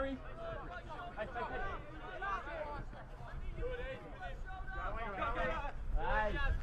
Harry. Hey. Nice.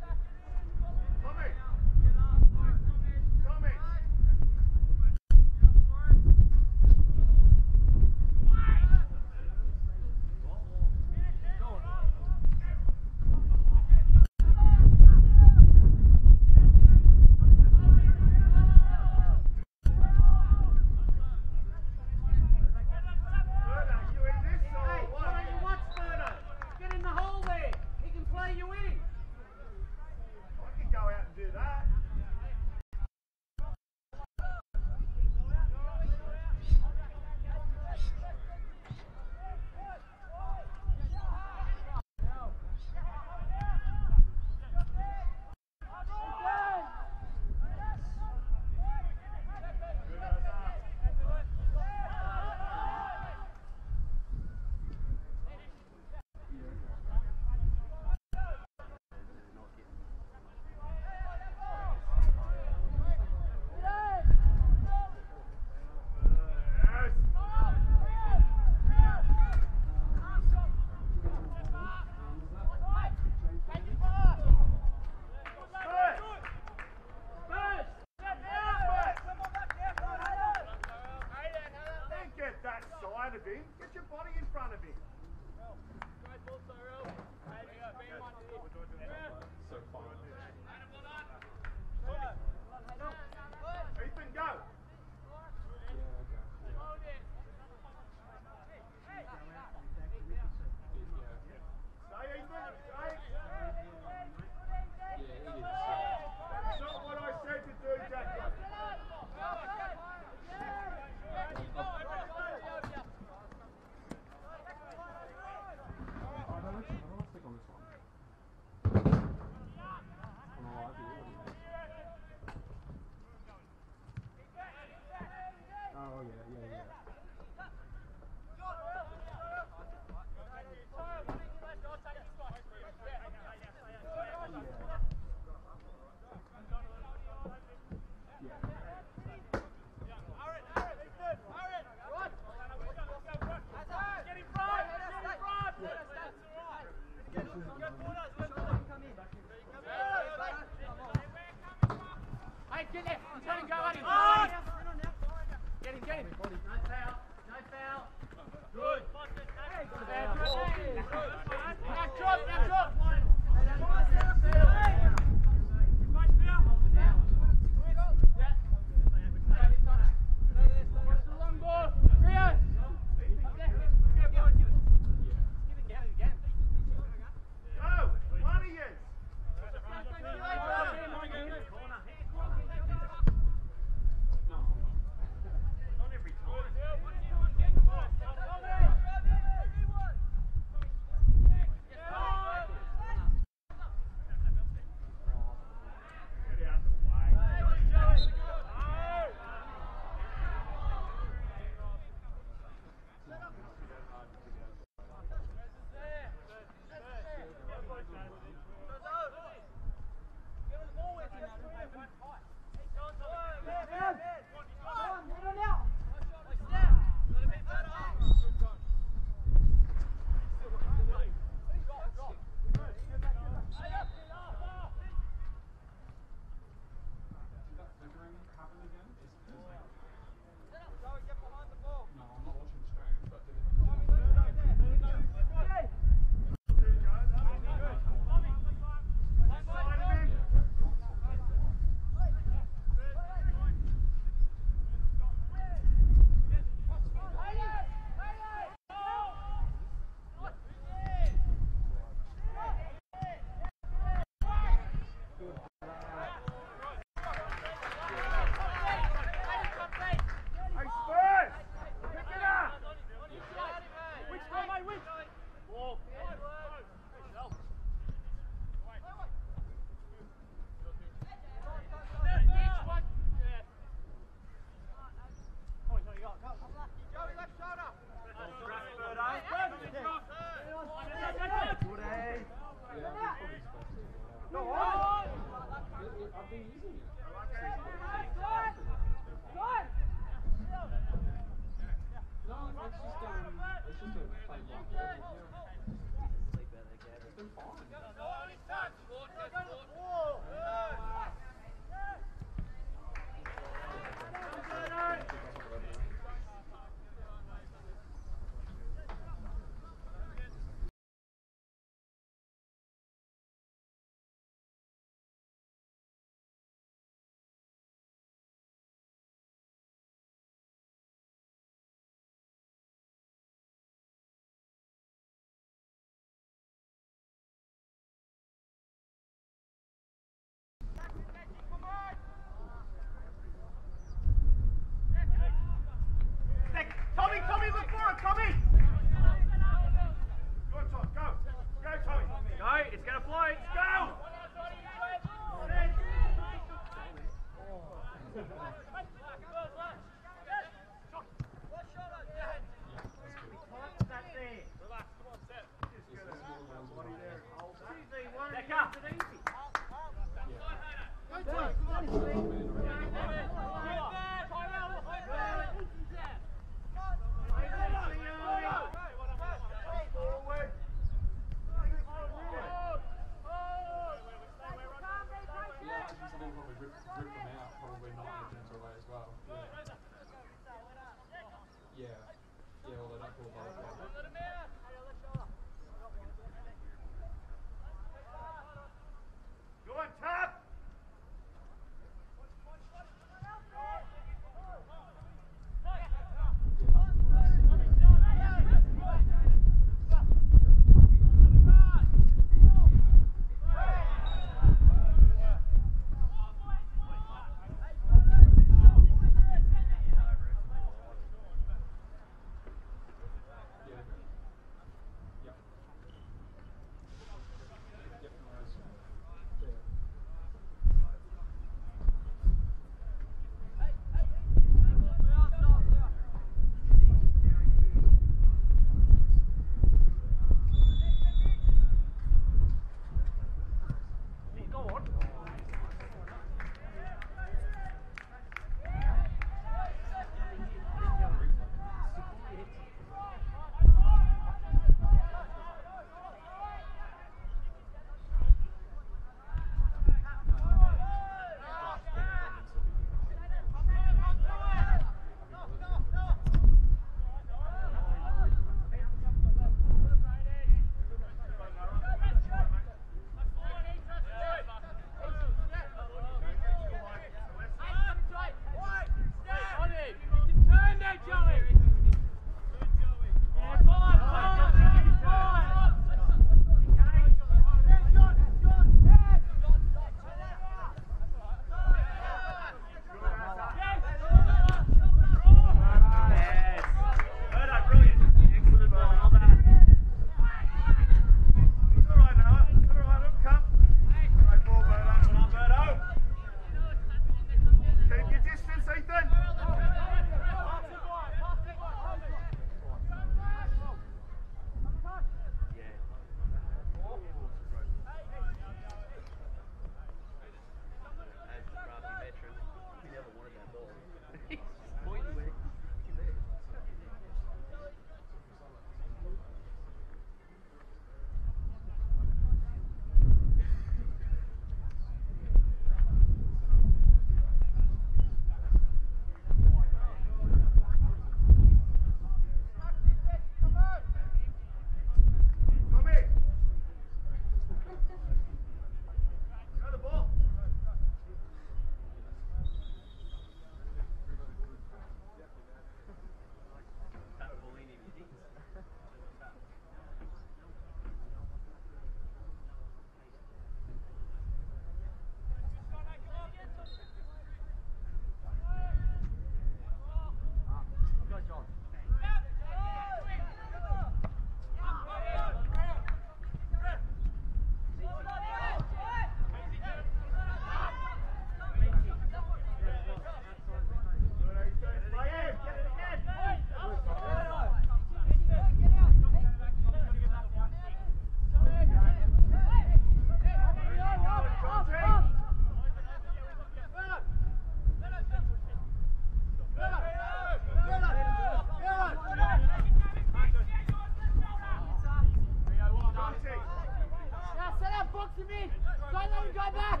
box him in. Don't let him go back.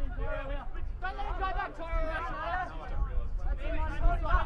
Don't let him go back, Tyrell. That's him on the side.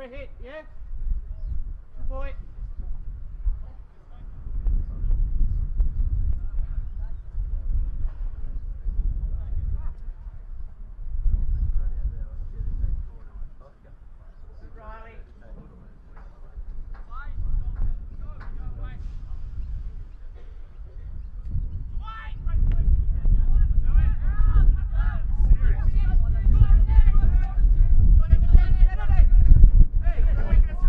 A hit, yeah? Good boy. Good Riley. Hey,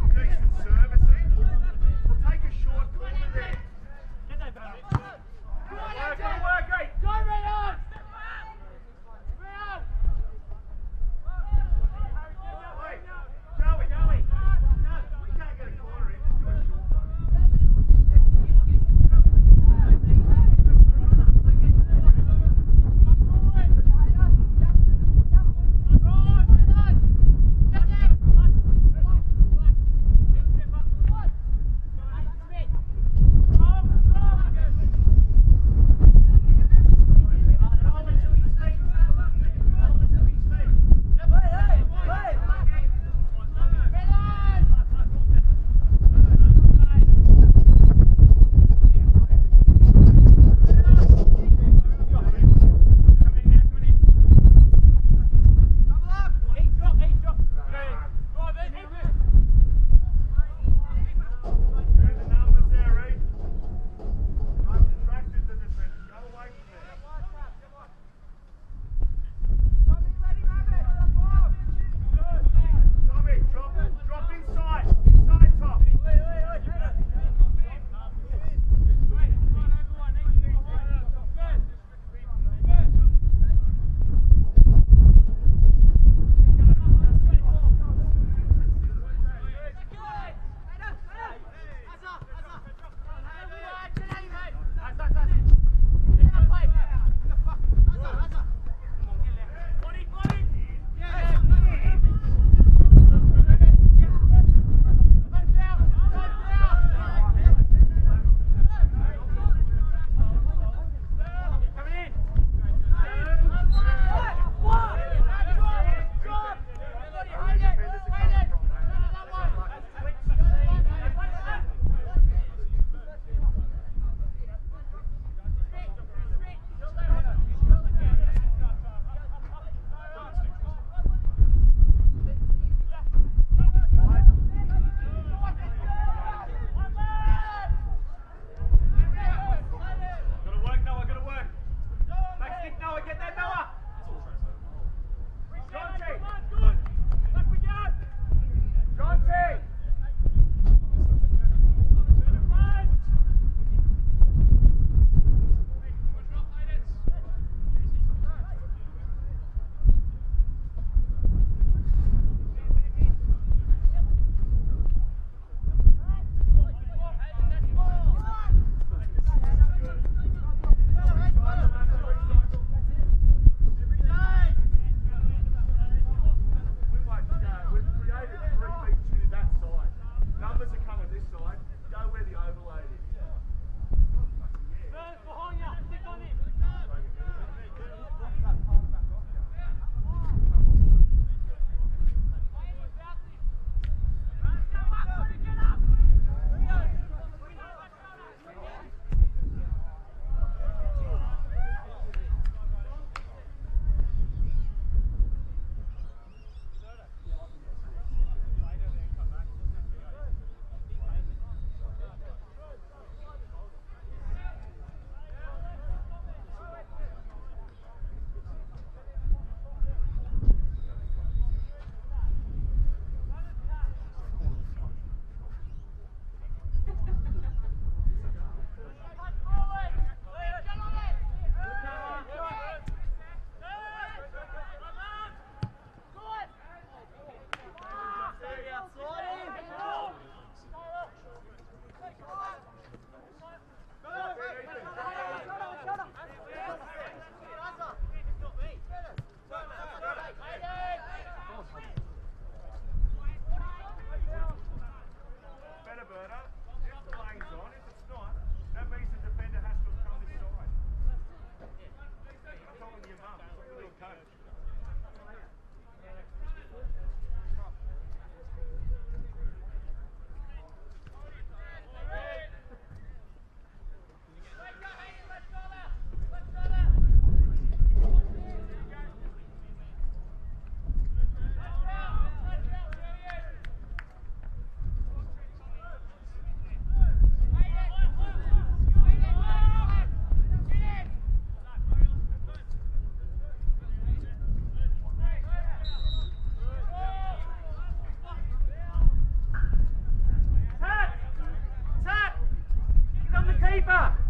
Keeper!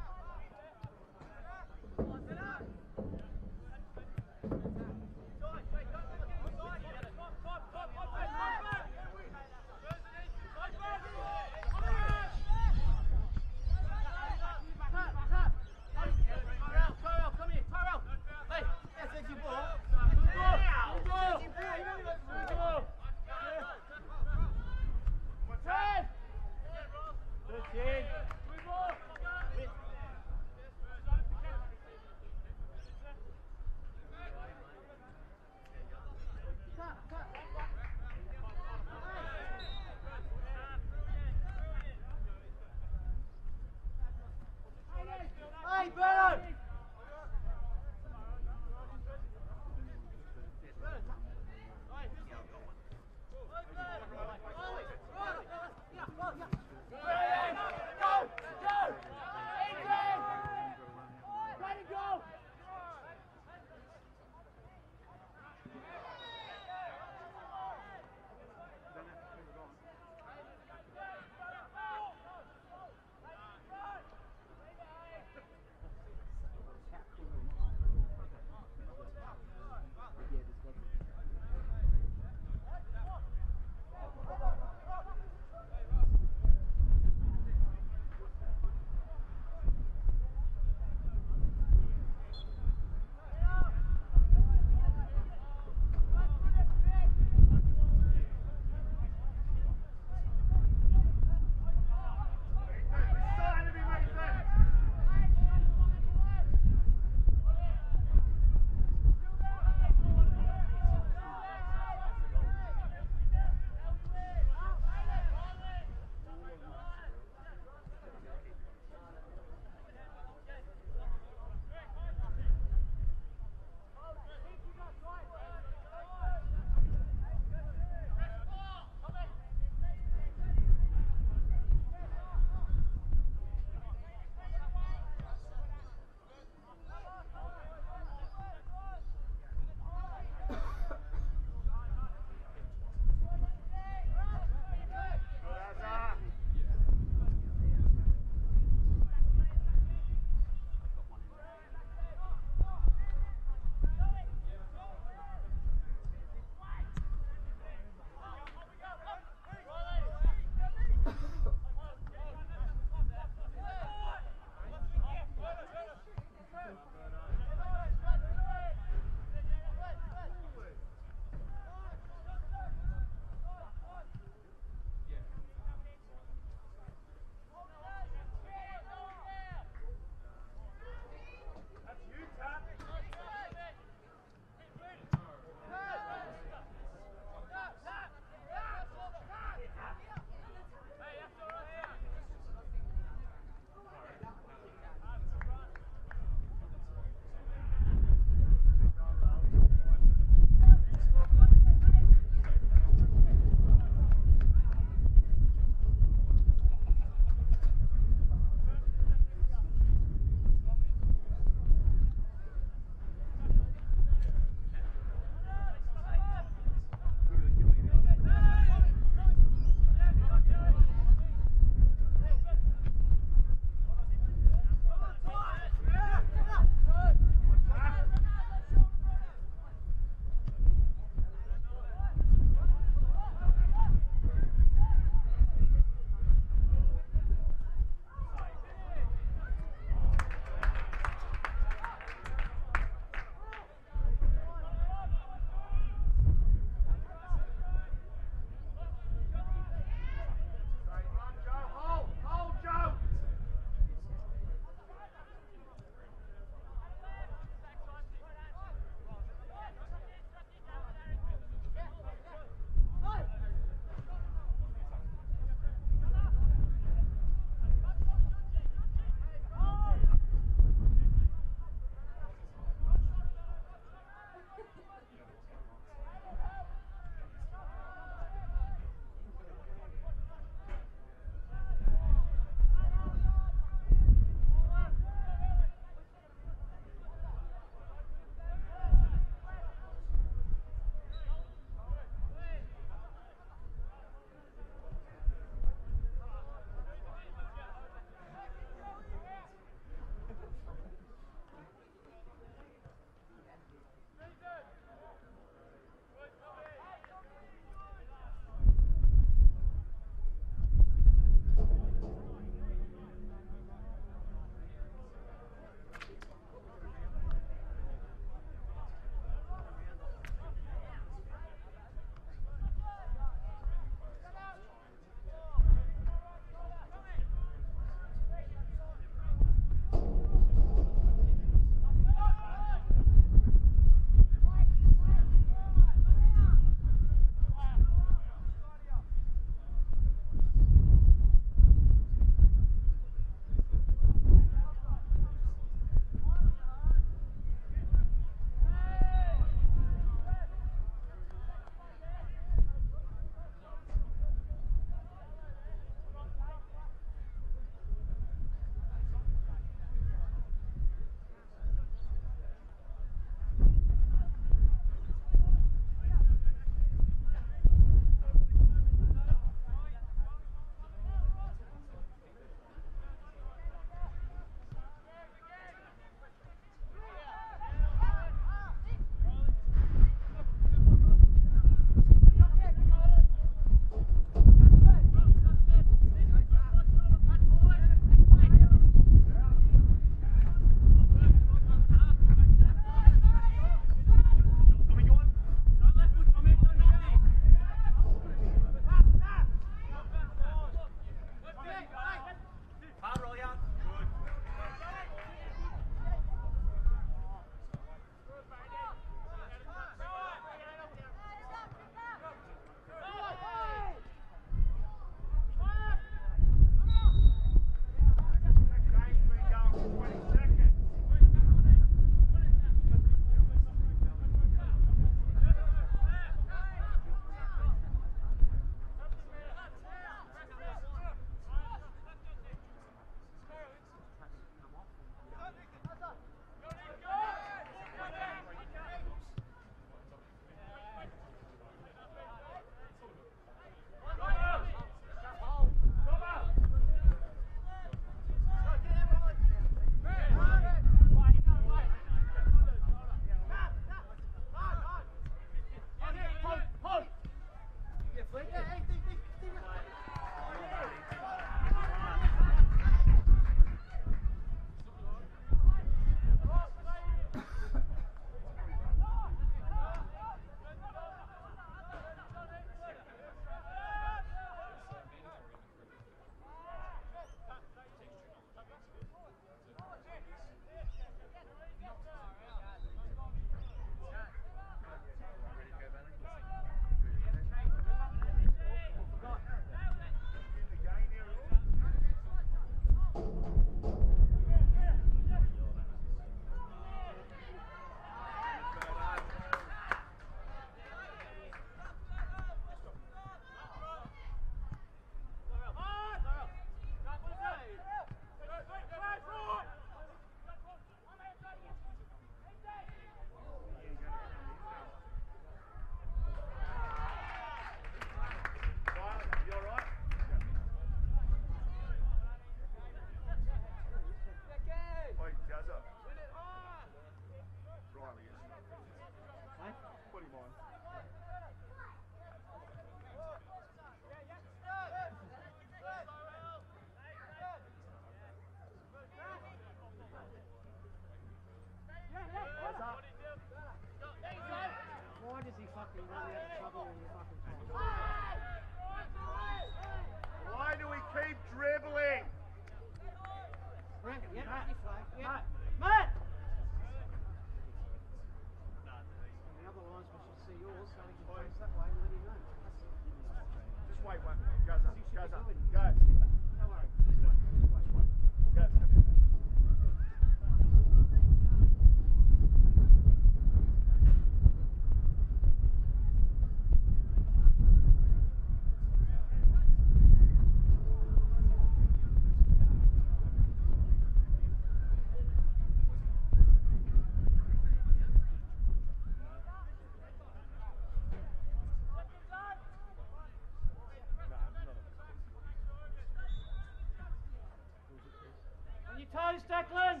toes, Declan.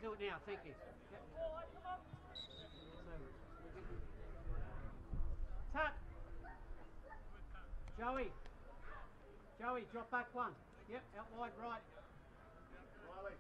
Do it now, thank you. Yep. Tap. Joey. Joey, drop back one. Yep, out wide right. Riley.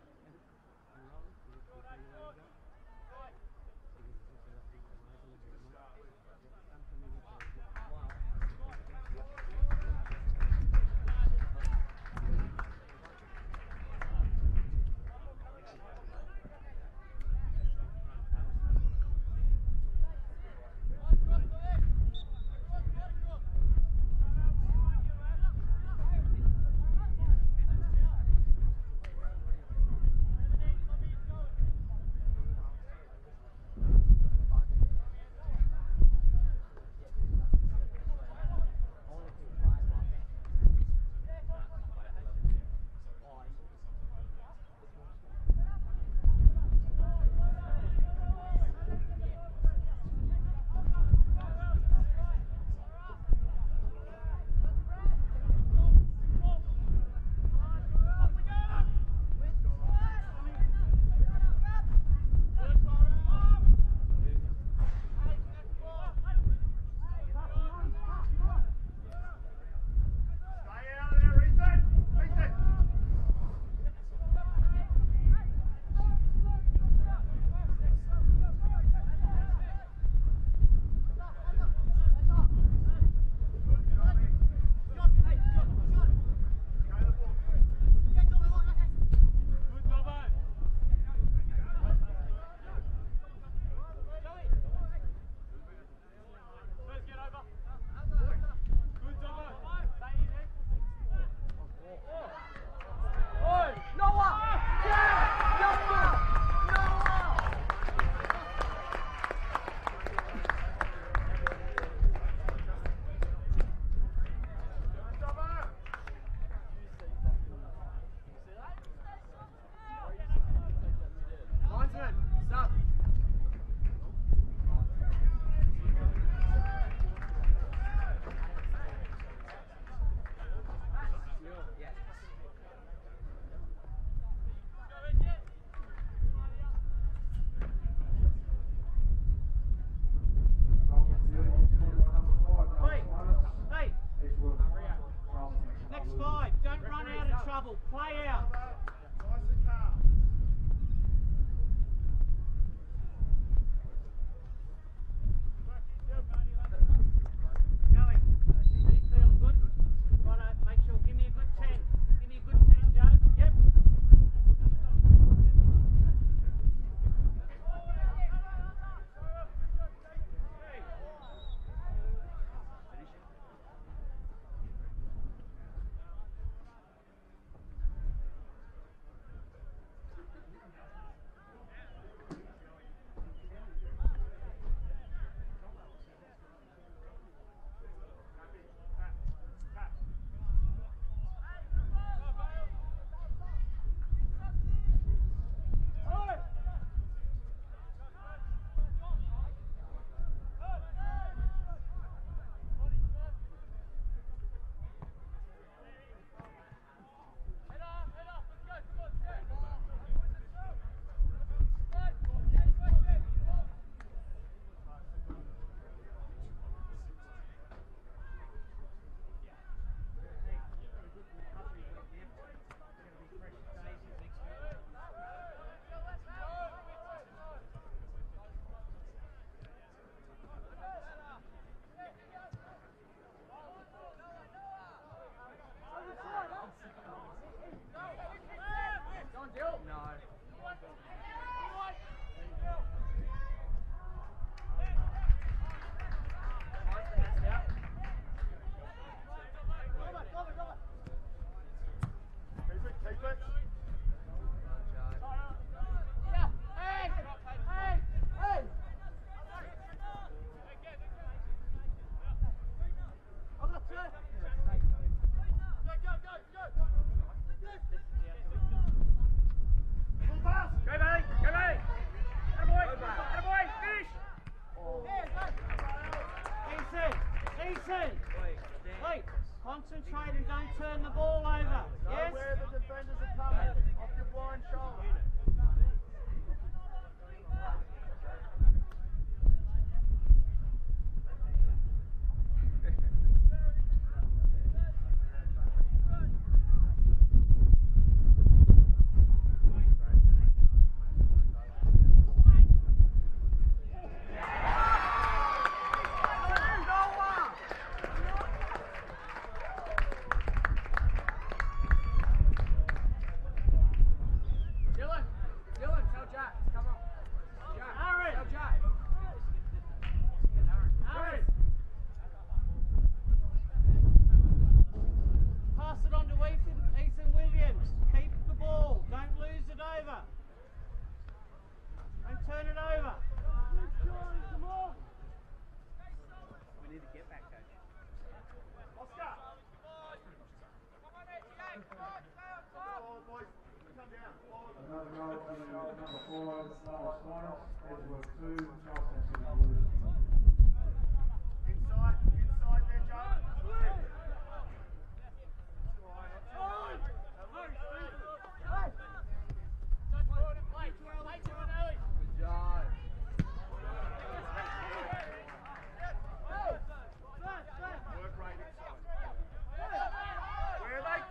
number 5, Stoppage Time, Edgeworth 2, Charlestown City Blues. Inside there, Joe. Work rate inside. Where are they?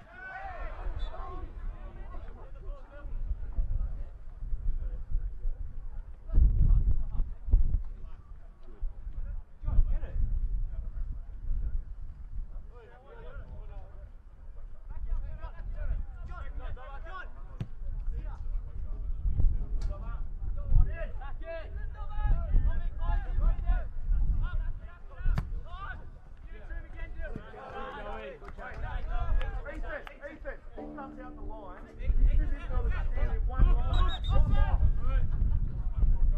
Ethan, he comes out the line. This is got to stand in one line.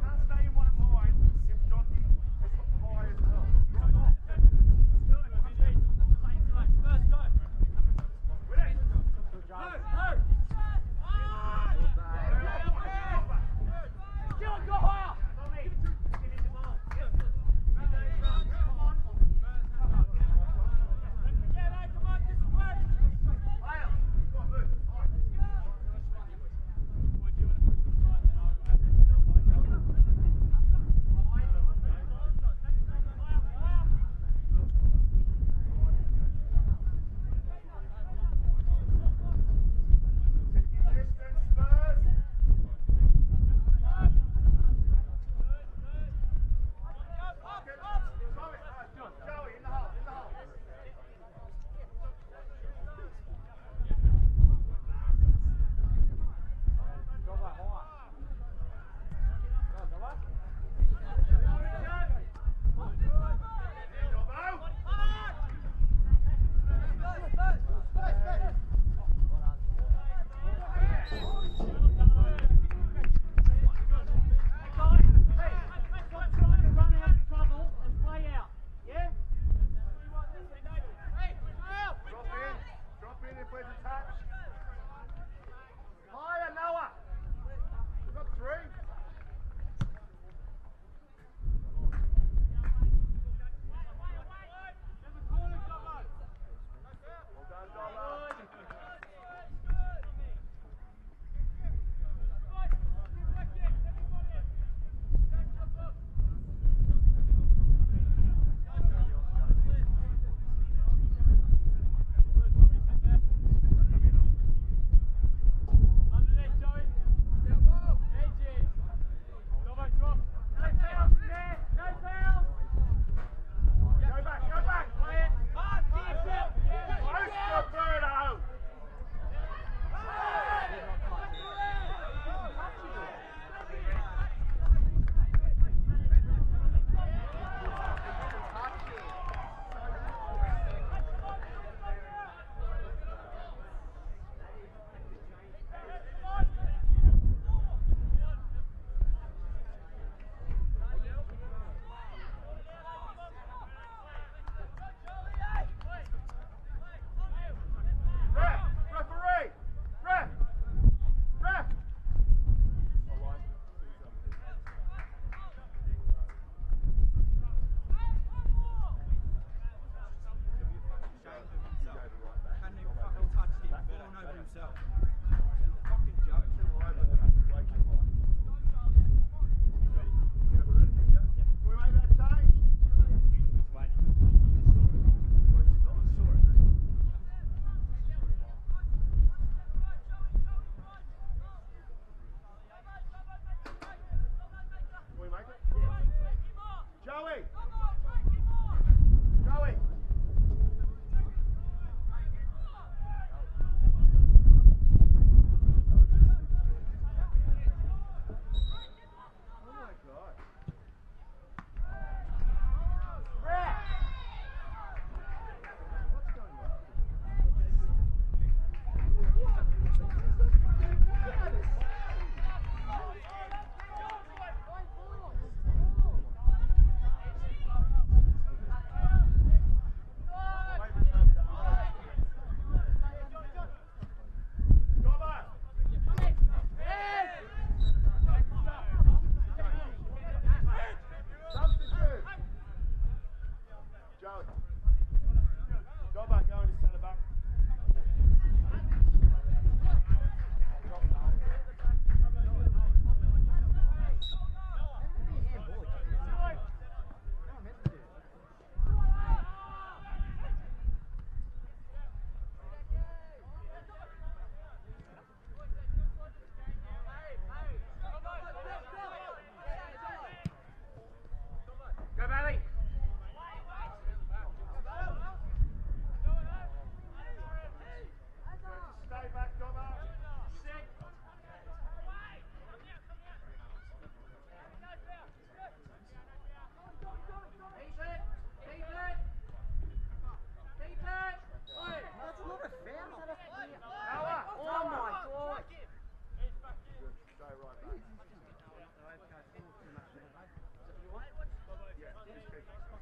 Can't stay in one line if Johnny has got the high as well. Drop off. Ready? Good job. Go higher!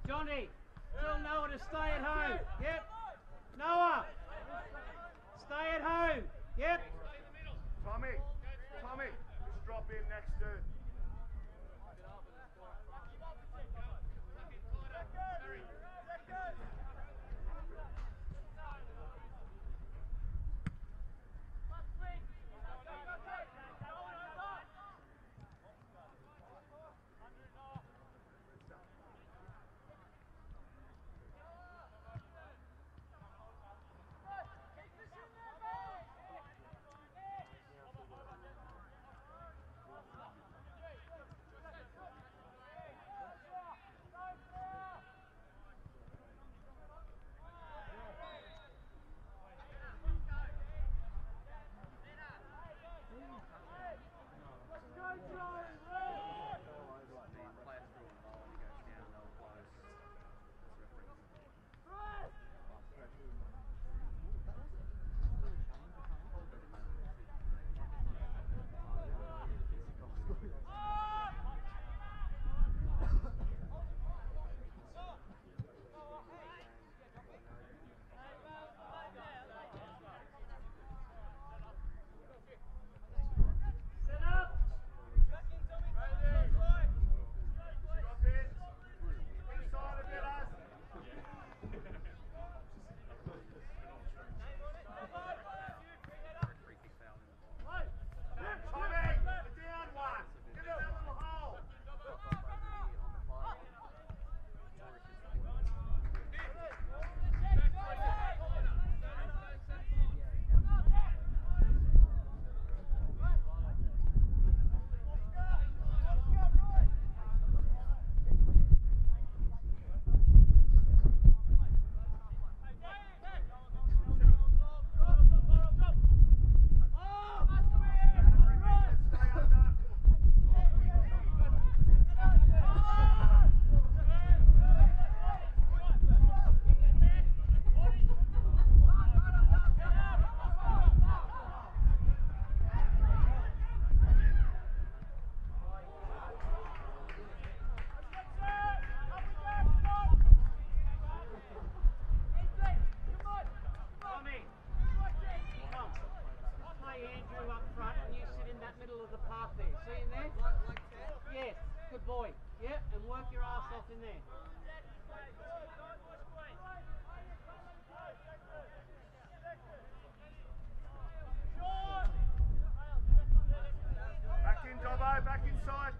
Johnny, tell Noah to stay at home. Yep. Noah, stay at home. Yep. Tommy, just drop in next dude. in there. Back in, Dobbo, back inside.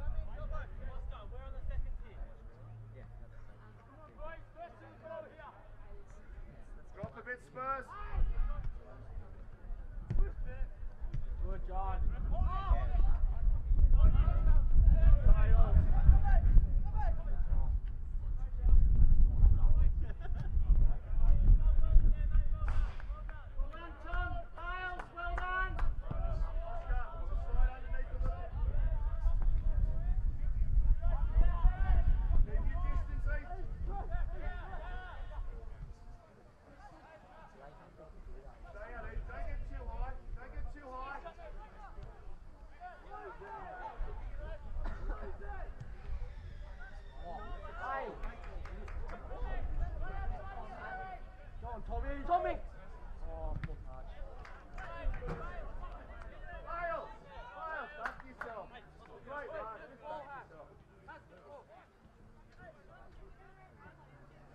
Drop a bit, Spurs. Good, John. Tommy! Oh, poor touch. Miles, back yourself. Great, man. Just back yourself.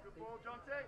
Good ball, Jonty.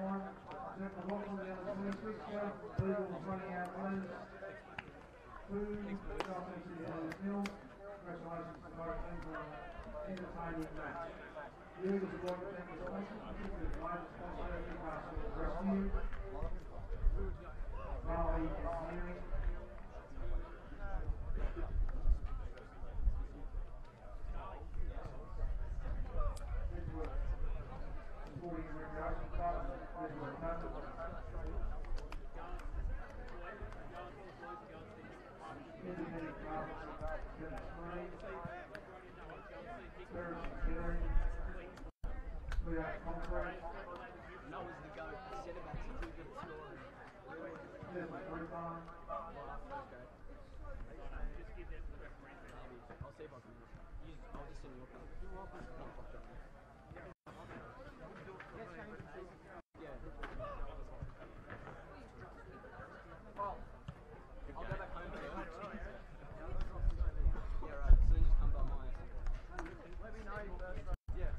line. Example Lachlan down to 26 go. Eagles running out Blues. 2, Charlestown City Blues 0. Congratulations to both teams on an entertaining match. The Eagles would like to thank the sponsors, particularly the major sponsor, Newcastle Rescue, Raleigh Engineering, Edgeworth Sporting and Recreation Club, Edgeworth Noble, Independent Club, Dennis Green, Paris Engineering, Clear Concrete, No one's the goat. Centre backs are too good at scoring. Desmond Fruit Farm, I'll see if I can use. I'll just send you a card. You're welcome. Yeah. Well, I'll go back home for you. Yeah, right. So then just come by my house. Let me know first. Yeah.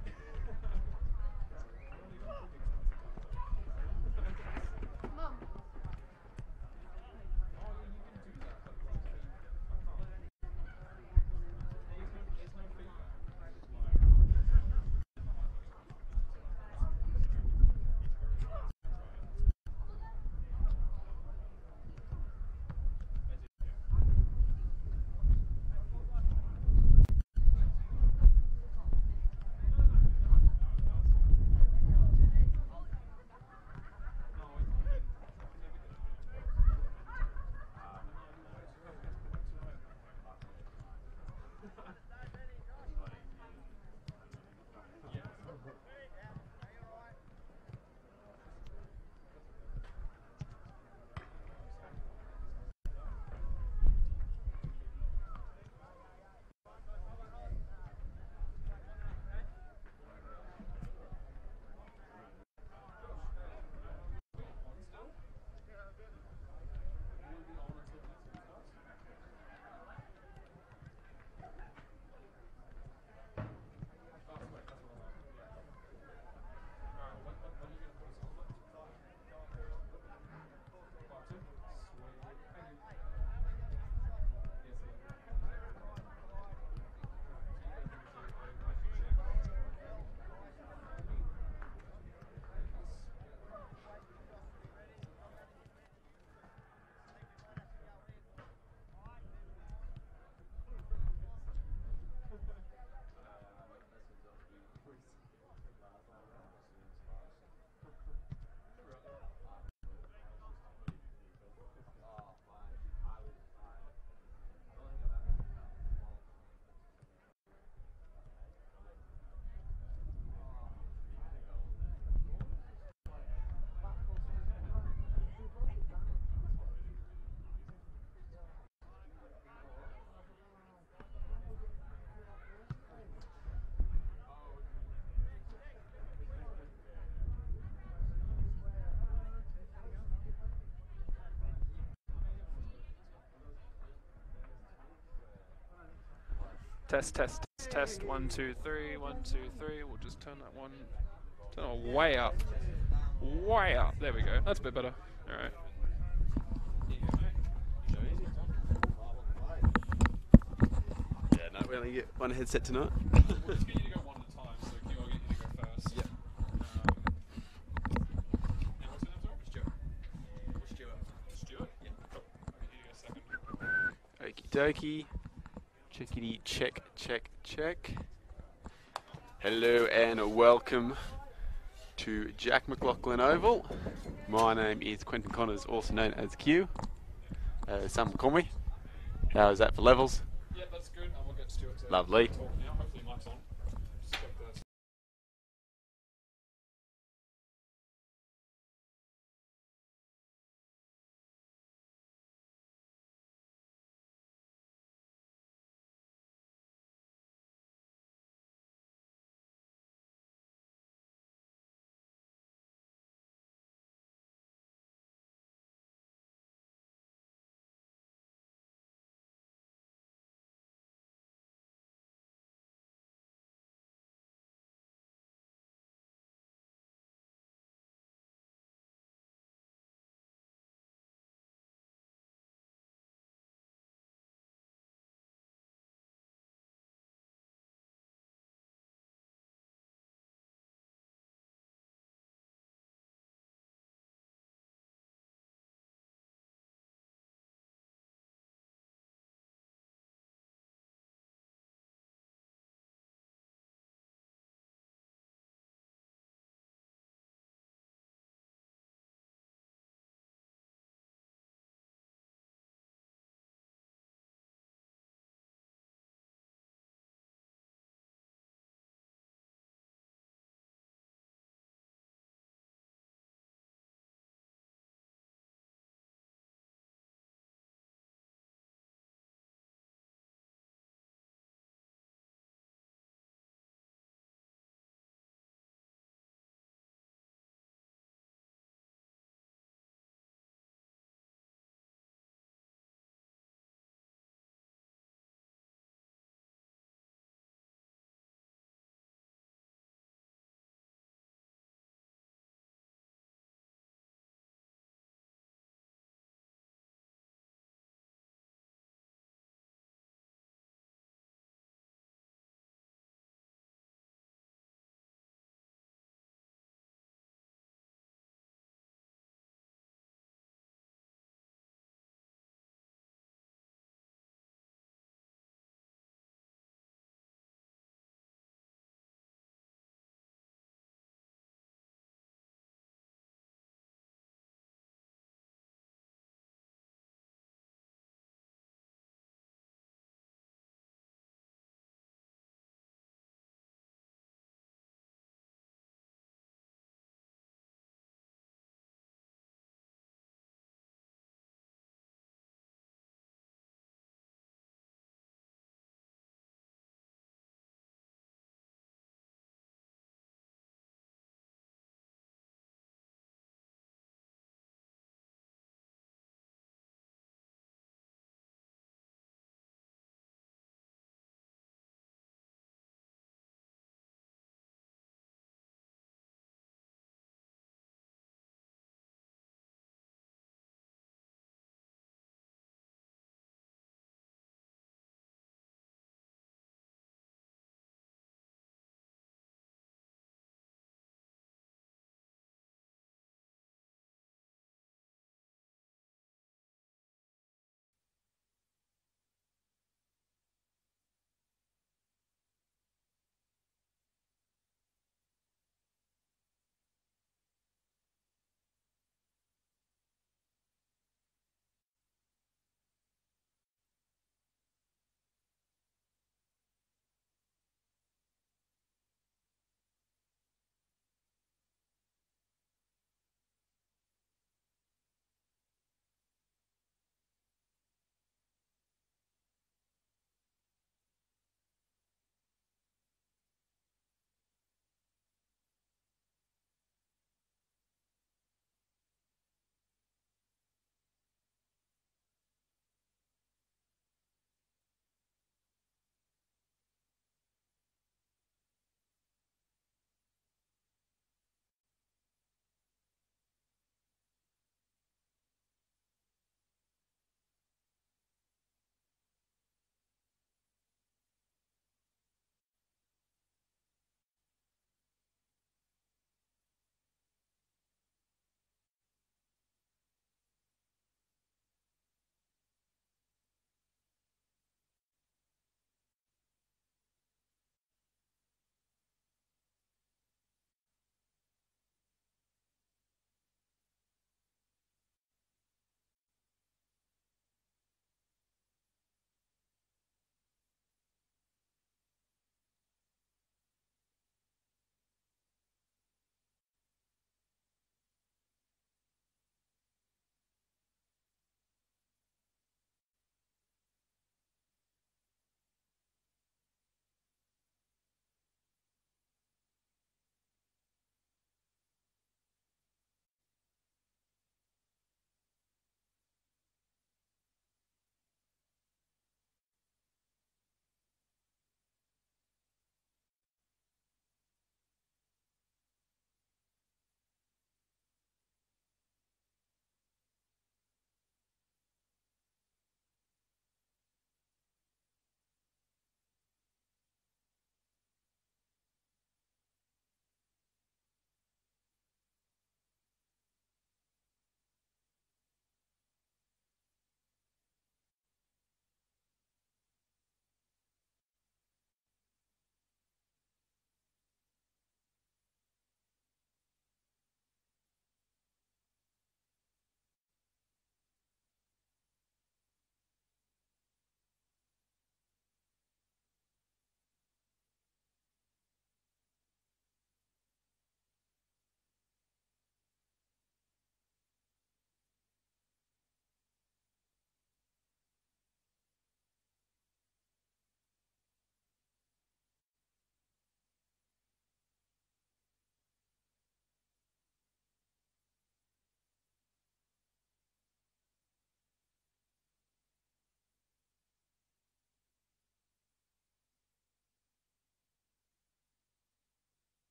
Mum. Test, test, test. 1, 2, 3. 1, 2, 3. We'll just turn that one. Turn it way up. Way up. There we go. That's a bit better. All right. Yeah, no, we only get one headset tonight. We'll just get you to go one at a time, so Q, I'll get you to go first. Yeah. And what's your name, sorry? Stuart. Stuart? Yeah. Cool. I'll get you to go second. Okie dokie. Checkity check, check, check. Hello and welcome to Jack McLaughlin Oval. My name is Quentin Connors, also known as Q. Some call me. How is that for levels? Yeah, that's good. And we'll get Stuart to Lovely. talk now. Hopefully mic's on. Just check the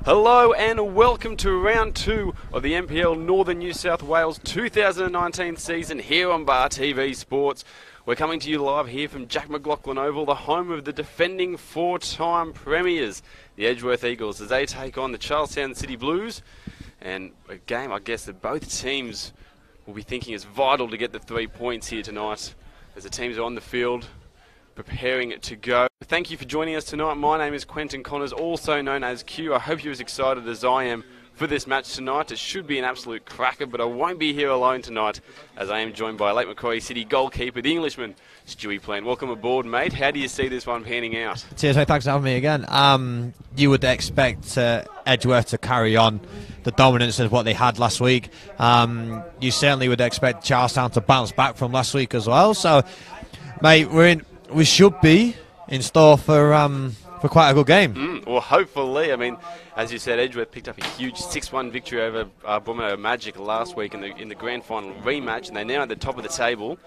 Hello and welcome to round 2 of the NPL Northern New South Wales 2019 season here on Bar TV Sports. We're coming to you live here from Jack McLaughlin Oval, the home of the defending 4-time premiers, the Edgeworth Eagles, as they take on the Charlestown City Blues. And a game, I guess, that both teams will be thinking is vital to get the 3 points here tonight, as the teams are on the field preparing to go. Thank you for joining us tonight. My name is Quentin Connors, also known as Q. I hope you're as excited as I am for this match tonight. It should be an absolute cracker, but I won't be here alone tonight, as I am joined by Lake Macquarie City goalkeeper, the Englishman, Stewie Plant. Welcome aboard, mate. How do you see this one panning out? Cheers, mate. Thanks for having me again. You would expect Edgeworth to carry on the dominance of what they had last week. You certainly would expect Charlestown to bounce back from last week as well. So, mate, we should be in store for quite a good game. Well, hopefully. I mean, as you said, Edgeworth picked up a huge 6-1 victory over Broommeadow Magic last week in the grand final rematch, and they're now at the top of the table.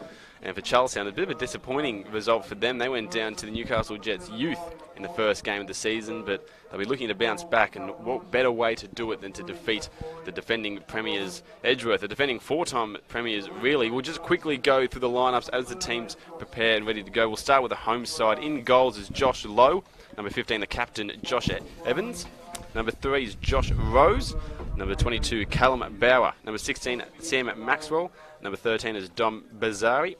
And for Charlestown, a bit of a disappointing result for them. They went down to the Newcastle Jets youth in the first game of the season, but they'll be looking to bounce back, and what better way to do it than to defeat the defending premiers Edgeworth, the defending 4-time premiers, really. We'll just quickly go through the lineups as the teams prepare and ready to go. We'll start with the home side. In goals is Josh Lowe. Number 15, the captain, Josh Evans. Number 3 is Josh Rose. Number 22, Callum Bauer. Number 16, Sam Maxwell. Number 13 is Dom Bazari.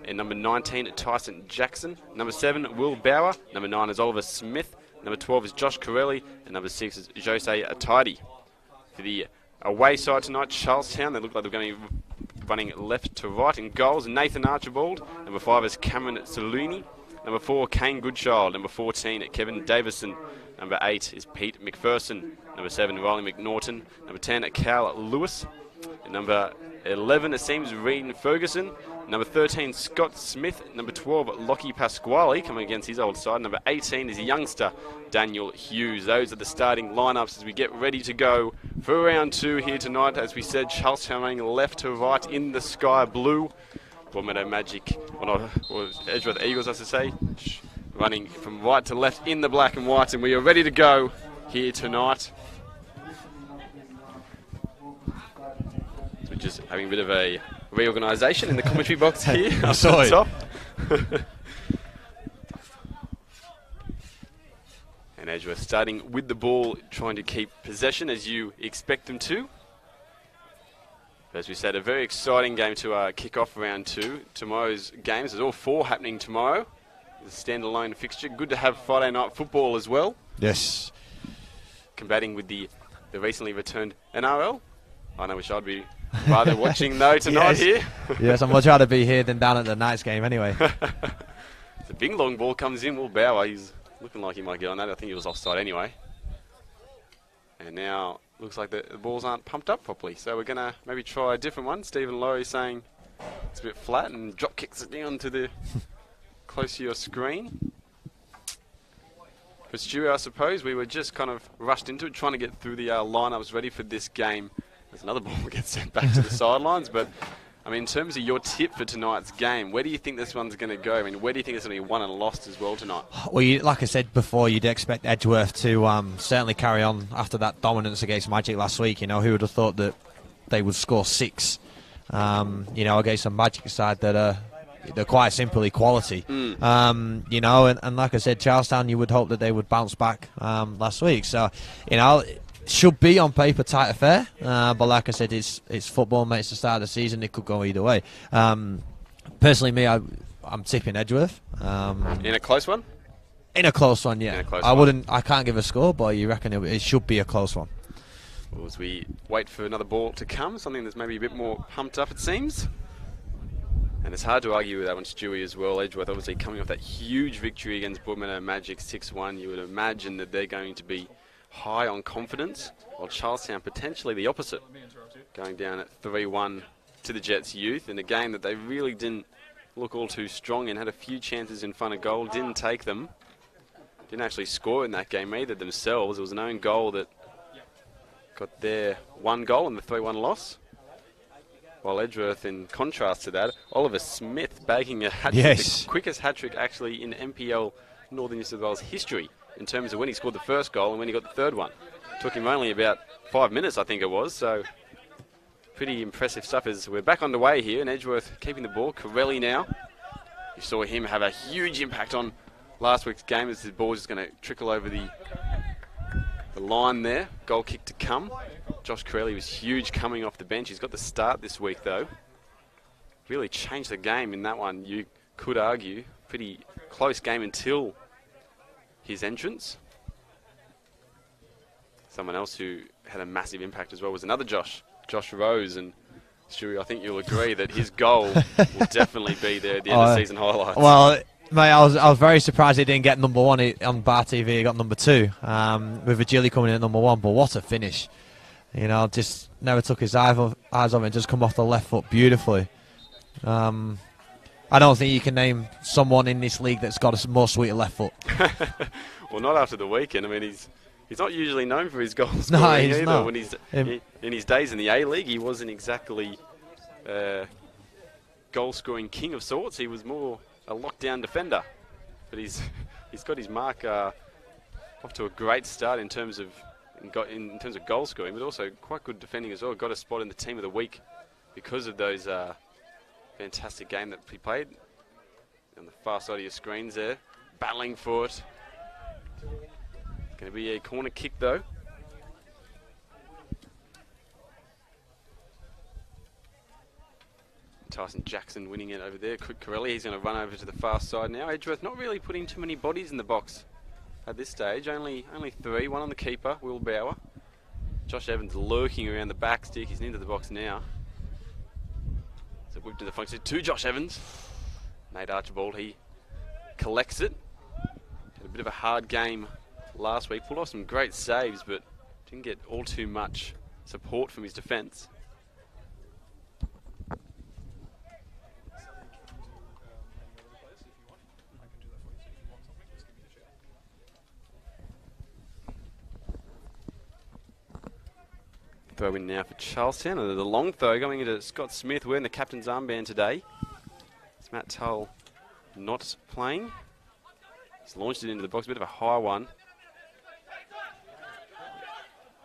And number 19, Tyson Jackson. Number 7, Will Bauer. Number 9 is Oliver Smith. Number 12 is Josh Corelli. And number 6 is Jose Atidi. For the away side tonight, Charlestown, they look like they're going to be running left to right. In goals, Nathan Archibald. Number 5 is Cameron Saluni. Number 4, Kane Goodchild. Number 14, Kevin Davison. Number 8 is Pete McPherson. Number 7, Riley McNaughton. Number 10, Cal Lewis. And number 11, it seems, Reed Ferguson. Number 13, Scott Smith. Number 12, Lockie Pasquale, coming against his old side. Number 18 is youngster Daniel Hughes. Those are the starting lineups as we get ready to go for round 2 here tonight. As we said, Charlestown running left to right in the sky blue. Broommeadow Magic, or Edgeworth Eagles, I should say, running from right to left in the black and white, and we are ready to go here tonight. So we're just having a bit of a reorganisation in the commentary box here up at the top. And Edgeworth starting with the ball, trying to keep possession as you expect them to. As we said, a very exciting game to kick off round 2. Tomorrow's games, there's all 4 happening tomorrow. It's a standalone fixture. Good to have Friday night football as well. Yes. Combating with the recently returned NRL. I know which I'd be rather watching though tonight here. Yes, I'm much rather be here than down at the Knights game anyway. The big long ball comes in. Will Bauer, he's looking like he might get on that. I think he was offside anyway. And now looks like the balls aren't pumped up properly, so we're going to maybe try a different one. Stephen Laurie saying it's a bit flat and drop kicks it down to the close to your screen. For Stewie, I suppose we were just kind of rushed into it, trying to get through the lineups ready for this game. There's another ball that gets sent back to the sidelines, but I mean, in terms of your tip for tonight's game, where do you think this one's going to go? I mean, where do you think it's going to be won and lost as well tonight? Well, like I said before, you'd expect Edgeworth to certainly carry on after that dominance against Magic last week. You know, who would have thought that they would score 6, you know, against a Magic side that they're quite simply quality. You know, and like I said, Charlestown, you would hope that they would bounce back last week. So, you know, should be on paper tight affair, but like I said, it's football, mate. It's the start of the season. It could go either way. Personally, me, I'm tipping Edgeworth. In a close one? In a close one, yeah. I can't give a score, but you reckon it should be a close one. Well, as we wait for another ball to come, something that's maybe a bit more pumped up, it seems. And it's hard to argue with that one, Stewie, as well. Edgeworth obviously coming off that huge victory against Broommeadow Magic 6-1. You would imagine that they're going to be high on confidence, while Charlestown potentially the opposite, going down at 3-1 to the Jets youth in a game that they really didn't look all too strong in. Had a few chances in front of goal, didn't take them, didn't actually score in that game either themselves. It was an own goal that got their 1 goal in the 3-1 loss, while Edgeworth, in contrast to that, Oliver Smith bagging a hat-trick, the quickest hat-trick actually in NPL Northern New South Wales history in terms of when he scored the first goal and when he got the third one. Took him only about 5 minutes, I think it was, so pretty impressive stuff as we're back underway here, and Edgeworth keeping the ball. Corelli now. You saw him have a huge impact on last week's game as the ball is going to trickle over the line there. Goal kick to come. Josh Corelli was huge coming off the bench. He's got the start this week, though. Really changed the game in that one, you could argue. Pretty close game until his entrance. Someone else who had a massive impact as well was another Josh Rose, and Stewie, I think you'll agree that his goal will definitely be there at the end of season highlights. Well, mate, I was very surprised he didn't get number 1 on Bar TV. He got number 2 with Virgili coming in at number 1. But what a finish! You know, just never took his eyes off it and just come off the left foot beautifully. I don't think you can name someone in this league that's got a more sweeter left foot. Well, not after the weekend. I mean, he's not usually known for his goal scoring he's either. not. When in his days in the A-League, he wasn't exactly goal-scoring king of sorts. He was more a lockdown defender. But he's got his mark off to a great start in terms of goal scoring, but also quite good defending as well. Got a spot in the team of the week because of those fantastic game that he played. On the far side of your screens there, battling for it. Going to be a corner kick though. Tyson Jackson winning it over there. Corelli, he's going to run over to the far side now. Edgeworth not really putting too many bodies in the box at this stage. Only 3. One on the keeper, Will Bauer. Josh Evans lurking around the back stick. He's into the box now. So whipped to the function to Josh Evans. Nate Archibald, he collects it. Had a bit of a hard game last week. Pulled off some great saves, but didn't get all too much support from his defence. Throw in now for Charlestown. The long throw going into Scott Smith wearing the captain's armband today. It's Matt Tull not playing. He's launched it into the box, a bit of a high one.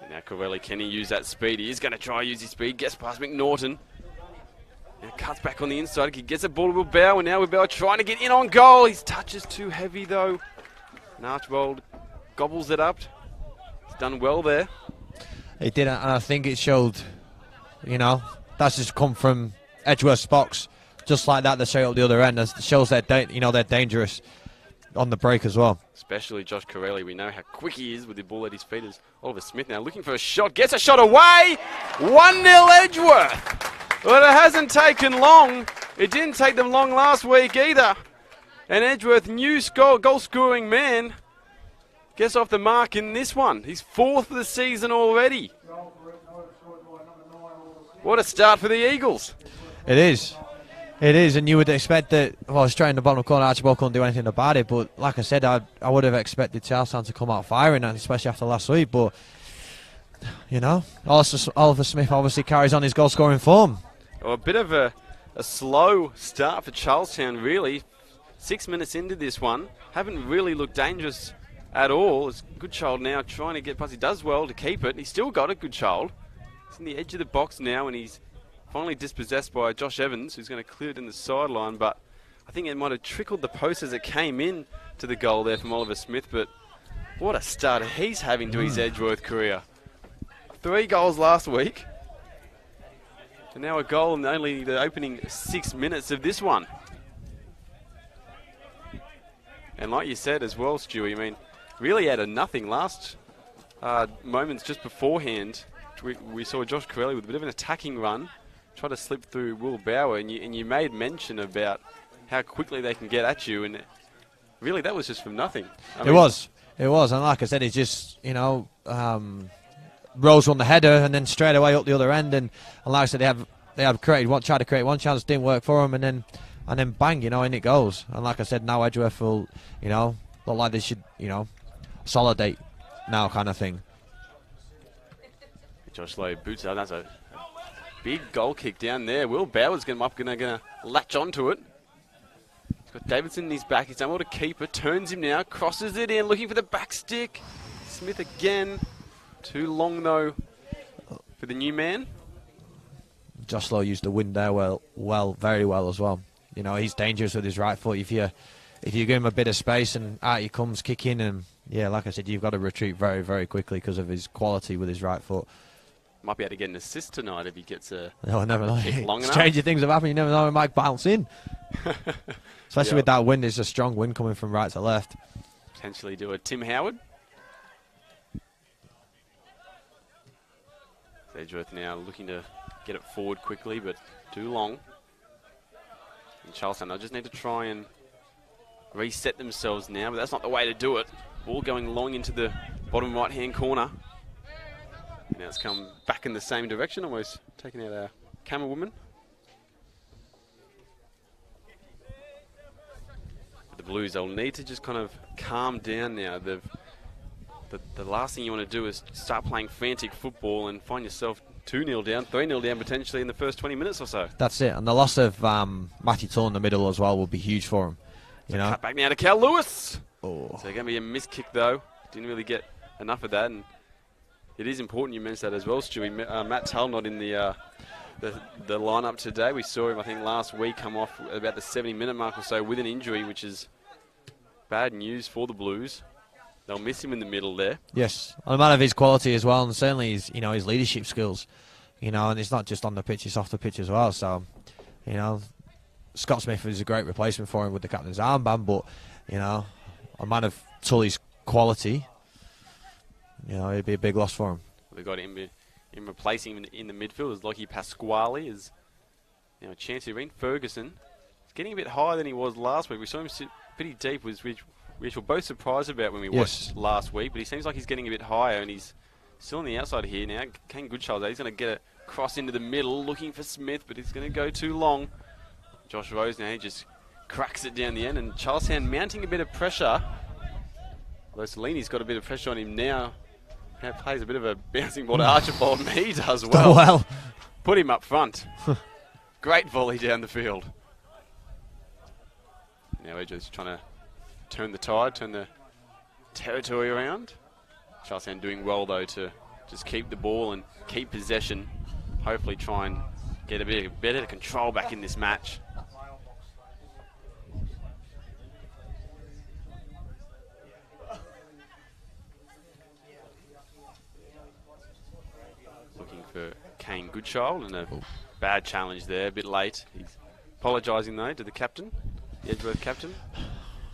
And now Corelli, can he use that speed? He is going to try to use his speed. Gets past McNaughton. Now cuts back on the inside. He gets a ball to Will Bauer. And now Will Bauer trying to get in on goal. His touch is too heavy though. And Archibald gobbles it up. He's done well there. He did, and I think it showed, you know, that's just come from Edgeworth's box. Just like that, they straight up the other end. It shows that, they're dangerous on the break as well. Especially Josh Corelli. We know how quick he is with the ball at his feet. As Oliver Smith now looking for a shot. Gets a shot away. 1-0 Edgeworth. But it hasn't taken long. It didn't take them long last week either. And Edgeworth, new goal-scoring man, gets off the mark in this one. He's 4th for the season already. What a start for the Eagles. It is. It is, and you would expect that, well, straight in the bottom corner, Archibald couldn't do anything about it, but like I said, I would have expected Charlestown to come out firing, especially after last week, but, you know, Oliver Smith obviously carries on his goal-scoring form. Well, a bit of a slow start for Charlestown, really. 6 minutes into this one. Haven't really looked dangerous at all. It's Goodchild now trying to get past. He does well to keep it. He's still got it, Goodchild. He's in the edge of the box now, and he's finally dispossessed by Josh Evans, who's going to clear it in the sideline, but I think it might have trickled the post as it came in to the goal there from Oliver Smith, but what a start he's having to his Edgeworth career. 3 goals last week, and now a goal in only the opening 6 minutes of this one. And like you said as well, Stewie, I mean, really out of nothing last moments just beforehand, we saw Josh Corelli with a bit of an attacking run, try to slip through Will Bauer, and you made mention about how quickly they can get at you, and really that was just from nothing. It was, and like I said, it's just, you know, Rose on the header, and then straight away up the other end, and like I said, they have tried to create one chance, didn't work for them, and then bang, you know, in it goes. And like I said, now Edgeworth will, you know, look like they should, you know, consolidate now kind of thing. Josh Lowe boots out. That's a big goal kick down there. Will Bauer's going to latch onto it. Got Davidson in his back. He's able to keep it. Turns him now. Crosses it in. Looking for the back stick. Smith again. Too long, though, for the new man. Josh Lowe used the wind there very well as well. You know, he's dangerous with his right foot. If you give him a bit of space and out he comes kicking, and yeah, like I said, you've got to retreat very, very quickly because of his quality with his right foot. Might be able to get an assist tonight if he gets a never know. kick long enough. Stranger things have happened. You never know, it might bounce in. Especially with that wind. It's a strong wind coming from right to left. Potentially do a Tim Howard. Edgeworth now looking to get it forward quickly, but too long. And Charlestown, I just need to try and reset themselves now, but that's not the way to do it. Ball going long into the bottom right-hand corner. Now it's come back in the same direction, almost taking out our camera woman. But the Blues, they'll need to just kind of calm down now. The last thing you want to do is start playing frantic football and find yourself 2-0 down, 3-0 down potentially in the first 20 minutes or so. That's it. And the loss of Matthew Tull in the middle as well will be huge for him. You know? Cut back now to Cal Lewis. Oh. So going to be a missed kick though. Didn't really get enough of that. And it is important you mentioned that as well, Stewie. Matt Tull not in the lineup today. We saw him, I think, last week come off about the 70-minute mark or so with an injury, which is bad news for the Blues. They'll miss him in the middle there. Yes, a man of his quality as well, and certainly his leadership skills. You know, and it's not just on the pitch; it's off the pitch as well. So, you know, Scott Smith is a great replacement for him with the captain's armband, but you know, a man of Tully's quality, you know, it'd be a big loss for him. We've got him in replacing him in the midfield is Lockie Pasquale, is Chancey Reen. Ferguson is getting a bit higher than he was last week. We saw him sit pretty deep, which we're both surprised about when we watched last week, but he seems like he's getting a bit higher, and he's still on the outside here now. Kane Goodchild, he's going to get a cross into the middle, looking for Smith, but he's going to go too long. Josh Rose now, he just cracks it down the end, and Charlestown mounting a bit of pressure. Although Salini's got a bit of pressure on him now. Plays a bit of a bouncing ball to Archibald, and he does well. Well. Put him up front. Great volley down the field. Now we're just trying to turn the tide, turn the territory around. Charlestown doing well, though, to just keep the ball and keep possession. Hopefully try and get a bit better control back in this match. Looking for Kane Goodchild, and a bad challenge there, a bit late. He's apologising, though, to the captain, the Edgeworth captain.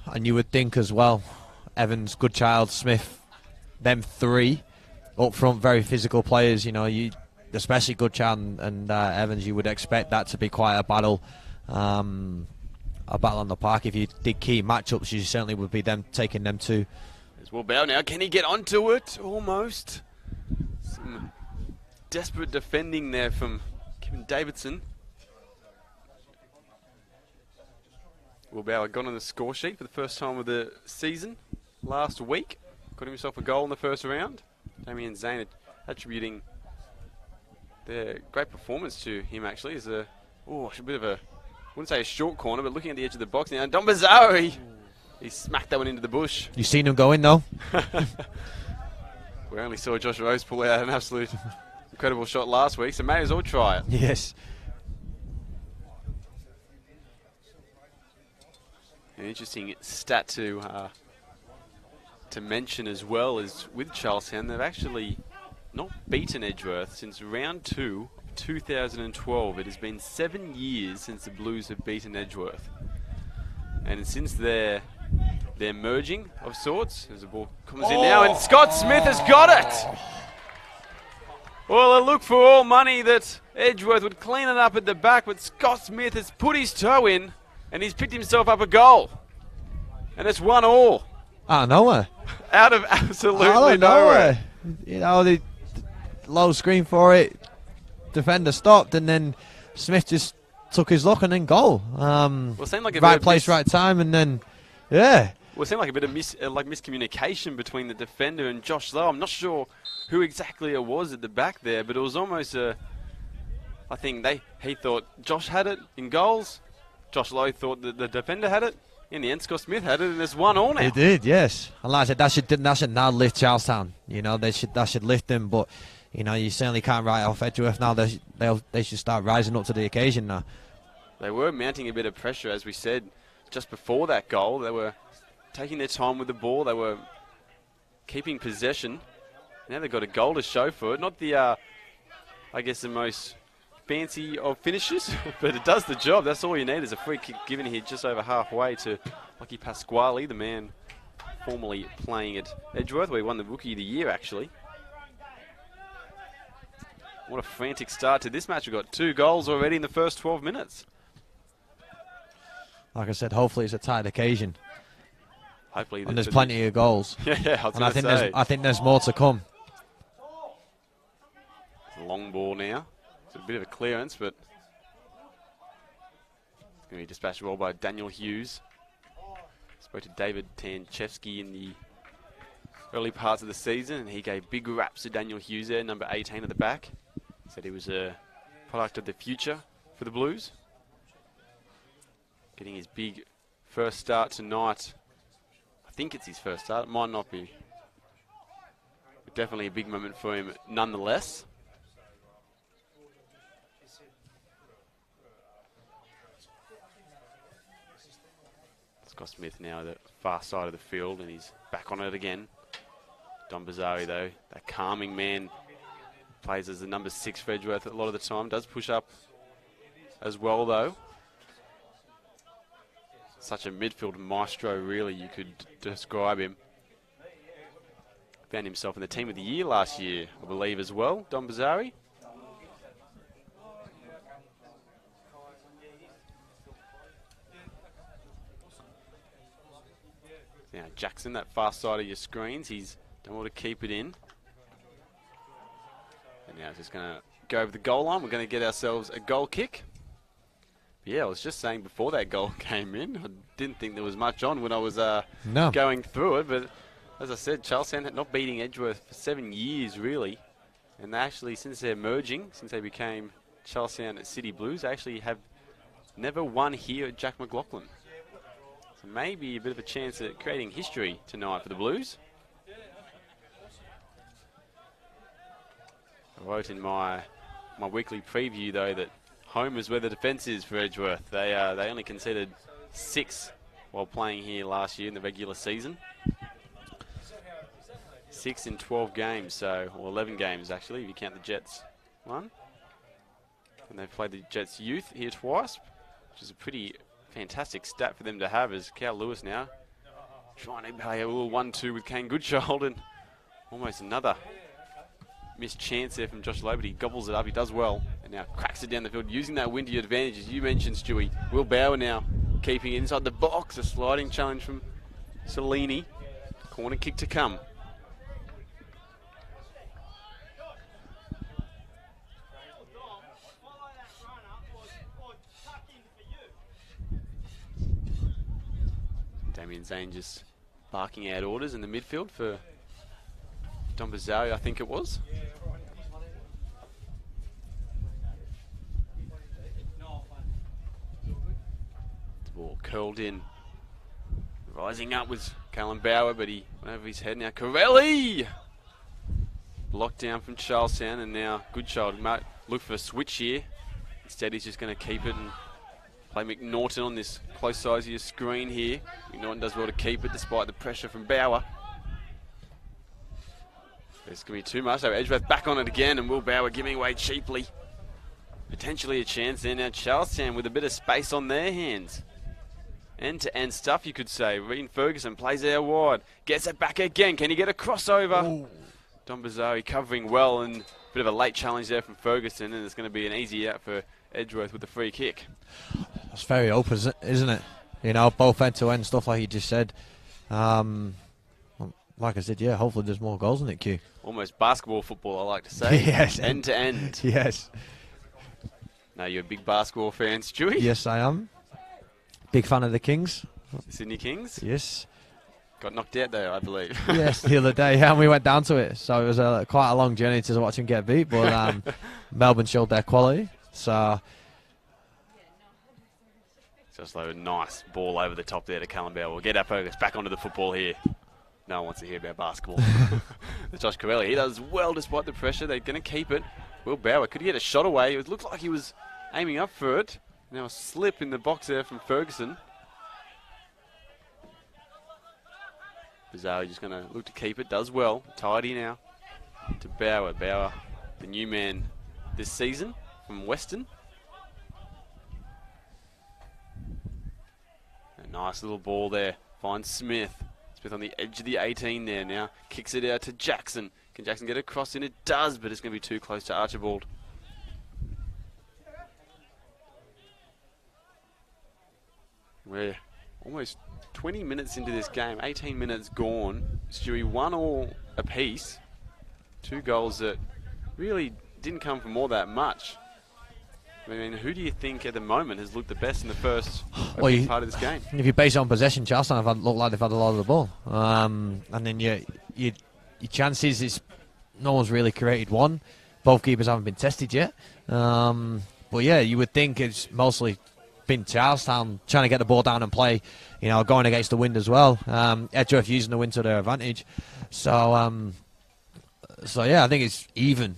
And you would think as well, Evans, Goodchild, Smith, them three up front, very physical players. You know, especially Goodchild and Evans, you would expect that to be quite a battle on the park. If you did key matchups, you certainly would be them taking them two. There's Will Bell now. Can he get onto it? Almost. Some desperate defending there from Kevin Davidson. Will Bauer got on the score sheet for the first time of the season last week. Got himself a goal in the first round. Damien Zane attributing their great performance to him, actually. Is a bit of a, wouldn't say a short corner, but looking at the edge of the box now. Don Bazaro, he smacked that one into the bush. You seen him go in, though? We only saw Josh Rose pull out an absolute incredible shot last week, so may as well try it. Yes. An interesting stat to mention as well is with Charlestown, they've actually not beaten Edgeworth since round 2 of 2012. It has been 7 years since the Blues have beaten Edgeworth, and since their merging of sorts, as the ball comes in now, and Scott Smith has got it. Well, it looked for all money that Edgeworth would clean it up at the back, but Scott Smith has put his toe in, and he's picked himself up a goal. And it's 1-1. Out of nowhere. Out of absolutely nowhere. You know, the low screen for it. Defender stopped, and then Smith just took his look and then goal. It seemed like a right place, right time, and then, yeah. Well, it seemed like a bit of miscommunication between the defender and Josh Lowe. I'm not sure who exactly it was at the back there, but it was almost I think he thought Josh had it in goals. Josh Lowe thought that the defender had it. In the end, Scott Smith had it, and it's 1-1 now. He did, yes. And like I said, that should now lift Charlestown. You know, that should lift them. But you know, you certainly can't write off Edgeworth now. They should start rising up to the occasion now. They were mounting a bit of pressure, as we said, just before that goal. They were taking their time with the ball. They were keeping possession. Now they've got a goal to show for it. Not the, I guess, the most fancy of finishes, but it does the job. That's all you need is a free kick given here just over halfway to Lucky Pasquale, the man formerly playing at Edgeworth, where he won the Rookie of the Year, actually. What a frantic start to this match. We've got 2 goals already in the first 12 minutes. Like I said, hopefully it's a tight occasion. Hopefully. And there's plenty of goals. Yeah, I think there's more to come. It's a long ball now. It's a bit of a clearance, but it's going to be dispatched well by Daniel Hughes. Spoke to David Tanchevsky in the early parts of the season, and he gave big raps to Daniel Hughes there, number 18 at the back. Said he was a product of the future for the Blues. Getting his big first start tonight. I think it's his first start. It might not be. But definitely a big moment for him nonetheless. Scott Smith now at the far side of the field, and he's back on it again. Don Bazzari, though, that calming man, plays as the number 6 for Edgeworth a lot of the time. Does push up as well, though. Such a midfield maestro, really, you could describe him. Found himself in the Team of the Year last year, I believe, as well, Don Bazzari. Now, Jackson, that far side of your screens, he's done well to keep it in. And now he's just going to go over the goal line. We're going to get ourselves a goal kick. Yeah, I was just saying before that goal came in, I didn't think there was much on when I was going through it. But as I said, Charlestown had not beating Edgeworth for 7 years, really. And they actually, since they're merging, since they became Charlestown City Blues, they actually have never won here at Jack McLaughlin. So maybe a bit of a chance at creating history tonight for the Blues. I wrote in my weekly preview, though, that home is where the defence is for Edgeworth. They only conceded 6 while playing here last year in the regular season. 6 in 12 games, or 11 games actually, if you count the Jets one. And they've played the Jets youth here twice, which is a pretty fantastic stat for them to have, as Cal Lewis now trying to play a little 1-2 with Kane Goodchild, and almost another missed chance there from Josh Lowe, but he gobbles it up, he does well, and now cracks it down the field, using that windy advantage, as you mentioned, Stewie. Will Bauer now keeping it inside the box, a sliding challenge from Cellini. Corner kick to come. Damien Zane just barking out orders in the midfield for Don Bazzari, I think it was. The ball curled in. Rising up was Callum Bauer, but he went over his head now. Corelli! Blocked down from Charlestown, and now Goodchild might look for a switch here. Instead, he's just going to keep it and play McNaughton on this close size of your screen here. McNaughton does well to keep it despite the pressure from Bauer. There's going to be too much, so Edgeworth back on it again, and Will Bauer giving away cheaply. Potentially a chance there now. Charlestown with a bit of space on their hands. End-to-end stuff, you could say. Rean Ferguson plays it out wide. Gets it back again. Can he get a crossover? Ooh. Don Bazzari covering well, and a bit of a late challenge there from Ferguson, and it's going to be an easy out for Edgeworth with the free kick. It's very open, isn't it? You know, both end-to-end stuff like you just said. Like I said, yeah, hopefully there's more goals in it, Q. Almost basketball football, I like to say. Yes. End-to-end. Yes. Now, you're a big basketball fan, Stewie? Yes, I am. Big fan of the Kings. Sydney Kings? Yes. Got knocked out, though, I believe. Yes, the other day, and we went down to it. So it was quite a long journey to watch him get beat, but Melbourne showed their quality. So Just a nice ball over the top there to Callum Bauer. We'll get our focus back onto the football here. No one wants to hear about basketball. Josh Corelli, he does well despite the pressure. They're going to keep it. Will Bauer, could he get a shot away? It looked like he was aiming up for it. Now a slip in the box there from Ferguson. Bizarre just going to look to keep it. Does well. Tidy now to Bauer. Bauer, the new man this season from Western. A nice little ball there. Finds Smith. Smith on the edge of the 18 there now. Kicks it out to Jackson. Can Jackson get across in? It does, but it's going to be too close to Archibald. We're almost 20 minutes into this game. 18 minutes gone. Stewie 1-1 apiece. 2 goals that really didn't come from all that much. I mean, who do you think at the moment has looked the best in the first part of this game? If you base it on possession, Charlestown have looked like they've had a lot of the ball. And then your chances is no one's really created one. Both keepers haven't been tested yet. But yeah, you would think it's mostly been Charlestown trying to get the ball down and play, going against the wind as well. Edgeworth using the wind to their advantage. So yeah, I think it's even.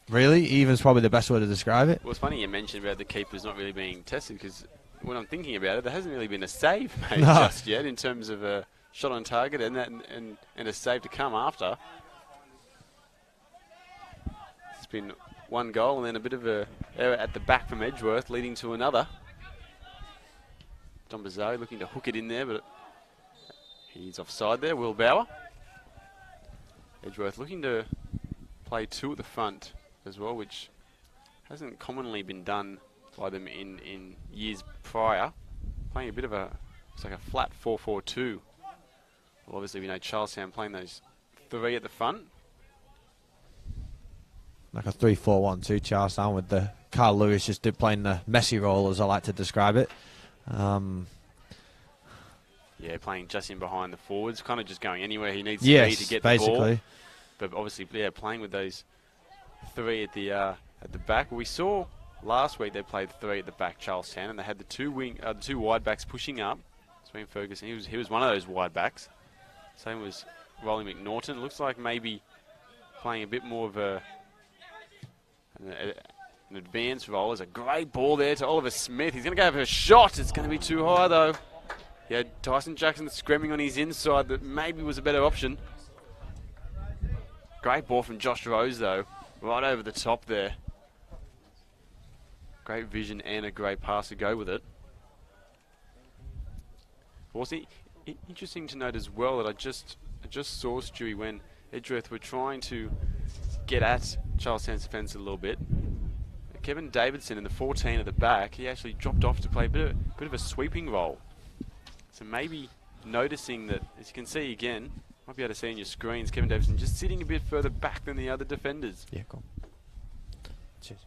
Really? Even's probably the best way to describe it. Well, it's funny you mentioned about the keepers not really being tested, because when I'm thinking about it, there hasn't really been a save made just yet in terms of a shot on target and a save to come after. It's been one goal and then a bit of a error at the back from Edgeworth, leading to another. John Bazzari looking to hook it in there, but he's offside there. Will Bauer. Edgeworth looking to play 2 at the front as well, which hasn't commonly been done by them in years prior. Playing a bit of it's like a flat 4-4-2. Well, obviously we know Charlestown playing those 3 at the front. Like a 3-4-1-2 Charlestown with the Carl Lewis just playing the messy role, as I like to describe it. Yeah, playing just in behind the forwards, kind of just going anywhere he needs to be to get the ball. But obviously, yeah, playing with those 3 at the back. We saw last week they played 3 at the back, Charlestown, and they had the 2 wide backs pushing up. Swing Ferguson, he was one of those wide backs. Same was Rolly McNaughton. Looks like maybe playing a bit more of an advanced role. There's a great ball there to Oliver Smith. He's going to go for a shot. It's going to be too high though. Yeah, Tyson Jackson screaming on his inside that maybe was a better option. Great ball from Josh Rose though, right over the top there. Great vision and a great pass to go with it. Also, interesting to note as well that I just saw, Stewie, when Edgeworth were trying to get at Charlestown's defence a little bit. Kevin Davidson in the 14 at the back, he actually dropped off to play a bit of a sweeping role. So maybe noticing that, as you can see again, might be able to see on your screens, Kevin Davidson just sitting a bit further back than the other defenders. Yeah, cool. Cheers.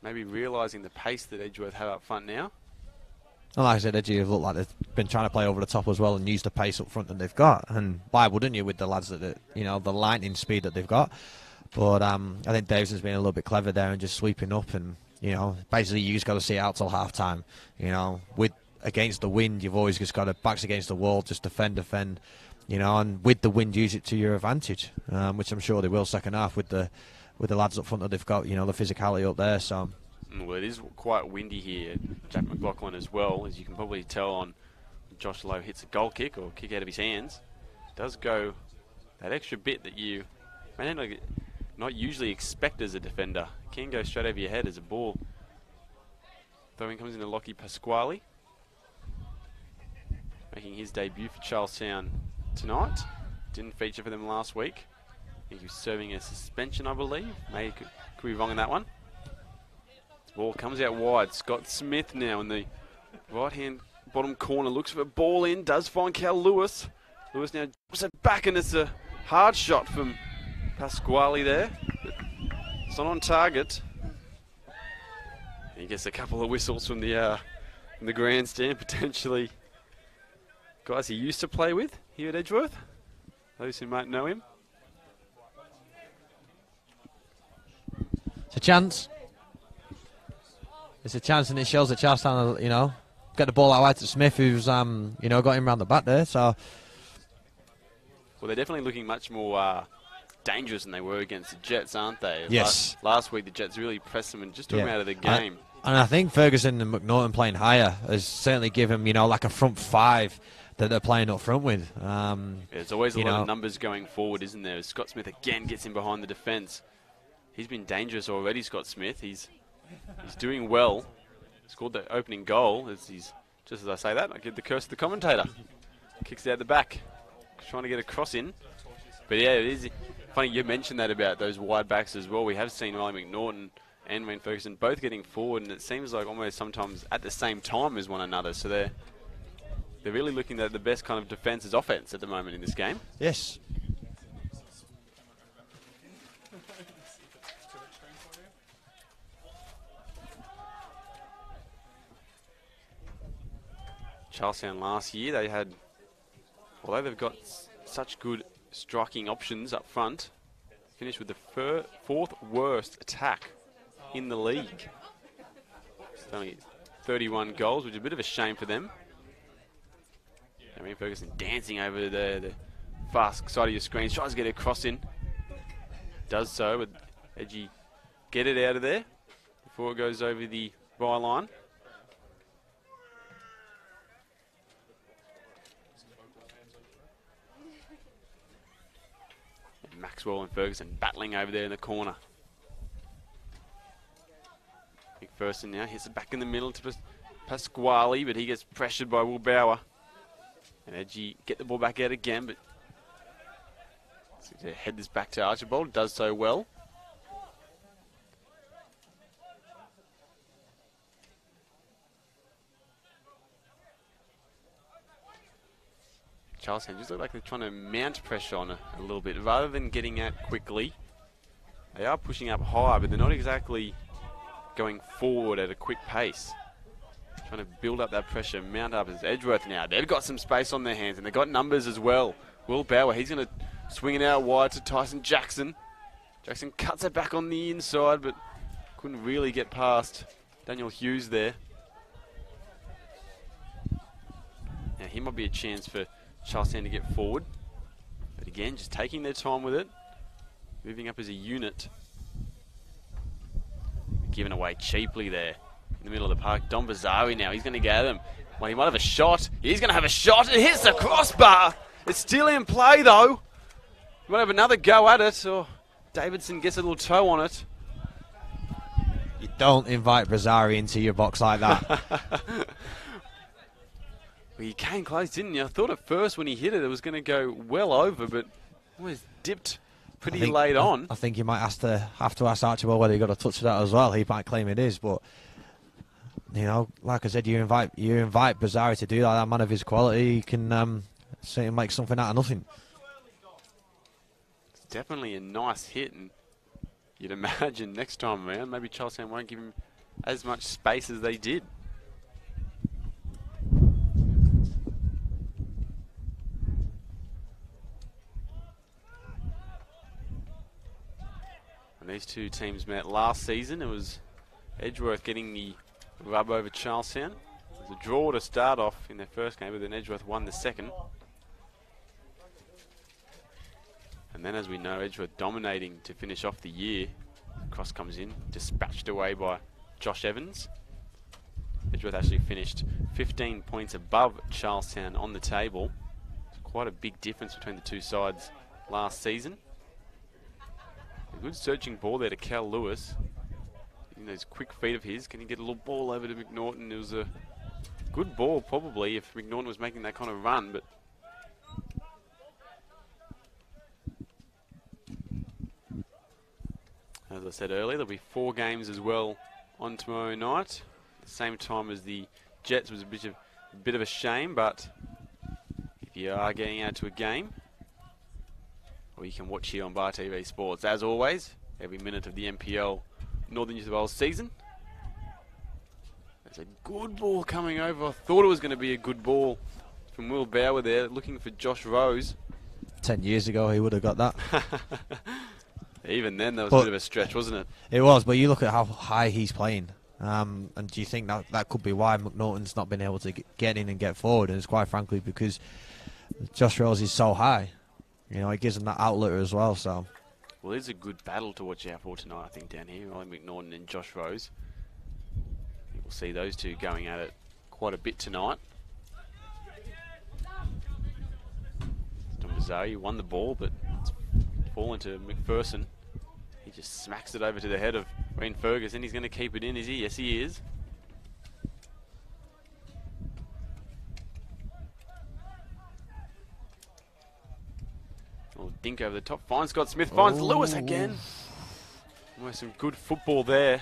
Maybe realising the pace that Edgeworth have up front now. And like I said, Edgeworth look like they've been trying to play over the top as well and use the pace up front that they've got. And why wouldn't you with the lads that the lightning speed that they've got? But I think Davidson's been a little bit clever there and just sweeping up, and basically you just got to see it out till half time. With against the wind, you've always just got to backs against the wall, just defend, and with the wind, use it to your advantage, which I'm sure they will second half with the lads up front that they've got, the physicality up there. So. Well, it is quite windy here. Jack McLaughlin as well, as you can probably tell on Josh Lowe hits a goal kick or kick out of his hands. Does go that extra bit that you may not usually expect as a defender. Can go straight over your head as a ball. Throwing comes into Lockie Pasquale, making his debut for Charlestown tonight. Didn't feature for them last week. I think he was serving a suspension, I believe. Could be wrong on that one. Ball comes out wide. Scott Smith now in the right-hand bottom corner. Looks for a ball in. Does find Cal Lewis. Lewis now drops it back, and it's a hard shot from Pasquale there. But it's not on target. He gets a couple of whistles from the grandstand, potentially guys he used to play with here at Edgeworth. Those who might know him. It's a chance. It's a chance, and it shows that Charlestown, get the ball out wide to Smith, who's, got him round the back there. So, well, they're definitely looking much more dangerous than they were against the Jets, aren't they? Yes. Last week, the Jets really pressed them and just took them out of the game. And I think Ferguson and McNaughton playing higher has certainly given them, like a front five that they're playing up front with. There's always a lot of numbers going forward, isn't there? Scott Smith again gets in behind the defence. He's been dangerous already, Scott Smith. He's doing well. Scored the opening goal. Just as I say that, I give the curse to the commentator. Kicks it out the back, trying to get a cross in. But yeah, it is funny you mentioned that about those wide backs as well. We have seen Riley McNaughton and Wayne Ferguson both getting forward, and it seems like almost sometimes at the same time as one another. So they're really looking at the best kind of defence as offence at the moment in this game. Yes. Charlestown last year, they had, although they've got such good striking options up front, finished with the fourth worst attack in the league. It's only 31 goals, which is a bit of a shame for them. Wayne Ferguson dancing over the fast side of your screen, tries to get a cross in. Does so, but Edgy get it out of there before it goes over the byline. And Maxwell and Ferguson battling over there in the corner. McPherson now hits it back in the middle to Pasquale, but he gets pressured by Will Bauer. And Edgy get the ball back out again, but to head this back to Archibald, does so well. Charlestown just look like they're trying to mount pressure on a little bit rather than getting out quickly. They are pushing up high, but they're not exactly going forward at a quick pace. Trying to build up that pressure, mount up as Edgeworth now. They've got some space on their hands, and they've got numbers as well. Will Bauer, he's going to swing it out wide to Tyson Jackson. Jackson cuts it back on the inside, but couldn't really get past Daniel Hughes there. Now, here might be a chance for Charlestown to get forward. But again, just taking their time with it. Moving up as a unit. Given away cheaply there. In the middle of the park, Don Bazari now, he's going to get them. Well, he might have a shot. He's going to have a shot. It hits the crossbar. It's still in play, though. He might have another go at it, or Davidson gets a little toe on it. You don't invite Bazari into your box like that. Well, he came close, didn't you? I thought at first when he hit it, it was going to go well over, but always dipped pretty late on. I think you might have to ask Archibald whether he got a touch of that as well. He might claim it is, but like I said, you invite Bazari to do that. That man of his quality, he can certainly make something out of nothing. It's definitely a nice hit, and you'd imagine next time around, maybe Charlestown won't give him as much space as they did. And these two teams met last season. It was Edgeworth getting the rub over Charlestown. It was a draw to start off in their first game, but then Edgeworth won the second. And then, as we know, Edgeworth dominating to finish off the year. Cross comes in, dispatched away by Josh Evans. Edgeworth actually finished 15 points above Charlestown on the table. It's quite a big difference between the two sides last season. A good searching ball there to Cal Lewis. Those quick feet of his. Can he get a little ball over to McNaughton? It was a good ball, probably, if McNaughton was making that kind of run, but as I said earlier, there'll be 4 games as well on tomorrow night. At the same time as the Jets was a bit of a shame, but if you are getting out to a game, or you can watch here on Bar TV Sports. As always, every minute of the NPL Northern New South Wales season. There's a good ball coming over. I thought it was going to be a good ball from Will Bauer there, looking for Josh Rose. 10 years ago, he would have got that. Even then, that was a bit of a stretch, wasn't it? It was, but you look at how high he's playing. And do you think that that could be why McNaughton's not been able to get in and get forward? And it's quite frankly because Josh Rose is so high. You know, it gives him that outlet as well. So, well, it's a good battle to watch out for tonight, I think, down here. Ollie McNaughton and Josh Rose. We'll see those two going at it quite a bit tonight. Don Bazari won the ball, but it's fallen to McPherson. He just smacks it over to the head of Wayne Ferguson. He's going to keep it in, is he? Yes, he is. Oh, dink over the top. Finds Scott Smith. Finds Lewis again. Almost some good football there.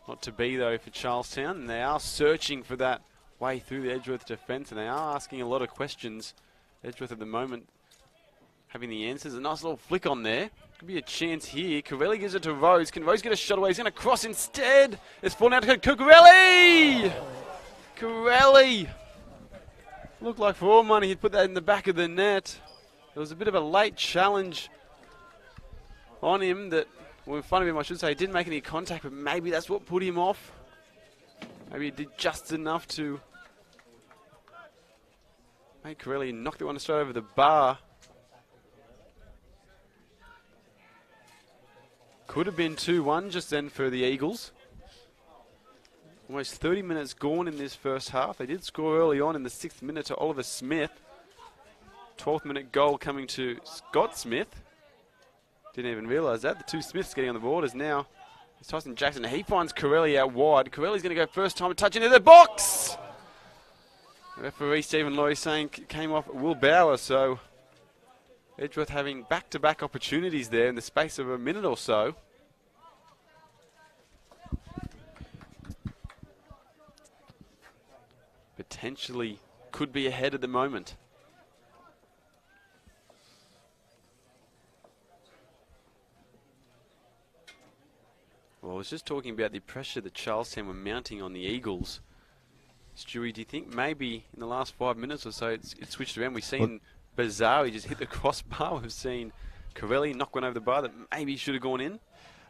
Not to be, though, for Charlestown. And they are searching for that way through the Edgeworth defence. And they are asking a lot of questions. Edgeworth at the moment having the answers. A nice little flick on there. Could be a chance here. Corelli gives it to Rose. Can Rose get a shot away? He's going to cross instead. It's fallen out to Corelli! Corelli! Looked like for all money he'd put that in the back of the net. There was a bit of a late challenge on him that, well, in front of him I should say, he didn't make any contact, but maybe that's what put him off. Maybe he did just enough to make Corelli knock that one straight over the bar. Could have been 2-1 just then for the Eagles. Almost 30 minutes gone in this first half. They did score early on in the 6th minute to Oliver Smith. 12th minute goal coming to Scott Smith. Didn't even realise that. The two Smiths getting on the board is now it's Tyson Jackson. He finds Corelli out wide. Corelli's going to go first time touch into the box. Referee Stephen Loy saying came off Will Bauer, so Edgeworth having back-to-back opportunities there in the space of a minute or so. Potentially could be ahead at the moment. Well, I was just talking about the pressure that Charlestown were mounting on the Eagles. Stewie, do you think maybe in the last 5 minutes or so it's switched around? We've seen Bazari just hit the crossbar. We've seen Corelli knock one over the bar that maybe should have gone in.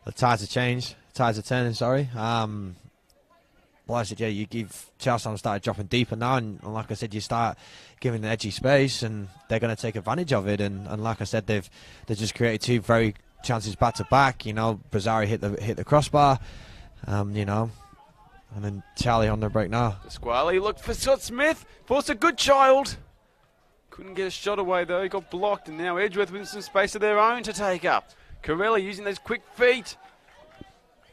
The tides have changed. Tides are turning, sorry. Well, I said, yeah, you give Charlestown started dropping deeper now, and like I said, you start giving the edgy space, and they're going to take advantage of it. And like I said, they've just created two very chances back to back. You know, Bazari hit the crossbar. You know, and then Charlie on the break now. Pasquale looked for Scott Smith. Forced a good child. Couldn't get a shot away though. He got blocked, and now Edgeworth with some space of their own to take up. Corelli using those quick feet.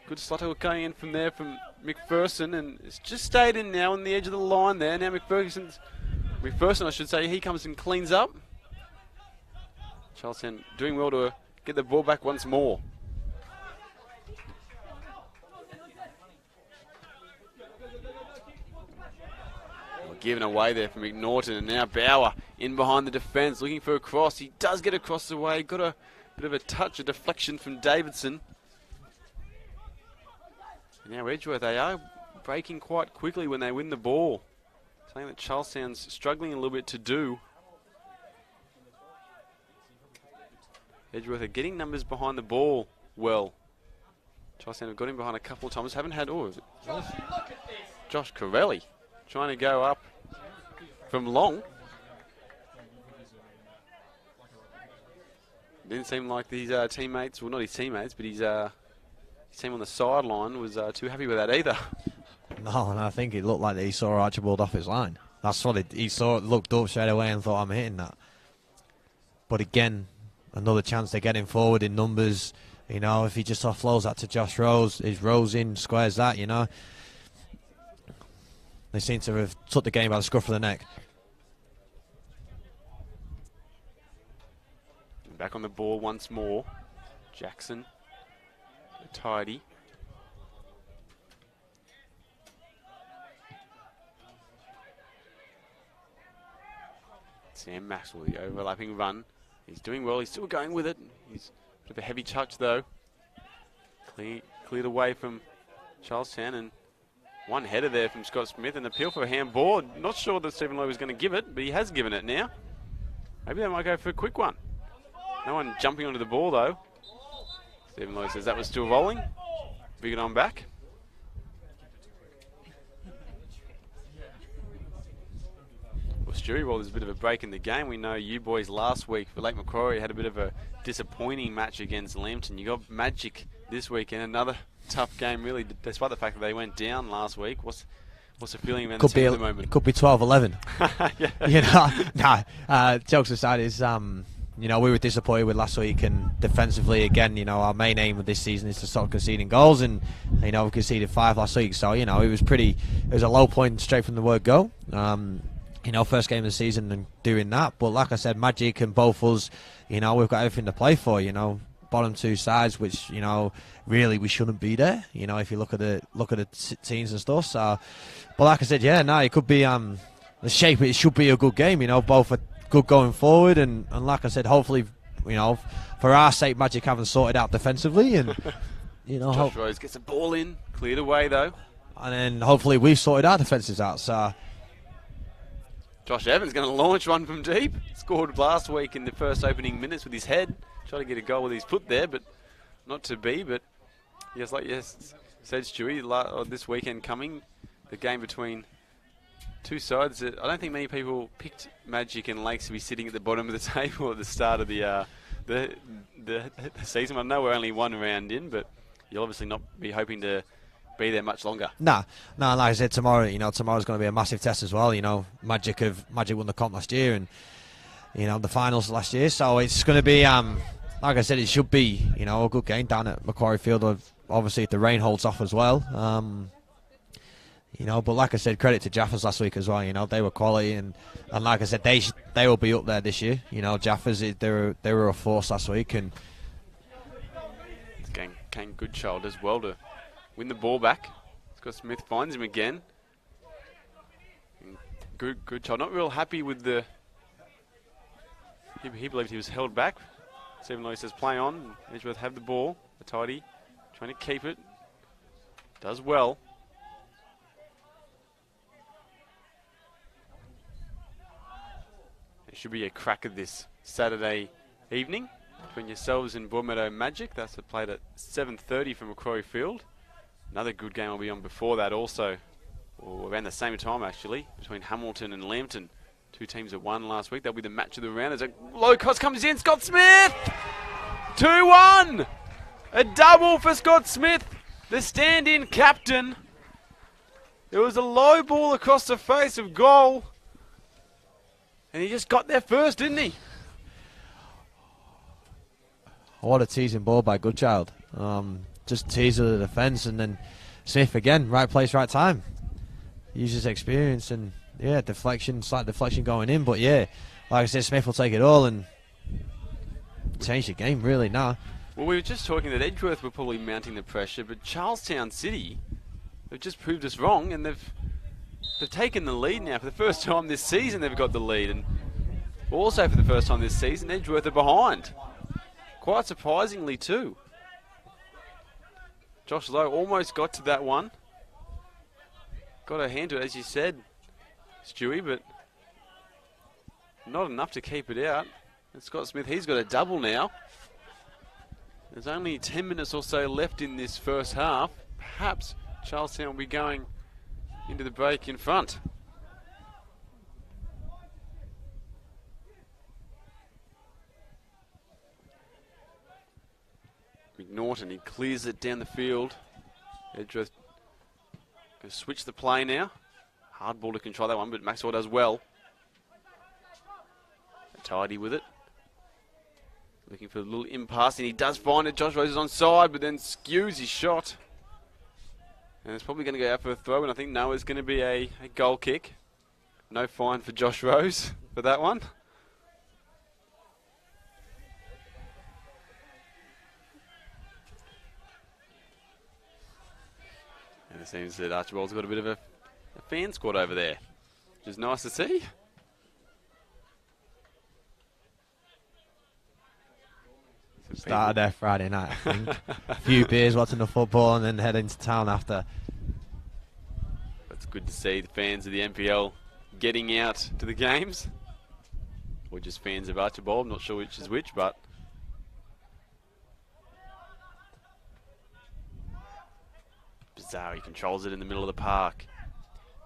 Good slot going in from there from McPherson, and it's just stayed in now on the edge of the line there. Now McPherson, I should say, he comes and cleans up. Charlestown doing well to get the ball back once more. Given away there from McNaughton, and now Bauer in behind the defence looking for a cross. He does get across the way. Got a bit of a touch, a deflection from Davidson. And now Edgeworth, they are breaking quite quickly when they win the ball. Something that Charlestown's struggling a little bit to do. Edgeworth are getting numbers behind the ball well. Charlestown have got him behind a couple of times. Haven't had, is it Josh Corelli trying to go up from long. Didn't seem like these teammates, well not his teammates, but his team on the sideline was too happy with that either. No, and I think it looked like he saw Archibald off his line. That's what he saw. Looked up straight away and thought, I'm hitting that. But again, another chance to get him forward in numbers. You know, if he just offloads that to Josh Rose, is Rose in, squares that, you know. They seem to have took the game by the scruff of the neck. Back on the ball once more. Jackson. Tidy. Sam Maxwell, the overlapping run. He's doing well. He's still going with it. He's a bit of a heavy touch though. Cleared away from Charlestown, and one header there from Scott Smith, and appeal for a handball. Not sure that Stephen Lowe was going to give it, but he has given it now. Maybe they might go for a quick one. No one jumping onto the ball though. Stephen Lowe says that was still rolling. bring it on back. Well, Stewie, well, there's a bit of a break in the game. We know you boys last week for Lake Macquarie had a bit of a disappointing match against Lambton. You got Magic this weekend, another tough game, really, despite the fact that they went down last week. What's the feeling around the team at the moment? It could be 12-11. Yeah. You know, no. Jokes aside, is you know, we were disappointed with last week, and defensively again, you know, our main aim of this season is to stop conceding goals, and you know, we conceded 5 last week, so you know, it was a low point straight from the word go. You know, first game of the season and doing that, but like I said, Magic and both us, you know, we've got everything to play for. You know, bottom 2 sides, which you know, really we shouldn't be there. You know, if you look at the teams and stuff. So, but like I said, yeah, no, it could be the shape. It should be a good game. You know, both are good going forward, and like I said, hopefully, you know, for our sake, Magic haven't sorted out defensively, and you know, Josh Rose gets the ball in, cleared away though, and then hopefully we've sorted our defences out. So. Josh Evans going to launch one from deep. Scored last week in the first opening minutes with his head. Tried to get a goal with his foot there, but not to be. But yes, like said Stewie, this weekend coming, the game between 2 sides. I don't think many people picked Magic and Lakes to be sitting at the bottom of the table at the start of the season. I know we're only 1 round in, but you'll obviously not be hoping to be there much longer. No, like I said, tomorrow's going to be a massive test as well. You know, Magic won the comp last year, and you know, the finals last year, so it's going to be like I said, it should be, you know, a good game down at Macquarie Field, obviously if the rain holds off as well. You know, but like I said, credit to Jaffers last week as well. You know, they were quality, and like I said, they will be up there this year. You know, Jaffers, they were a force last week, and Kane Goodchild as well to win the ball back. Scott Smith finds him again. Goodchild not real happy with the. He believed he was held back. Stephen Lloyd says play on. Edgeworth have the ball. Tidy trying to keep it. Does well. It should be a crack at this Saturday evening between yourselves and Broadmeadow Magic. That's played at 7:30 from Macquarie Field. Another good game will be on before that also, or around the same time actually, between Hamilton and Lambton. 2 teams that won last week. That'll be the match of the round as a low cost comes in. Scott Smith! 2-1! A double for Scott Smith, the stand-in captain. It was a low ball across the face of goal. And he just got there first, didn't he? What a teasing ball by Goodchild. Just teaser the defence, and then Smith again, right place, right time. Uses experience, and yeah, slight deflection going in, but yeah, like I said, Smith will take it all and change the game, really, now. Well, we were just talking that Edgeworth were probably mounting the pressure, but Charlestown City, they've just proved us wrong, and they've taken the lead now. For the first time this season, they've got the lead, and also for the first time this season, Edgeworth are behind. Quite surprisingly, too. Josh Lowe almost got to that one. Got a hand to it, as you said, Stewie, but not enough to keep it out. And Scott Smith, he's got a double now. There's only 10 minutes or so left in this first half. Perhaps Charlestown will be going into the break in front. McNaughton, he clears it down the field. Edgeworth going to switch the play now. Hard ball to control that one, but Maxwell does well. Tidy with it. Looking for a little impasse, and he does find it. Josh Rose is onside, but then skews his shot. And it's probably going to go out for a throw, and I think Noah's going to be a goal kick. No fine for Josh Rose for that one. And it seems that Archibald's got a bit of a fan squad over there, which is nice to see. Started there Friday night, I think. A few beers, watching the football, and then head into town after. It's good to see the fans of the NPL getting out to the games. Or just fans of Archibald, I'm not sure which is which, but Bazari controls it in the middle of the park.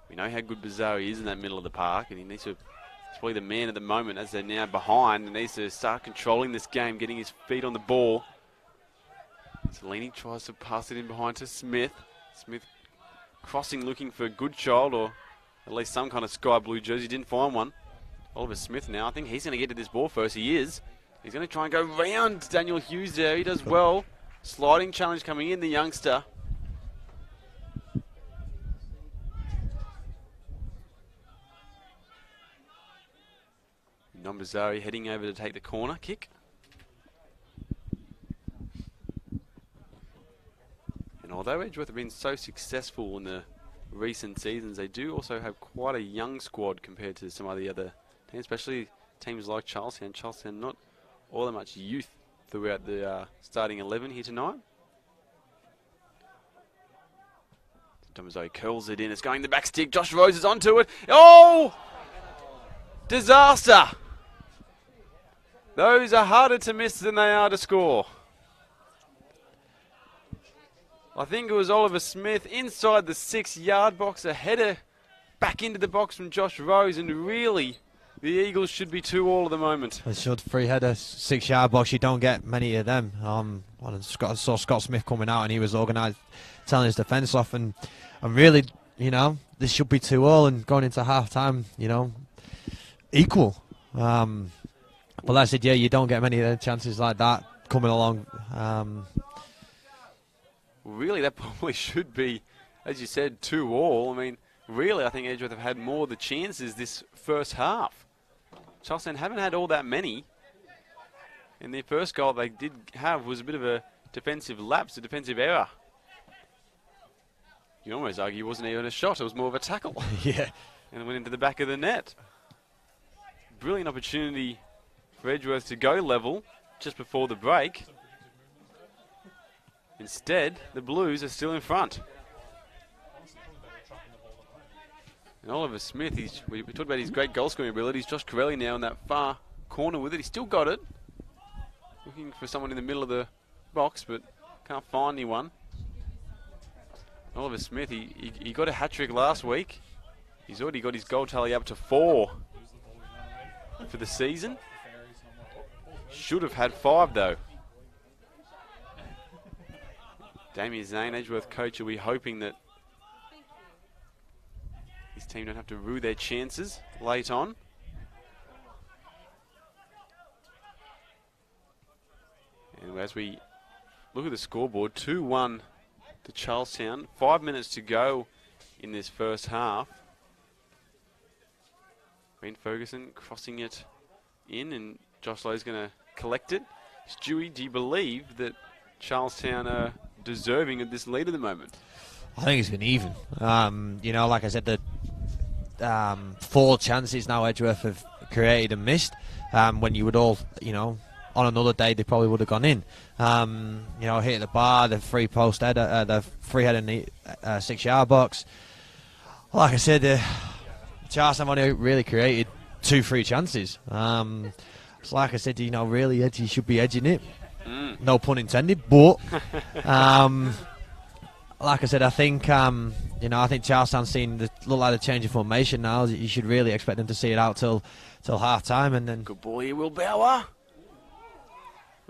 We know how good Bazari is in that middle of the park, and he needs to, he's probably the man at the moment as they're now behind, and needs to start controlling this game, getting his feet on the ball. Salini tries to pass it in behind to Smith. Smith crossing, looking for a good child, or at least some kind of sky blue jersey. Didn't find one. Oliver Smith now, I think he's going to get to this ball first. He is. He's going to try and go round Daniel Hughes there. He does well. Sliding challenge coming in, the youngster. Nombazari heading over to take the corner kick. And although Edgeworth have been so successful in the recent seasons, they do also have quite a young squad compared to some of the other teams, especially teams like Charlestown. Charlestown not all that much youth throughout the starting 11 here tonight. Domazzo curls it in. It's going the back stick. Josh Rose is onto it. Oh! Disaster! Those are harder to miss than they are to score. I think it was Oliver Smith inside the 6-yard box. A header back into the box from Josh Rose, and really, the Eagles should be 2-2 at the moment. They should. Free header, 6-yard box. You don't get many of them. I saw Scott Smith coming out, and he was organised, telling his defence off, and really, you know, this should be 2-2 and going into half time, you know, equal. But like I said, yeah, you don't get many of the chances like that coming along. Really, that probably should be, as you said, 2-2. I mean, really, I think Edgeworth have had more of the chances this first half. Charlestown haven't had all that many. And their first goal they did have was a bit of a defensive lapse, a defensive error. You almost argue it wasn't even a shot, it was more of a tackle. Yeah. And it went into the back of the net. Brilliant opportunity for Edgeworth to go level just before the break. Instead, the Blues are still in front. And Oliver Smith, we talked about his great goal scoring abilities. Josh Corelli now in that far corner with it. He's still got it. Looking for someone in the middle of the box, but can't find anyone. Oliver Smith, he got a hat-trick last week. He's already got his goal tally up to 4 for the season. Should have had 5 though. Damien Zane, Edgeworth coach, are we hoping that his team don't have to rue their chances late on? And as we look at the scoreboard, 2-1 to Charlestown. 5 minutes to go in this first half. Ben Ferguson crossing it in, and Josh Lowe's going to collect it. Stewie, do you believe that Charlestown are deserving of this lead at the moment? I think it's been even. You know, like I said, the 4 chances now Edgeworth have created and missed. When you would all, you know, on another day they probably would have gone in. You know, hit the bar, the free post header, the free header in the 6-yard box. Like I said, Charlestown only really created 2 free chances. So like I said, you know, really, Edgy should be edging it. No pun intended, but like I said, I think you know, I think Charlestown's look like a change of formation now. You should really expect them to see it out till half time, and then good ball here, Will Bauer.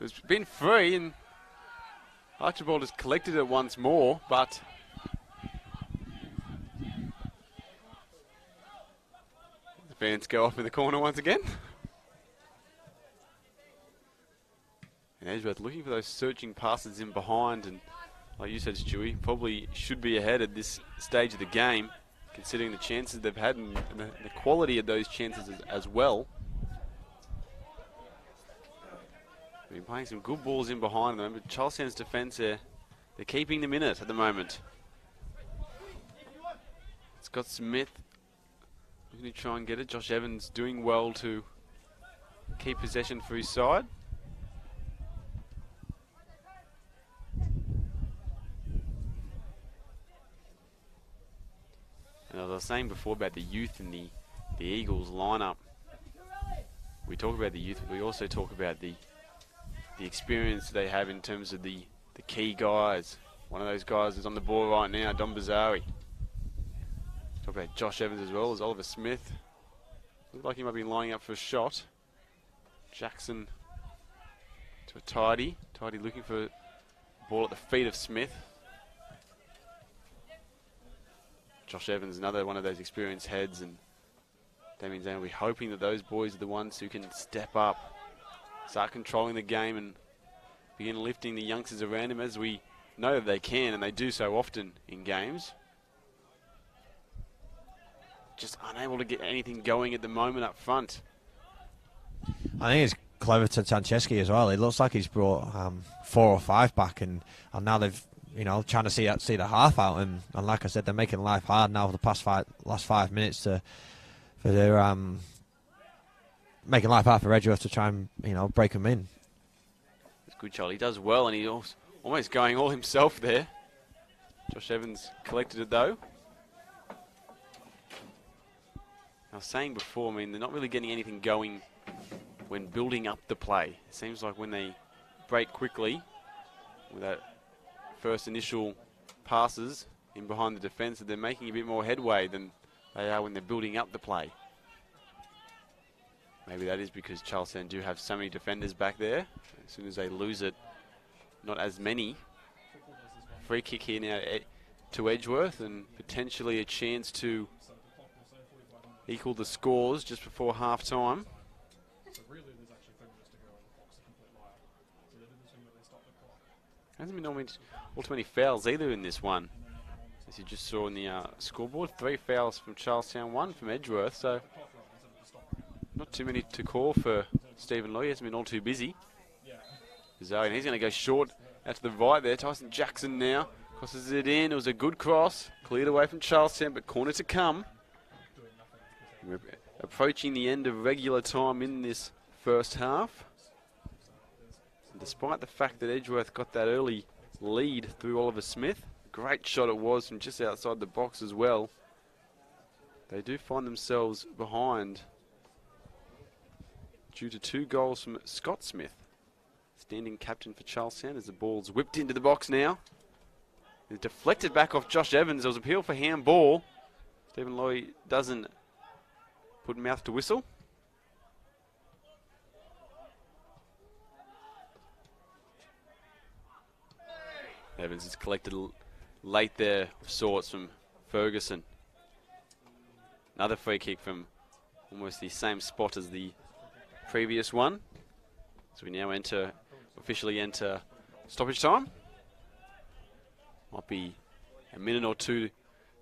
It's been free, and Archibald has collected it once more, but the fans go off in the corner once again. And Edgeworth looking for those searching passes in behind, and like you said, Stewie, probably should be ahead at this stage of the game, considering the chances they've had and the quality of those chances as well. They've been playing some good balls in behind them, but Charlestown's defence, they're keeping them in it at the moment. Scott Smith looking to try and get it. Josh Evans doing well to keep possession for his side. And as I was saying before about the youth in the Eagles lineup, we talk about the youth, but we also talk about the experience they have in terms of the key guys. One of those guys is on the ball right now, Don Bazari. Talk about Josh Evans as well as Oliver Smith. Looks like he might be lining up for a shot. Jackson to a Tidy. Tidy looking for a ball at the feet of Smith. Josh Evans, another one of those experienced heads, and Damien Zane will be hoping that those boys are the ones who can step up, start controlling the game and begin lifting the youngsters around him, as we know that they can, and they do so often in games. Just unable to get anything going at the moment up front. I think it's clever to Tancheski as well. It looks like he's brought 4 or 5 back, and now they've, you know, trying to see the half out, and like I said, they're making life hard now for the last 5 minutes for their making life hard for Edgeworth to try and, you know, break them in. It's good, Charlie. He does well, and he's almost going all himself there. Josh Evans collected it though. I was saying before, I mean, they're not really getting anything going when building up the play. It seems like when they break quickly with that first initial passes in behind the defence, that they're making a bit more headway than they are when they're building up the play. Maybe that is because Charlestown do have so many defenders back there. As soon as they lose it, not as many. Free kick here now to Edgeworth, and potentially a chance to equal the scores just before half time. Hasn't been all too many fouls either in this one, as you just saw in the scoreboard. 3 fouls from Charlestown, 1 from Edgeworth, so not too many to call for Stephen Loy. He hasn't been all too busy. And he's going to go short out to the right there. Tyson Jackson now crosses it in. It was a good cross, cleared away from Charlestown, but corner to come. We're approaching the end of regular time in this first half. And despite the fact that Edgeworth got that early lead through Oliver Smith, great shot it was from just outside the box as well, they do find themselves behind due to 2 goals from Scott Smith, standing captain for Charlestown, as the ball's whipped into the box now. It's deflected back off Josh Evans. There was appeal for handball. Stephen Loy doesn't put mouth to whistle. Evans is collected late there of sorts from Ferguson. Another free kick from almost the same spot as the previous one. So we now officially enter stoppage time. Might be a minute or 2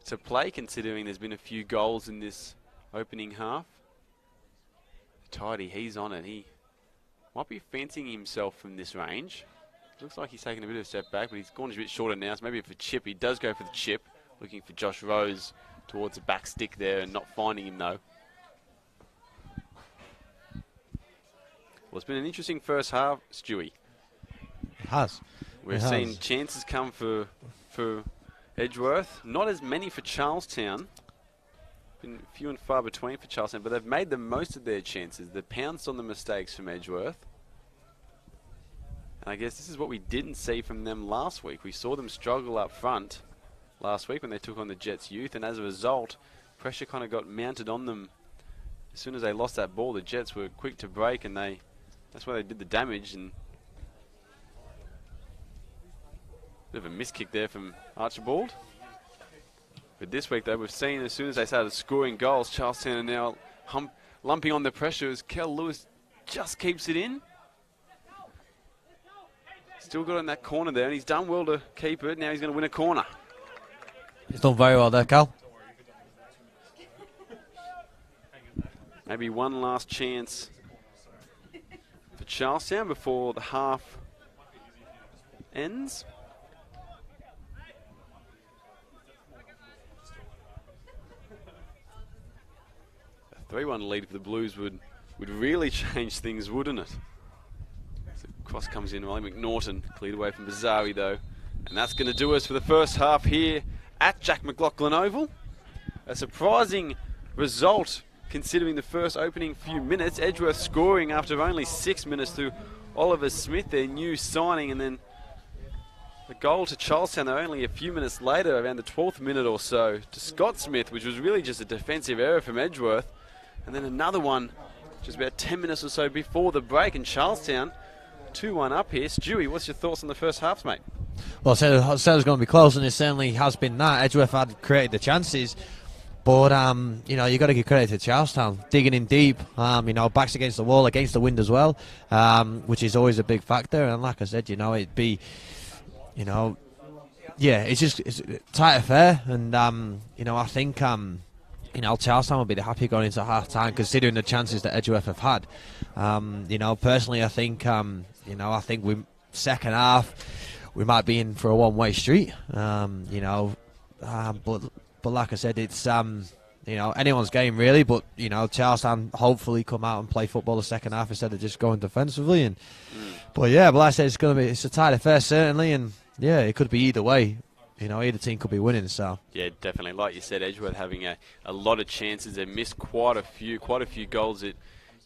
to play, considering there's been a few goals in this opening half. Tidy, he's on it. He might be fancying himself from this range. Looks like he's taken a bit of a step back, but he's gone a bit shorter now, so maybe for chip. He does go for the chip, looking for Josh Rose towards the back stick there and not finding him though. Well, it's been an interesting first half, Stewie. It has. We've seen chances come for Edgeworth. Not as many for Charlestown. Been few and far between for Charlestown, but they've made the most of their chances. They've pounced on the mistakes from Edgeworth. And I guess this is what we didn't see from them last week. We saw them struggle up front last week when they took on the Jets youth, and as a result, pressure kind of got mounted on them. As soon as they lost that ball, the Jets were quick to break, and that's why they did the damage. And bit of a miss kick there from Archibald. But this week, though, we've seen as soon as they started scoring goals, Charlestown are now lumping on the pressure as Kel Lewis just keeps it in. Still got in that corner there, and he's done well to keep it. Now he's going to win a corner. He's done very well there, Cal. Maybe one last chance for Charlestown before the half ends. A 3-1 lead for the Blues would really change things, wouldn't it? So cross comes in, Riley McNaughton cleared away from Bazari though. And that's going to do us for the first half here at Jack McLaughlin Oval. A surprising result considering the first opening few minutes. Edgeworth scoring after only 6 minutes through Oliver Smith, their new signing, and then The goal to Charlestown only a few minutes later, around the 12th minute or so, to Scott Smith, which was really just a defensive error from Edgeworth. And then another one just about 10 minutes or so before the break, and Charlestown 2-1 up here. Stewie, what's your thoughts on the first half, mate? Well, I said it was going to be close, and it certainly has been that. Edgeworth had created the chances, but you know, you got to give credit to Charlestown, digging in deep. You know, backs against the wall, against the wind as well, which is always a big factor. And like I said, you know, it'd be, you know, yeah, it's tight affair, and you know, I think you know, Charlestown will be happy going into half time, considering the chances that Edgeworth have had. You know, personally, I think you know, I think we second half we might be in for a one-way street. You know, but like I said, it's you know, anyone's game really. But you know, Charlestown hopefully come out and play football the second half instead of just going defensively. And but yeah, but like I said, it's a tight affair certainly, and yeah, it could be either way. You know, either team could be winning. So yeah, definitely. Like you said, Edgeworth having a lot of chances. They missed quite a few goals that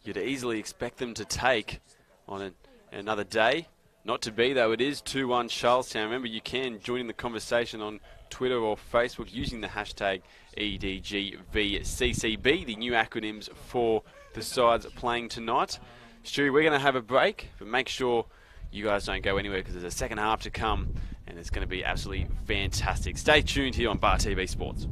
you'd easily expect them to take on another day. Not to be, though. It is 2-1 Charlestown. Remember, you can join in the conversation on Twitter or Facebook using the hashtag EDGVCCB, the new acronyms for the sides playing tonight. Stu, we're going to have a break, but make sure you guys don't go anywhere, because there's a second half to come, and it's going to be absolutely fantastic. Stay tuned here on Bar TV Sports.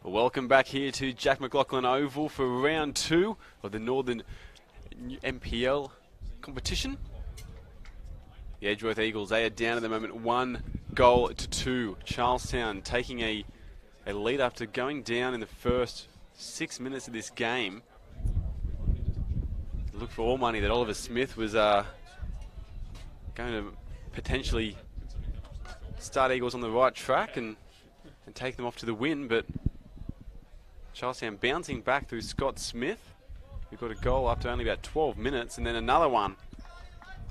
Welcome back here to Jack McLaughlin Oval for round 2 of the Northern NPL competition. The Edgeworth Eagles, they are down at the moment 1-2. Charlestown taking a lead after going down in the first 6 minutes of this game. Look for all money that Oliver Smith was going to potentially start Eagles on the right track and take them off to the win, but Charlestown bouncing back through Scott Smith. We've got a goal after only about 12 minutes, and then another one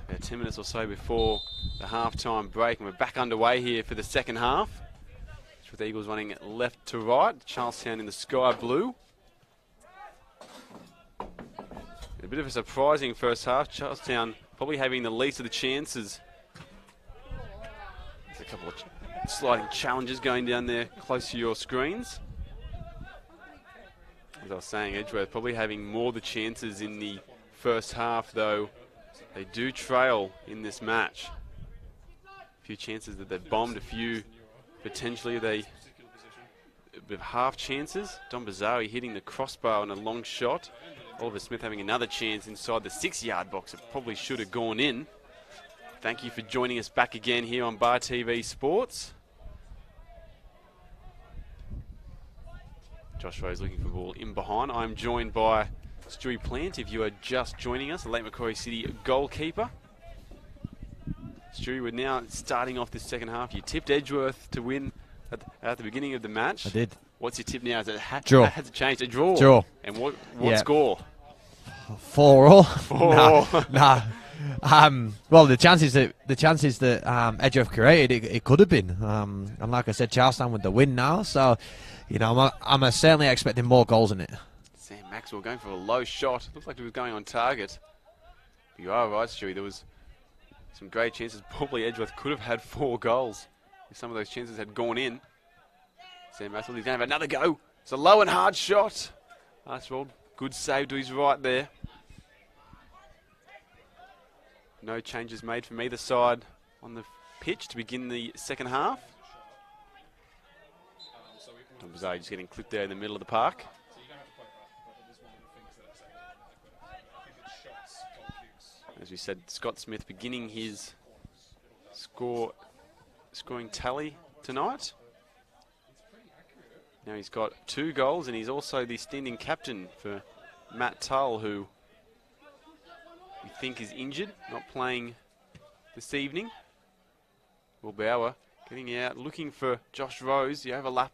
about 10 minutes or so before the half-time break. And we're back underway here for the second half, with the Eagles running left to right. Charlestown in the sky blue. A bit of a surprising first half. Charlestown probably having the least of the chances. There's a couple of sliding challenges going down there close to your screens. As I was saying, Edgeworth probably having more the chances in the first half, though they do trail in this match. A few chances that they've bombed, a few potentially they with half chances. Don Bazari hitting the crossbar on a long shot. Oliver Smith having another chance inside the 6-yard box. It probably should have gone in. Thank you for joining us back again here on Bar TV Sports. Josh Rose looking for the ball in behind. I'm joined by Stewie Plant, if you are just joining us, the Lake Macquarie City goalkeeper. Stewie, we're now starting off this second half. You tipped Edgeworth to win at the beginning of the match. I did. What's your tip now? Draw. Has it changed? A draw? Draw. And what Yeah. score? 4-4. 4-4. Nah. Well, the chances that Edgeworth created, it could have been. And like I said, Charlestown with the win now. So, you know, I'm certainly expecting more goals in it. Sam Maxwell going for a low shot. Looks like he was going on target. You are right, Stewie. There was some great chances. Probably Edgeworth could have had 4 goals if some of those chances had gone in. Sam Maxwell, he's going to have another go. It's a low and hard shot. Archibald, good save to his right there. No changes made from either side on the pitch to begin the second half. Don Bazari just getting clipped there in the middle of the park. As we said, Scott Smith beginning his scoring tally tonight. Now he's got 2 goals, and he's also the standing captain for Matt Tull, who we think is injured, not playing this evening. Will Bauer getting out, looking for Josh Rose. The overlapping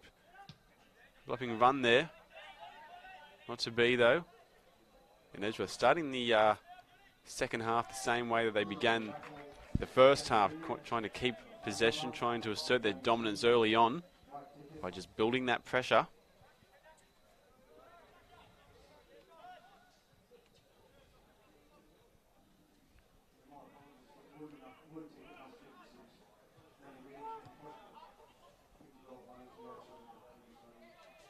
run there. Not to be, though. And Edgeworth starting the second half the same way that they began the first half, trying to keep possession, trying to assert their dominance early on by just building that pressure.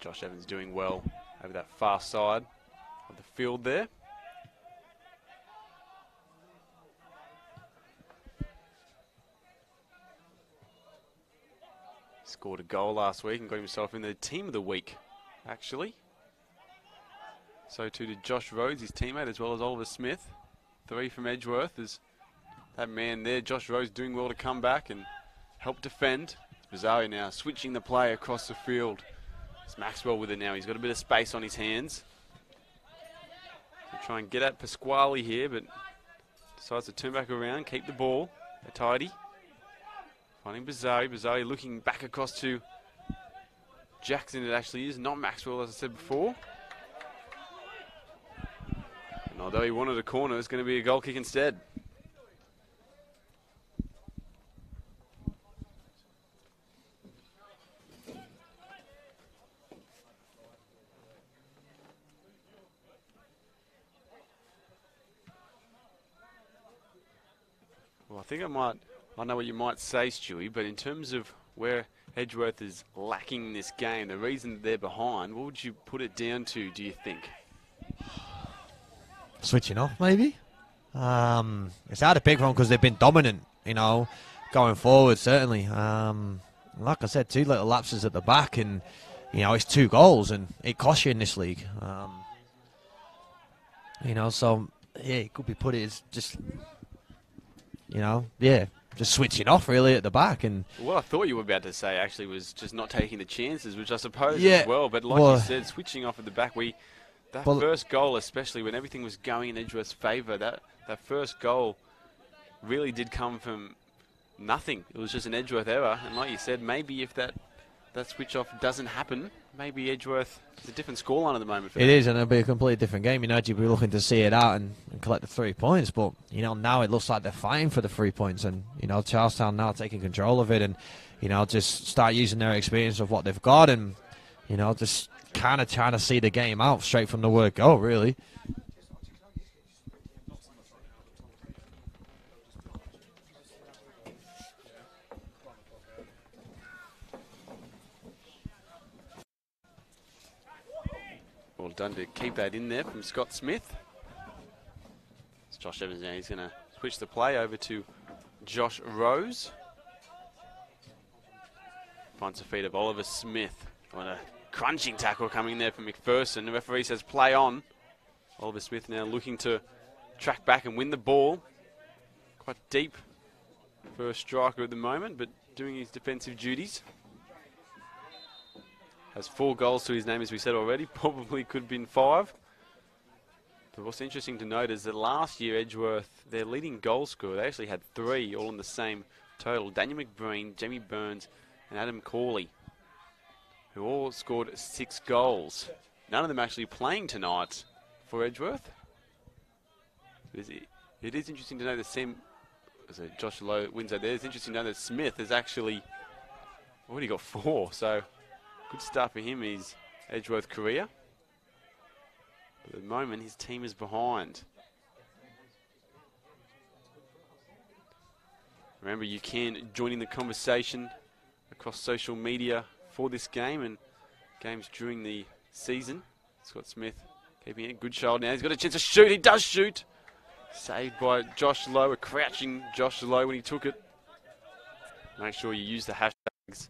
Josh Evans doing well over that far side of the field there. Scored a goal last week and got himself in the team of the week, actually. So too did Josh Rhodes, his teammate, as well as Oliver Smith. 3 from Edgeworth. As that man there, Josh Rhodes, doing well to come back and help defend. It's Bazari now switching the play across the field. It's Maxwell with it now. He's got a bit of space on his hands. He'll try and get at Pasquale here, but decides to turn back around, keep the ball. They're tidy. Finding Bazari. Bazari looking back across to Jackson, it actually is, not Maxwell, as I said before. And although he wanted a corner, it's going to be a goal kick instead. Well, I think I know what you might say, Stewie, but in terms of where Edgeworth is lacking in this game, the reason that they're behind, what would you put it down to, do you think? Switching off, maybe. It's hard to pick from because they've been dominant, you know, going forward, certainly. Like I said, 2 little lapses at the back, and, you know, it's 2 goals and it costs you in this league. You know, so yeah, it could be put as just, you know, yeah, just switching off really at the back. And what I thought you were about to say actually was just not taking the chances, which I suppose yeah, as well. But like you said, switching off at the back, that first goal, especially when everything was going in Edgeworth's favour, that first goal really did come from nothing. It was just an Edgeworth error, and like you said, maybe if that switch off doesn't happen, maybe Edgeworth is a different scoreline at the moment. It is, and it'll be a completely different game. You know, you'd be looking to see it out and collect the 3 points, but you know, now it looks like they're fighting for the 3 points, and you know, Charlestown now taking control of it, and you know, just start using their experience of what they've got, and you know, just kind of trying to see the game out straight from the word go, really. Well done to keep that in there from Scott Smith. It's Josh Evans now. He's going to switch the play over to Josh Rose. Finds the feet of Oliver Smith. On a crunching tackle coming there from McPherson. The referee says play on. Oliver Smith now looking to track back and win the ball. Quite deep for a striker at the moment, but doing his defensive duties. Has 4 goals to his name, as we said already. Probably could have been 5. But what's interesting to note is that last year, Edgeworth, their leading goal scorer, they actually had 3, all in the same total. Daniel McBreen, Jamie Burns, and Adam Corley, who all scored 6 goals. None of them actually playing tonight for Edgeworth. It is interesting to know that Josh Lowe wins out there. It's interesting to know that Smith has actually already got 4, so good start for him in his Edgeworth career. But at the moment, his team is behind. Remember, you can join in the conversation across social media for this game and games during the season. Scott Smith keeping it. Good shot now. He's got a chance to shoot. He does shoot. Saved by Josh Lowe, a crouching Josh Lowe when he took it. Make sure you use the hashtags.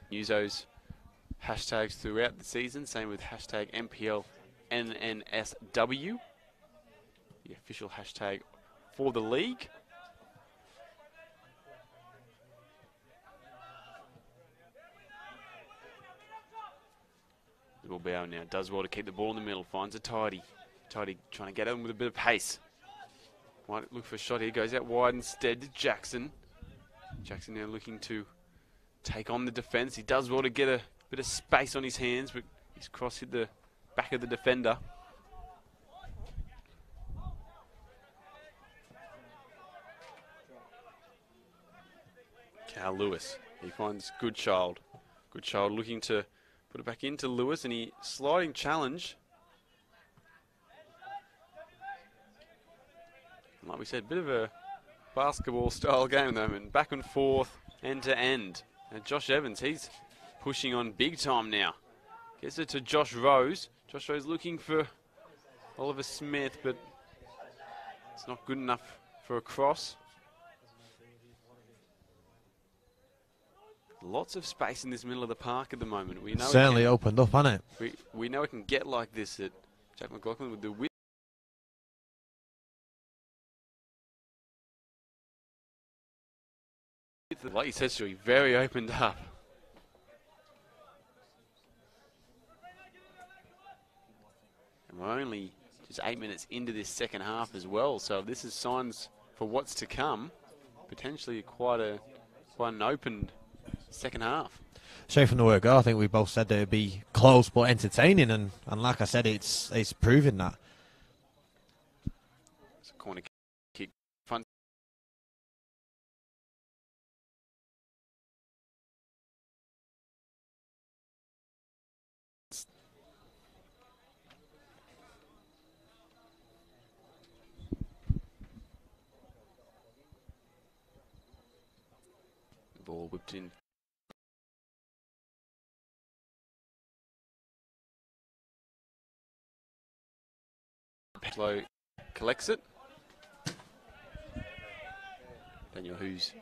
Use those hashtags throughout the season. Same with hashtag NPL NSW, the official hashtag for the league. Will Bow now does well to keep the ball in the middle. Finds a Tidy. Tidy trying to get him with a bit of pace. Might look for a shot here. Goes out wide instead to Jackson. Jackson now looking to take on the defence. He does well to get a bit of space on his hands, but his cross hit the back of the defender. Cal Lewis. He finds Goodchild. Goodchild looking to put it back into Lewis, and he sliding challenge. And like we said, bit of a basketball style game at the moment. Back and forth, end to end. And Josh Evans, he's pushing on big time now. Gets it to Josh Rose. Josh Rose looking for Oliver Smith, but it's not good enough for a cross. Lots of space in this middle of the park at the moment. We know certainly opened up, hasn't it? We know it can get like this at Jack McLaughlin with the width. Like you said, Stewie, very opened up. And we're only just 8 minutes into this second half as well, so this is signs for what's to come. Potentially quite an opened second half. Straight from the word go, I think we both said that it'd be close but entertaining, and like I said, it's proven that. It's a corner kick. Front. Ball whipped in. Petlow collects it. Daniel Hughes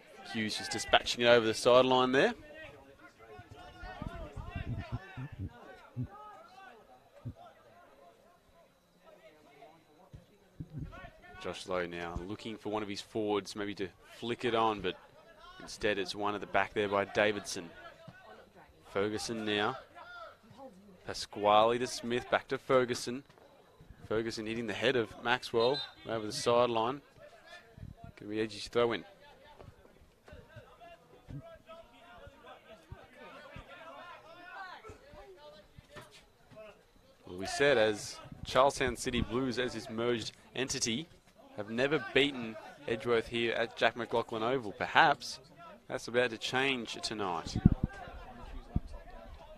just dispatching it over the sideline there. Josh Lowe now looking for one of his forwards maybe to flick it on, but instead it's one at the back there by Davidson. Ferguson now. Pasquale to Smith, back to Ferguson. Ferguson hitting the head of Maxwell over the sideline. Could be Edgy's throw in. Well, we said as Charlestown City Blues as this merged entity have never beaten Edgeworth here at Jack McLaughlin Oval. Perhaps that's about to change tonight.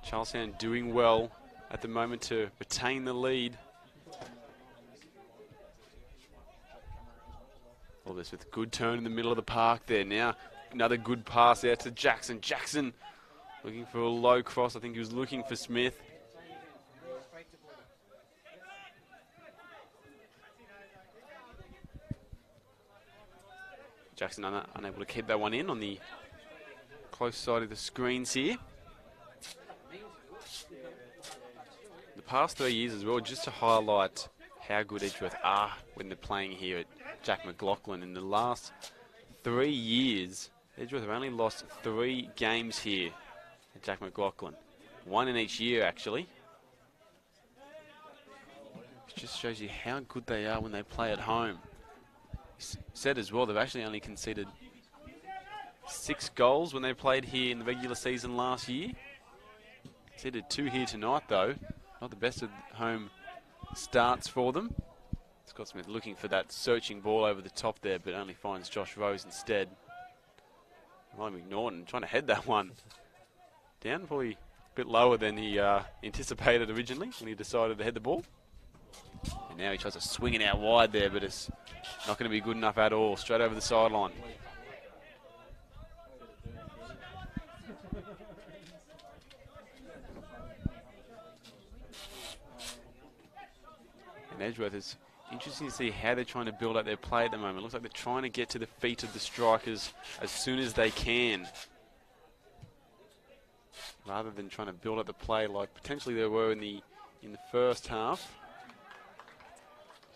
Charlestown doing well at the moment to retain the lead. All this with good turn in the middle of the park there. Now another good pass out to Jackson. Jackson looking for a low cross. I think he was looking for Smith. Jackson unable to keep that one in on the close side of the screens here. The past 3 years as well, just to highlight how good Edgeworth are when they're playing here at Jack McLaughlin. In the last 3 years, Edgeworth have only lost 3 games here at Jack McLaughlin. 1 in each year, actually. It just shows you how good they are when they play at home. Said as well, they've actually only conceded 6 goals when they played here in the regular season last year. Conceded 2 here tonight, though. Not the best of home starts for them. Scott Smith looking for that searching ball over the top there, but only finds Josh Rose instead. Ryan McNaughton trying to head that one down, probably a bit lower than he anticipated originally when he decided to head the ball. And now he tries to swing it out wide there, but it's not going to be good enough at all. Straight over the sideline. And Edgeworth is interesting to see how they're trying to build up their play at the moment. Looks like they're trying to get to the feet of the strikers as soon as they can, rather than trying to build up the play like potentially they were in the first half.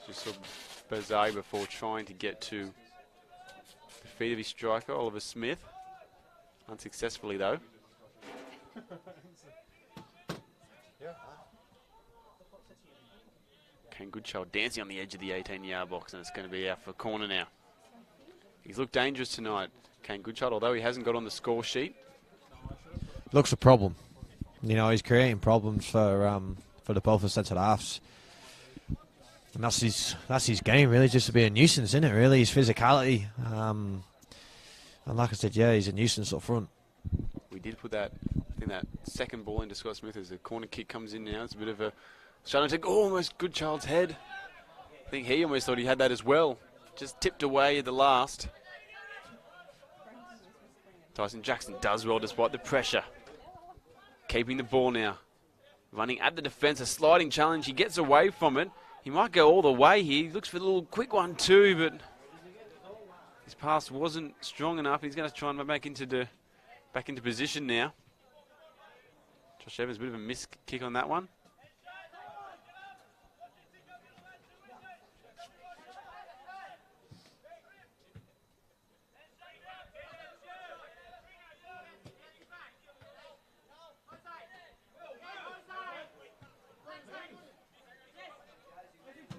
Just sort of Bazai before trying to get to the feet of his striker, Oliver Smith. Unsuccessfully, though. Kane Goodchild dancing on the edge of the 18-yard box, and it's going to be out for a corner now. He's looked dangerous tonight, Kane Goodchild, although he hasn't got on the score sheet. Looks a problem. You know, he's creating problems for the both of centre halves. And that's his game, really, just to be a nuisance, isn't it, really? His physicality. And like I said, yeah, he's a nuisance up front. We did put that, I think that second ball into Scott Smith as the corner kick comes in now. It's a bit of a shot to almost Goodchild's head. I think he almost thought he had that as well. Just tipped away at the last. Tyson Jackson does well despite the pressure. Keeping the ball now. Running at the defence, a sliding challenge. He gets away from it. He might go all the way here. He looks for the little quick one too, but his pass wasn't strong enough. He's going to try and back into position now. Josh Evans, a bit of a missed kick on that one.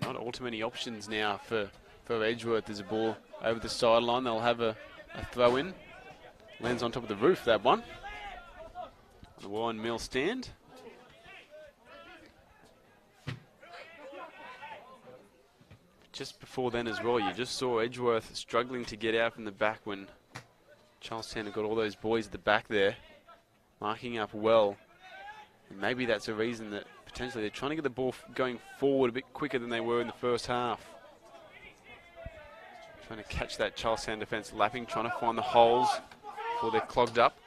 Not all too many options now for Edgeworth. There's a ball over the sideline. They'll have a throw in. Lands on top of the roof, that one. On the wine mill stand. Just before then as well, you just saw Edgeworth struggling to get out from the back when Charlestown have got all those boys at the back there, marking up well. And maybe that's a reason that potentially they're trying to get the ball going forward a bit quicker than they were in the first half. Trying to catch that Charlestown defence lapping, trying to find the holes before they're clogged up.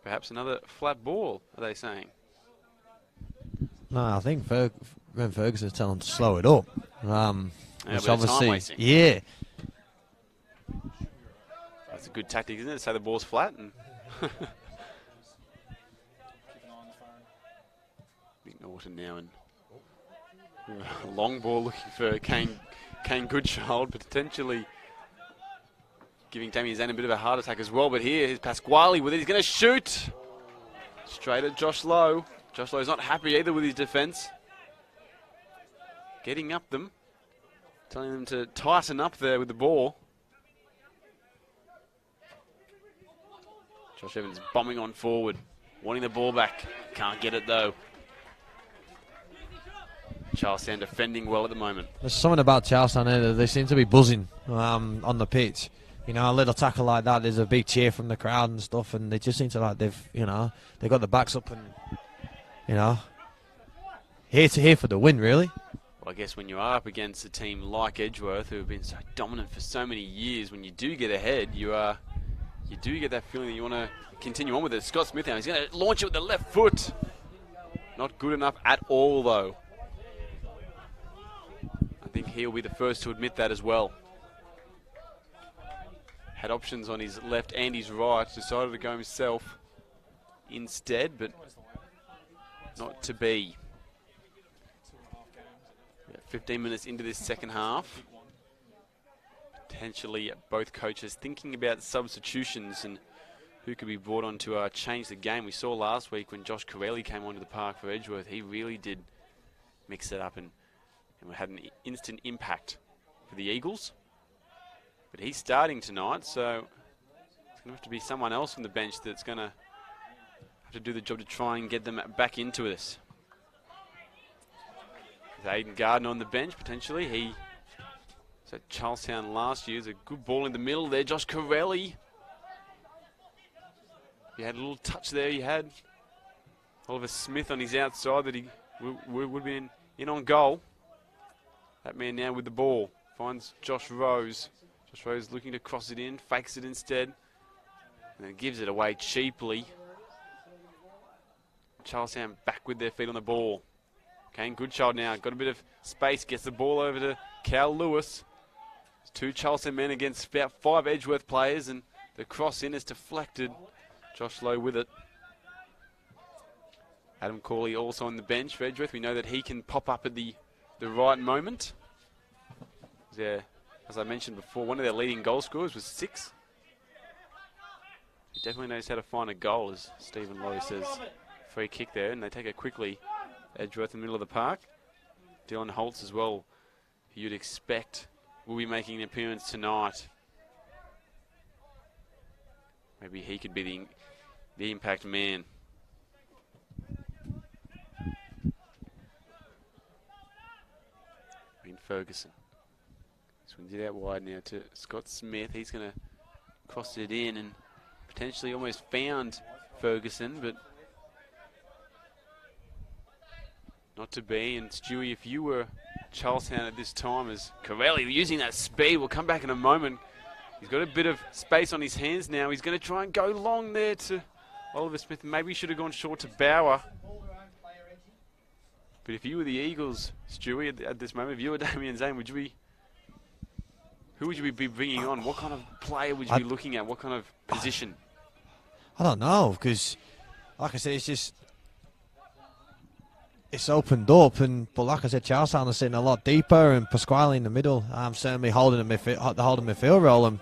Perhaps another flat ball, are they saying? No, I think Ren Ferguson is telling him to slow it up. Which obviously, yeah. That's a good tactic, isn't it? Say the ball's flat and Big Norton now and long ball looking for Kane Goodchild, potentially giving Damien Zane a bit of a heart attack as well. But here is Pasquale with it. He's going to shoot straight at Josh Lowe. Josh Lowe's not happy either with his defence. Getting up them, telling them to tighten up there with the ball. Josh Evans bombing on forward, wanting the ball back. Can't get it though. Charlestown defending well at the moment. There's something about Charlestown there that they seem to be buzzing on the pitch. You know, a little tackle like that, there's a big cheer from the crowd and stuff, and they just seem to like they've got the backs up and, here for the win, really. Well, I guess when you are up against a team like Edgeworth, who have been so dominant for so many years, when you do get ahead, you do get that feeling that you want to continue on with it. Scott Smith now, he's going to launch it with the left foot. Not good enough at all, though. I think he'll be the first to admit that as well. Had options on his left and his right, decided to go himself instead, but not to be. 15 minutes into this second half. Potentially both coaches thinking about substitutions and who could be brought on to change the game. We saw last week when Josh Corelli came onto the park for Edgeworth, he really did mix it up and had an instant impact for the Eagles. But he's starting tonight, so it's going to have to be someone else from the bench that's going to have to do the job to try and get them back into this. Aiden Gardner on the bench, potentially. He was at Charlestown last year. There's a good ball in the middle there. Josh Corelli. He had a little touch there. He had Oliver Smith on his outside that he would be in on goal. That man now with the ball finds Josh Rose. Josh Rose looking to cross it in, fakes it instead, and then gives it away cheaply. Charlestown back with their feet on the ball. Kane Goodchild now, got a bit of space, gets the ball over to Cal Lewis. There's two Charlestown men against about 5 Edgeworth players, and the cross in is deflected. Josh Lowe with it. Adam Corley also on the bench for Edgeworth. We know that he can pop up at the right moment. Yeah, as I mentioned before, one of their leading goal scorers was 6. He definitely knows how to find a goal, as Stephen Lowe says. Free kick there, and they take it quickly. Edgeworth in the middle of the park. Dylan Holtz as well, who you'd expect will be making an appearance tonight. Maybe he could be the impact man. Ferguson. Swings it out wide now to Scott Smith. He's going to cross it in and potentially almost found Ferguson, but not to be. And Stewie, if you were Charlestown at this time, as Corelli using that speed, we'll come back in a moment. He's got a bit of space on his hands now. He's going to try and go long there to Oliver Smith. Maybe he should have gone short to Bauer. But if you were the Eagles, Stewie, at this moment, if you were Damien Zane, who would you be bringing on? What kind of player would you be looking at? What kind of position? I don't know, because, like I said, it's opened up, but like I said, Charlestown are sitting a lot deeper, and Pasquale in the middle, certainly holding the midfield role, and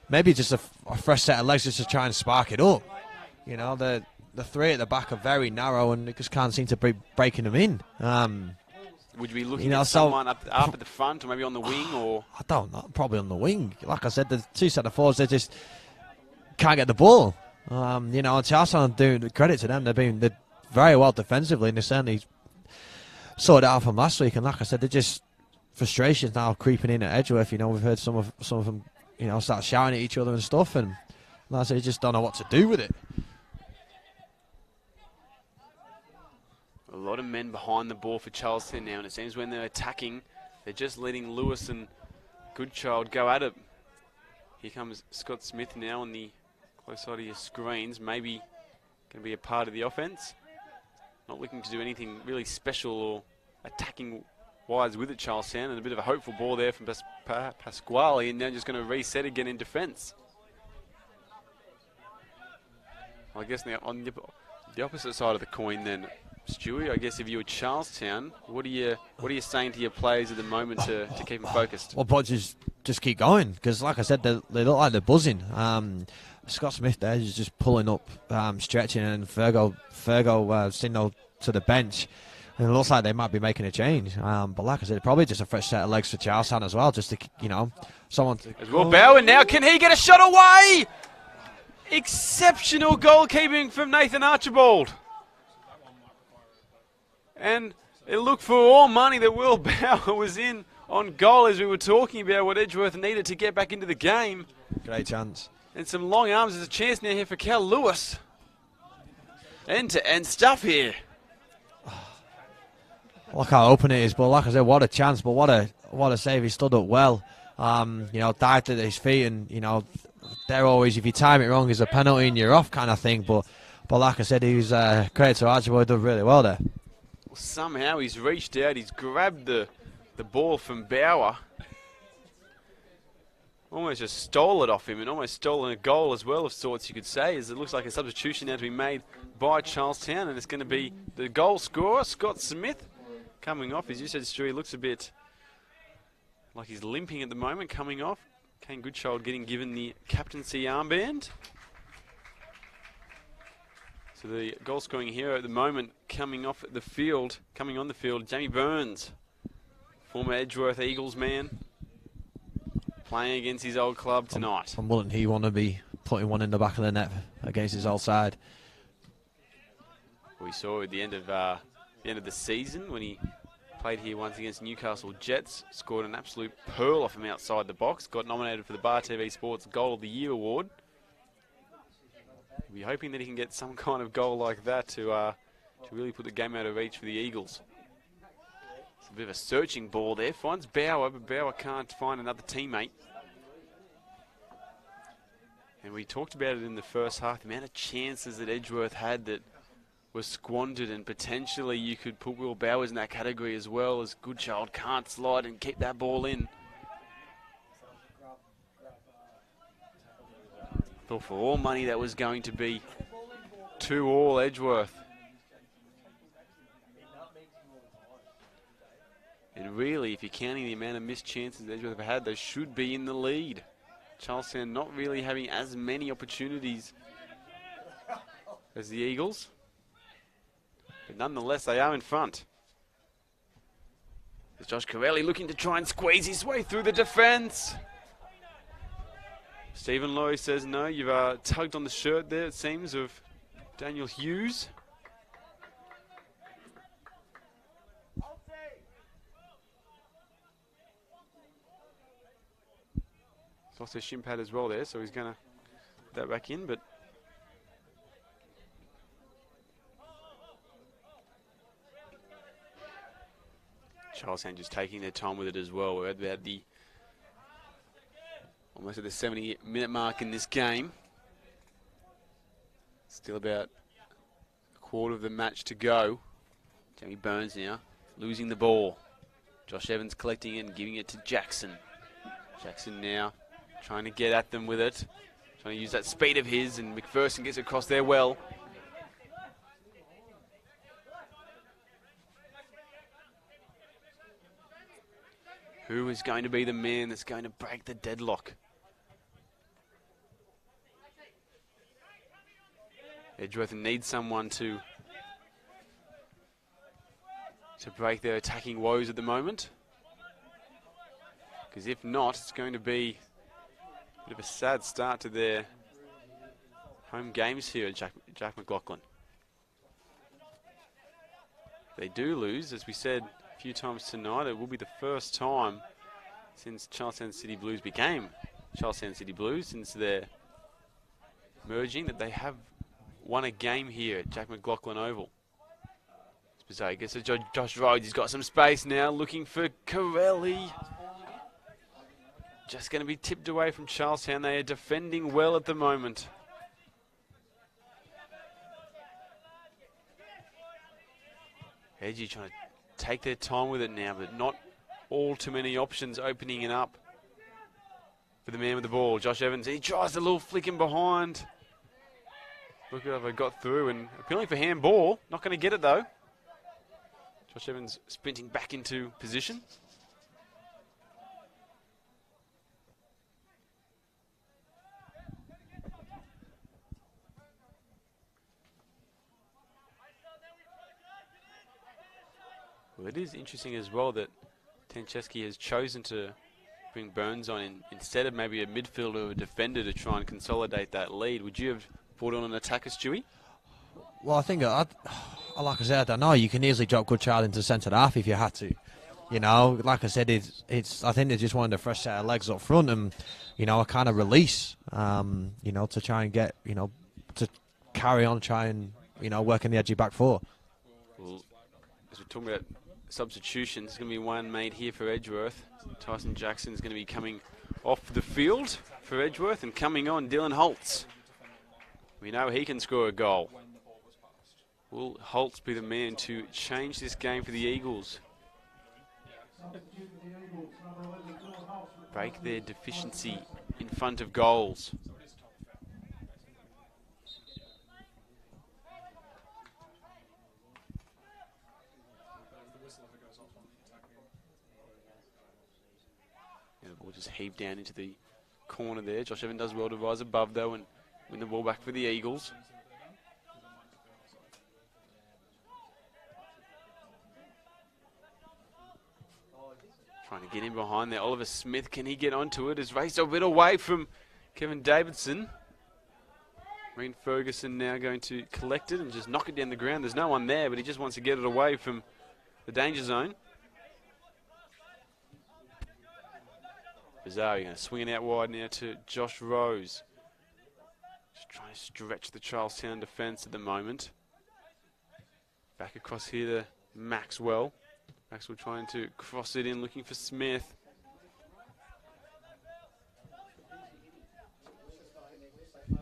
maybe just a fresh set of legs just to try and spark it up. You know, the three at the back are very narrow, and they just can't seem to be breaking them in. Would you be looking at someone up at the front, or maybe on the wing, or? I don't know, probably on the wing. Like I said, the two set of forwards, they just can't get the ball. You know, and Charlestown, doing credit to them, they're very well defensively, and they certainly sorted it out from last week. And like I said, they're just frustrations now creeping in at Edgeworth. You know, we've heard some of them, you know, start shouting at each other and stuff, and like I said, they just don't know what to do with it. A lot of men behind the ball for Charlestown now, and it seems when they're attacking, they're just letting Lewis and Goodchild go at it. Here comes Scott Smith now on the close side of your screens, maybe going to be a part of the offense. Not looking to do anything really special or attacking wise with it, Charlestown, and a bit of a hopeful ball there from Pasquale, and now just going to reset again in defence. I guess now on the opposite side of the coin then, Stewie, I guess if you were Charlestown, what are you saying to your players at the moment to keep them focused? Well, but just keep going, because like I said, they look like they're buzzing. Scott Smith there is just pulling up, stretching, and Fergo signal to the bench. And it looks like they might be making a change. But like I said, probably just a fresh set of legs for Charlestown as well, just to, someone to... As well, Bowen now, can he get a shot away? Exceptional goalkeeping from Nathan Archibald. And it looked for all money that Will Bauer was in on goal, as we were talking about what Edgeworth needed to get back into the game. Great chance. And some long arms. There's a chance now here for Cal Lewis. End-to-end stuff here. Look how open it is, but like I said, what a chance, but what a save. He stood up well, dived at his feet, and, they're always, if you time it wrong, is a penalty and you're off kind of thing, but like I said, he was credit to Archibald, done really well there. Somehow he's reached out, he's grabbed the ball from Bauer. Almost just stole it off him, and almost stolen a goal as well of sorts, you could say, as it looks like a substitution now to be made by Charlestown, and it's going to be the goal scorer, Scott Smith, coming off. As you said, Stu, he looks a bit like he's limping at the moment, coming off. Kane Goodchild getting given the captaincy armband. So the goal scoring hero at the moment coming on the field, Jamie Burns, former Edgeworth Eagles man, playing against his old club tonight. And wouldn't he want to be putting one in the back of the net against his old side? We saw at the end of the season when he played here once against Newcastle Jets, scored an absolute pearl off him outside the box, got nominated for the Bar TV Sports Goal of the Year award. We're hoping that he can get some kind of goal like that to really put the game out of reach for the Eagles. It's a bit of a searching ball there, finds Bauer, but Bauer can't find another teammate. And we talked about it in the first half, the amount of chances that Edgeworth had that was squandered, and potentially you could put Will Bowers in that category as well, as Goodchild can't slide and keep that ball in. Thought for all money that was going to be 2-2 Edgeworth. And really, if you're counting the amount of missed chances Edgeworth have had, they should be in the lead. Charlestown not really having as many opportunities as the Eagles. But nonetheless, they are in front. There's Josh Corelli looking to try and squeeze his way through the defence. Stephen Lowe says, no, you've tugged on the shirt there, it seems, of Daniel Hughes. It's also a shin pad as well there, so he's going to put that back in, but Charlestown just taking their time with it as well. We're about almost at the 70-minute mark in this game. Still about a quarter of the match to go. Jamie Burns now losing the ball. Josh Evans collecting it and giving it to Jackson. Jackson now trying to get at them with it. Trying to use that speed of his, and McPherson gets across there well. Who is going to be the man that's going to break the deadlock? Edgeworth needs someone to break their attacking woes at the moment. Because if not, it's going to be a bit of a sad start to their home games here at Jack McLaughlin. If they do lose, as we said a few times tonight, it will be the first time since Charlestown City Blues became Charlestown City Blues, since their merging, that they have won a game here at Jack McLaughlin Oval. It's bizarre. I guess it's Josh Rhodes. He's got some space now, looking for Corelli. Just going to be tipped away from Charlestown. They are defending well at the moment. Edgy trying to take their time with it now, but not all too many options opening it up for the man with the ball. Josh Evans, he tries a little flick in behind. Look at it, got through and appealing for handball. Not going to get it though. Josh Evans sprinting back into position. Well, it is interesting as well that Tancheski has chosen to bring Burns on instead of maybe a midfielder or a defender to try and consolidate that lead. Would you have brought on an attacker, Stewie? Well, I think, like I said, I don't know. You can easily drop Goodchild into centre half if you had to. You know, like I said, it's. I think they just wanted a fresh set of legs up front and, you know, a kind of release, you know, to try and get, you know, to carry on, try and, you know, work in the edgy back four. Well, as we're talking about substitutions, there's going to be one made here for Edgeworth. Tyson Jackson's going to be coming off the field for Edgeworth, and coming on, Dylan Holtz. We know he can score a goal. Will Holtz be the man to change this game for the Eagles? Break their deficiency in front of goals. Yeah, the ball just heaved down into the corner there. Josh Evans does well to rise above though and win the ball back for the Eagles. Trying to get in behind there. Oliver Smith, can he get onto it? Has raced a bit away from Kevin Davidson. Reen Ferguson now going to collect it and just knock it down the ground. There's no one there, but he just wants to get it away from the danger zone. Bizarre going to swing it out wide now to Josh Rose. Just trying to stretch the Charlestown defence at the moment. Back across here to Maxwell. Maxwell trying to cross it in, looking for Smith.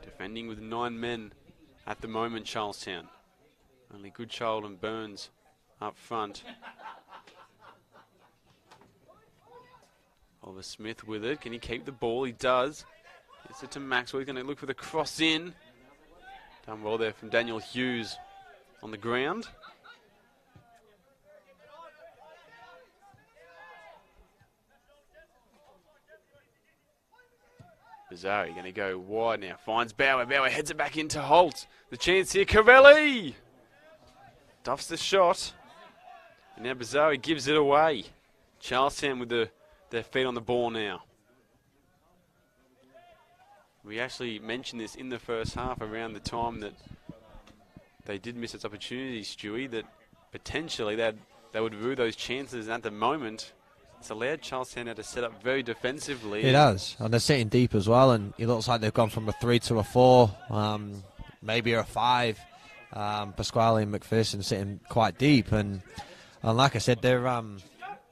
Defending with 9 men at the moment, Charlestown. Only Goodchild and Burns up front. Oliver Smith with it. Can he keep the ball? He does. Gets it to Maxwell. He's going to look for the cross in. Done well there from Daniel Hughes on the ground. Bizarre going to go wide now. Finds Bauer. Bauer heads it back into Holt. The chance here. Corelli duffs the shot. And now Bizarre gives it away. Charlestown with their feet on the ball now. We actually mentioned this in the first half around the time that they did miss its opportunities, Stewie, that potentially they would rue those chances. And at the moment, it's allowed Charlestown now to set up very defensively. It has, and they're sitting deep as well, and it looks like they've gone from a 3 to a 4, maybe a 5. Pasquale and McPherson sitting quite deep, and like I said, they're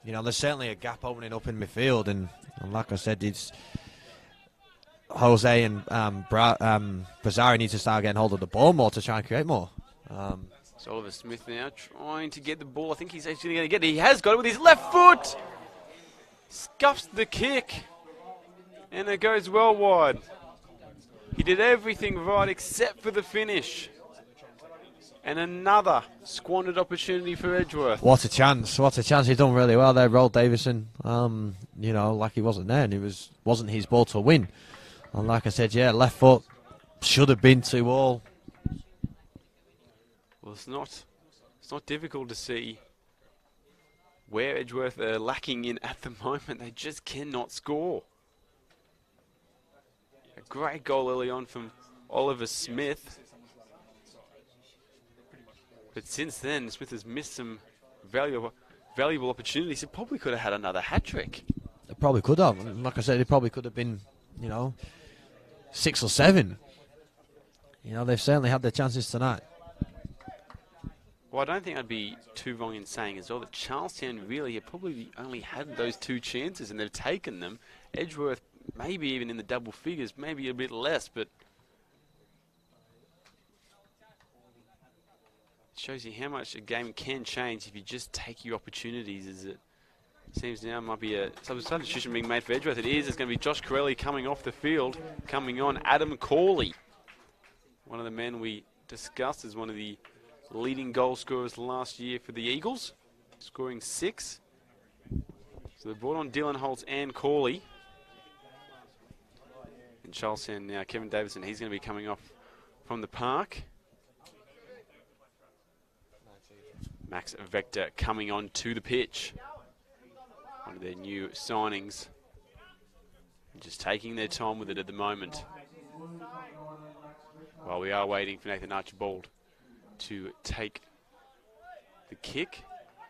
you know, there's certainly a gap opening up in midfield, and like I said, it's Jose and Brazzari need to start getting hold of the ball more to try and create more. So Oliver Smith now trying to get the ball. I think he's actually going to get it. He has got it with his left foot. Scuffs the kick. And it goes well wide. He did everything right except for the finish. And another squandered opportunity for Edgeworth. What a chance. What a chance. He's done really well there, Roll Davison. You know, like he wasn't there, and it wasn't his ball to win. And like I said, yeah, left foot should have been 2-all. Well, it's not difficult to see where Edgeworth are lacking in at the moment. They just cannot score. A great goal early on from Oliver Smith. But since then, Smith has missed some valuable opportunities. He probably could have had another hat-trick. They probably could have. Like I said, it probably could have been, you know, 6 or 7. You know, they've certainly had their chances tonight. Well, I don't think I'd be too wrong in saying as well that Charlestown really have probably only had those 2 chances and they've taken them. Edgeworth maybe even in the double figures, maybe a bit less, but shows you how much a game can change if you just take your opportunities. As it seems now might be a substitution being made for Edgeworth. It is. It's going to be Josh Corelli coming off the field. Coming on, Adam Corley. One of the men we discussed as one of the leading goal scorers last year for the Eagles, scoring 6. So they brought on Dylan Holtz and Corley. In Charlestown now, Kevin Davison, he's going to be coming off from the park. Max Vector coming on to the pitch. One of their new signings. Just taking their time with it at the moment. While we are waiting for Nathan Archibald to take the kick.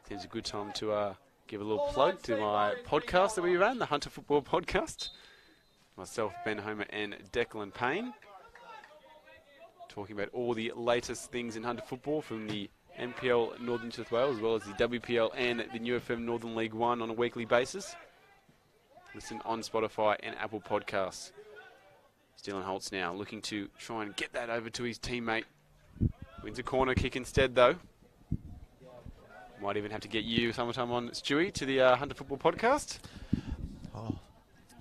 Seems a good time to give a little plug to my podcast that we ran, the Hunter Football Podcast. Myself, Ben Homer, and Declan Payne. Talking about all the latest things in Hunter football from the NPL Northern New South Wales, as well as the WPL and the New FM Northern League 1 on a weekly basis. Listen on Spotify and Apple Podcasts. Dylan Holtz now looking to try and get that over to his teammate. Wins a corner kick instead, though. Might even have to get you sometime on, Stewie, to the Hunter Football Podcast. Oh,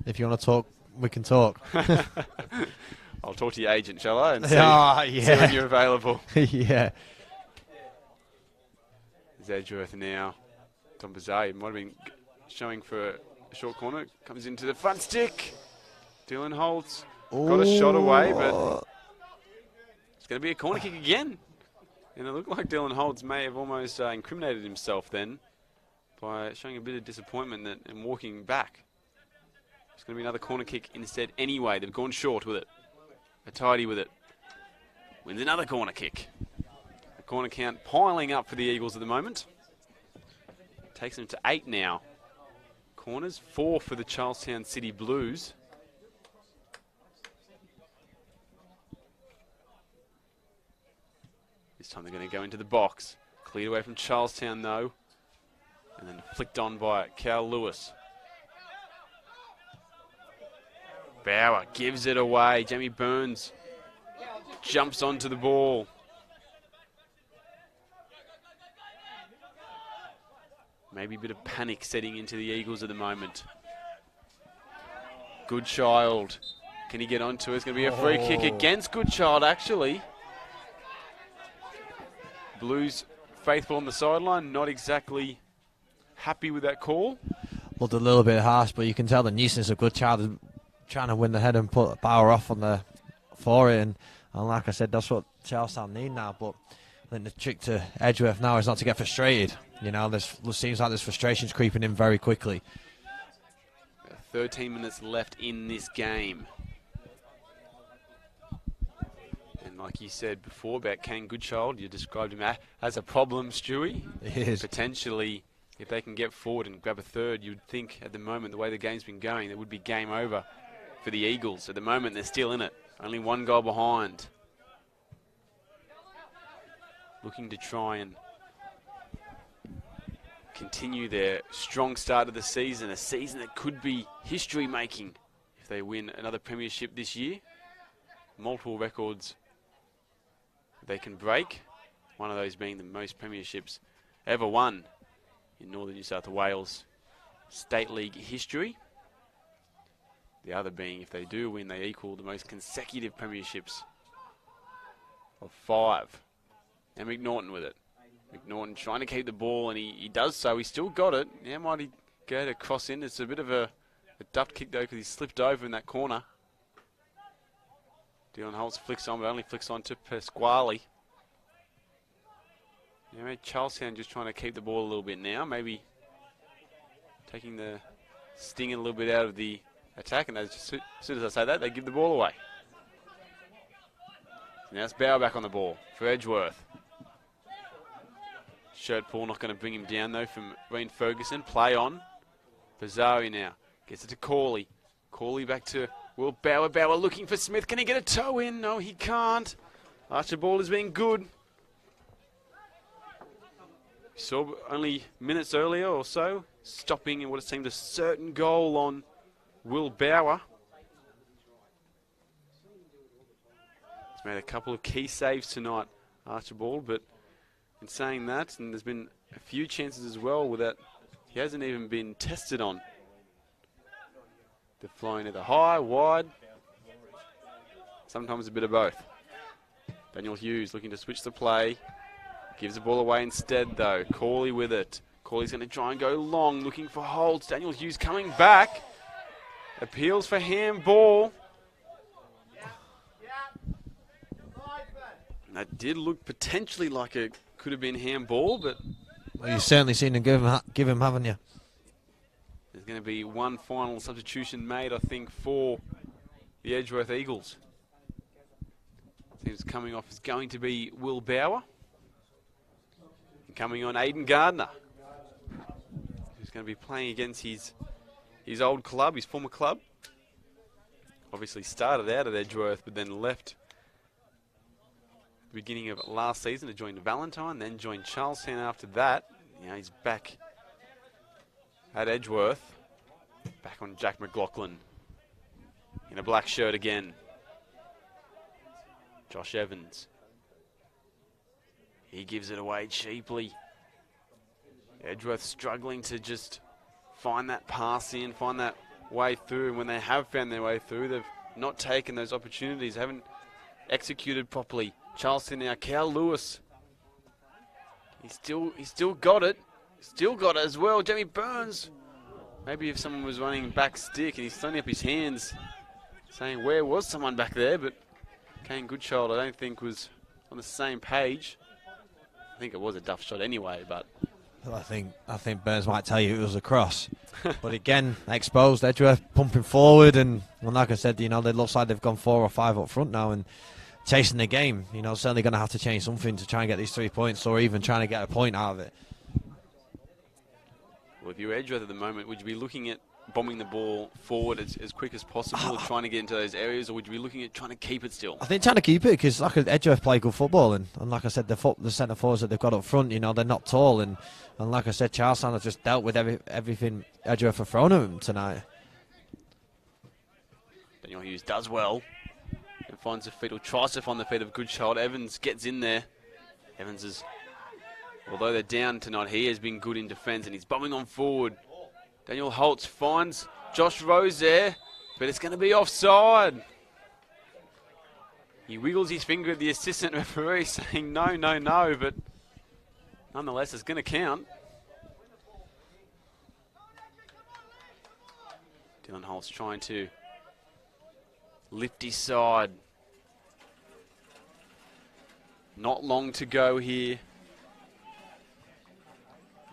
if you want to talk, we can talk. I'll talk to your agent, shall I? And see, see when you're available. Yeah. Edgeworth now. Tom Bazai might have been showing for a short corner. Comes into the front stick. Dylan Holtz got a shot away, but it's going to be a corner kick again. And it looked like Dylan Holtz may have almost incriminated himself then by showing a bit of disappointment and walking back. It's going to be another corner kick instead anyway. They've gone short with it. They're tidy with it. Wins another corner kick. The corner count piling up for the Eagles at the moment. Takes them to 8 now. Corners, 4 for the Charlestown City Blues. This time they're going to go into the box. Cleared away from Charlestown though. And then flicked on by Cal Lewis. Bauer gives it away. Jamie Burns jumps onto the ball. Maybe a bit of panic setting into the Eagles at the moment. Goodchild. Can he get onto it? It's going to be a free kick against Goodchild, actually. Blues faithful on the sideline, not exactly happy with that call. Looked a little bit harsh, but you can tell the nuisance of Goodchild is trying to win the head and put Bauer off on the for it. And like I said, that's what Charlestown need now. But I think the trick to Edgeworth now is not to get frustrated. You know, it seems like there's frustrations creeping in very quickly. 13 minutes left in this game. And like you said before about Kane Goodchild, you described him as a problem, Stewie. He is. Potentially, if they can get forward and grab a third, you'd think at the moment, the way the game's been going, there would be game over for the Eagles. At the moment, they're still in it. Only 1 goal behind. Looking to try and continue their strong start of the season, a season that could be history-making if they win another premiership this year. Multiple records they can break, one of those being the most premierships ever won in Northern New South Wales State League history. The other being, if they do win, they equal the most consecutive premierships of 5. And McNaughton with it. McNaughton trying to keep the ball, and he does so. He's still got it. Now might he go to cross in? It's a bit of a ducked kick, though, because he slipped over in that corner. Dylan Holtz flicks on, but only flicks on to Pasquale. Yeah, Charlestown just trying to keep the ball a little bit now. Maybe taking the sting a little bit out of the attack. And as soon as I say that, they give the ball away. Now it's Bauer back on the ball for Edgeworth. Shirt pull not going to bring him down though from Reen Ferguson. Play on. Bazari now. Gets it to Corley. Corley back to Will Bauer. Bauer looking for Smith. Can he get a toe in? No, he can't. Archibald has been good. Saw only minutes earlier or so, stopping in what it seemed a certain goal on Will Bauer. He's made a couple of key saves tonight, Archibald, but in saying that, and there's been a few chances as well with that he hasn't even been tested on. They're flying either high, wide, sometimes a bit of both. Daniel Hughes looking to switch the play. Gives the ball away instead, though. Corley with it. Corley's going to try and go long, looking for holds. Daniel Hughes coming back. Appeals for handball. That did look potentially like it could have been handball, but... Well, you've certainly seen him give him, haven't you? There's going to be one final substitution made, I think, for the Edgeworth Eagles. Seems coming off is going to be Will Bauer. And coming on, Aidan Gardner, who's going to be playing against his old club, his former club. Obviously started out at Edgeworth, but then left at the beginning of last season to join Valentine, then joined Charlestown after that. You know, he's back at Edgeworth. Back on Jack McLaughlin in a black shirt again. Josh Evans. He gives it away cheaply. Edgeworth struggling to just find that pass in, find that way through. And when they have found their way through, they've not taken those opportunities, haven't executed properly. Charleston now, Cal Lewis. He's still got it. Still got it as well. Jamie Burns. Maybe if someone was running back stick and he's throwing up his hands, saying where was someone back there, but Kane Goodchild I don't think was on the same page. I think it was a duff shot anyway, but... Well, I think Burns might tell you it was a cross. But again, exposed, Edgeworth pumping forward, and well, like I said, you know, it looks like they've gone 4 or 5 up front now and chasing the game. You know, certainly going to have to change something to try and get these 3 points, or even trying to get a point out of it. Well, if you're Edgeworth at the moment, would you be looking at bombing the ball forward as quick as possible, trying to get into those areas, or would you be looking at trying to keep it still? I think trying to keep it, because like Edgeworth play good football, and like I said, the centre forwards that they've got up front, you know, they're not tall, and like I said, Charlestown have just dealt with everything Edgeworth have thrown at them tonight. Daniel Hughes does well and finds the feet, or tries to find the feet of Goodchild. Evans gets in there. Evans is, although they're down tonight, he has been good in defence, and he's bombing on forward. Daniel Holtz finds Josh Rose there, but it's going to be offside. He wiggles his finger at the assistant referee saying no, no, no, but nonetheless it's going to count. Dylan Holtz trying to lift his side. Not long to go here.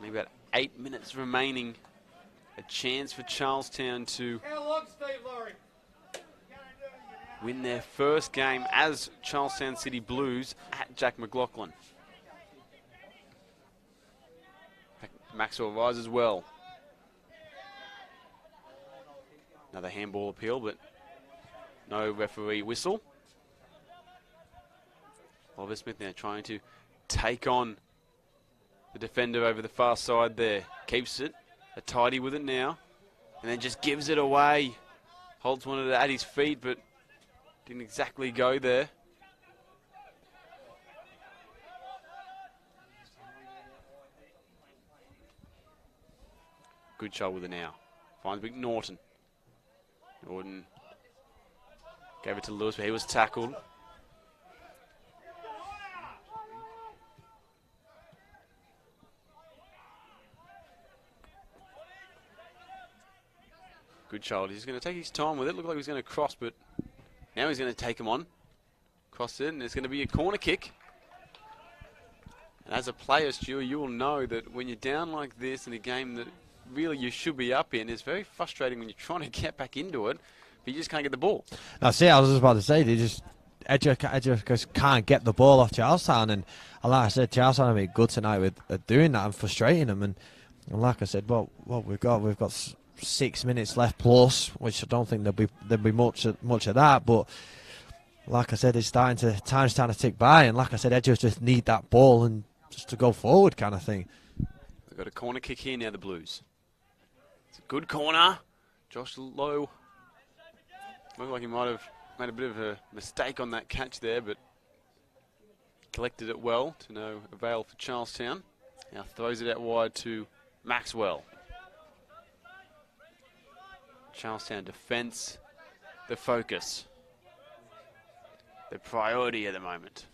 Maybe about 8 minutes remaining. A chance for Charlestown to win their first game as Charlestown City Blues at Jack McLaughlin. Maxwell rises well. Another handball appeal, but no referee whistle. Oliver Smith now trying to take on the defender over the far side there. Keeps it. A tidy with it now, and then just gives it away. Holtz wanted it at his feet, but didn't exactly go there. Good shot with it now. Finds Big Norton. Norton gave it to Lewis, but he was tackled. Goodchild, he's going to take his time with it. Looked like he was going to cross, but now he's going to take him on. Cross it, and it's going to be a corner kick. And as a player, Stu, you will know that when you're down like this in a game that really you should be up in, it's very frustrating when you're trying to get back into it, but you just can't get the ball. That's it, I was just about to say, they just Edgeworth just can't get the ball off Charlestown, and like I said, Charlestown have been good tonight with doing that and frustrating them, and like I said, what we've got 6 minutes left plus, which I don't think there'll be much of that, but like I said, time's starting to tick by, and like I said, Edgeworth just need that ball and just to go forward kind of thing. They've got a corner kick here now, the Blues. It's a good corner. Josh Lowe looked like he might have made a bit of a mistake on that catch there, but collected it well to no avail for Charlestown. Now throws it out wide to Maxwell. Charlestown defence, the focus, the priority at the moment.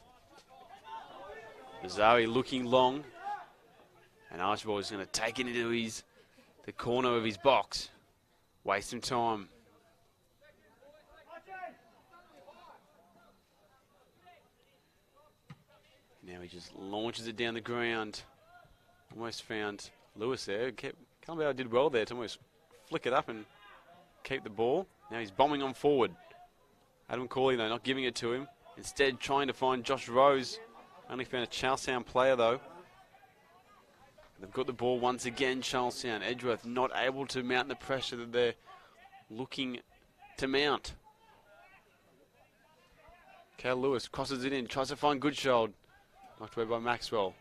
Mazzari looking long, and Archibald is going to take it into the corner of his box. Waste some time. Now he just launches it down the ground. Almost found Lewis there. Calabao did well there to almost flick it up and keep the ball. Now he's bombing on forward. Adam Corley, though, not giving it to him. Instead, trying to find Josh Rose. Only found a Charlestown player, though. They've got the ball once again, Charlestown. Edgeworth not able to mount the pressure that they're looking to mount. Cal Lewis crosses it in, tries to find Goodschild. Knocked away by Maxwell.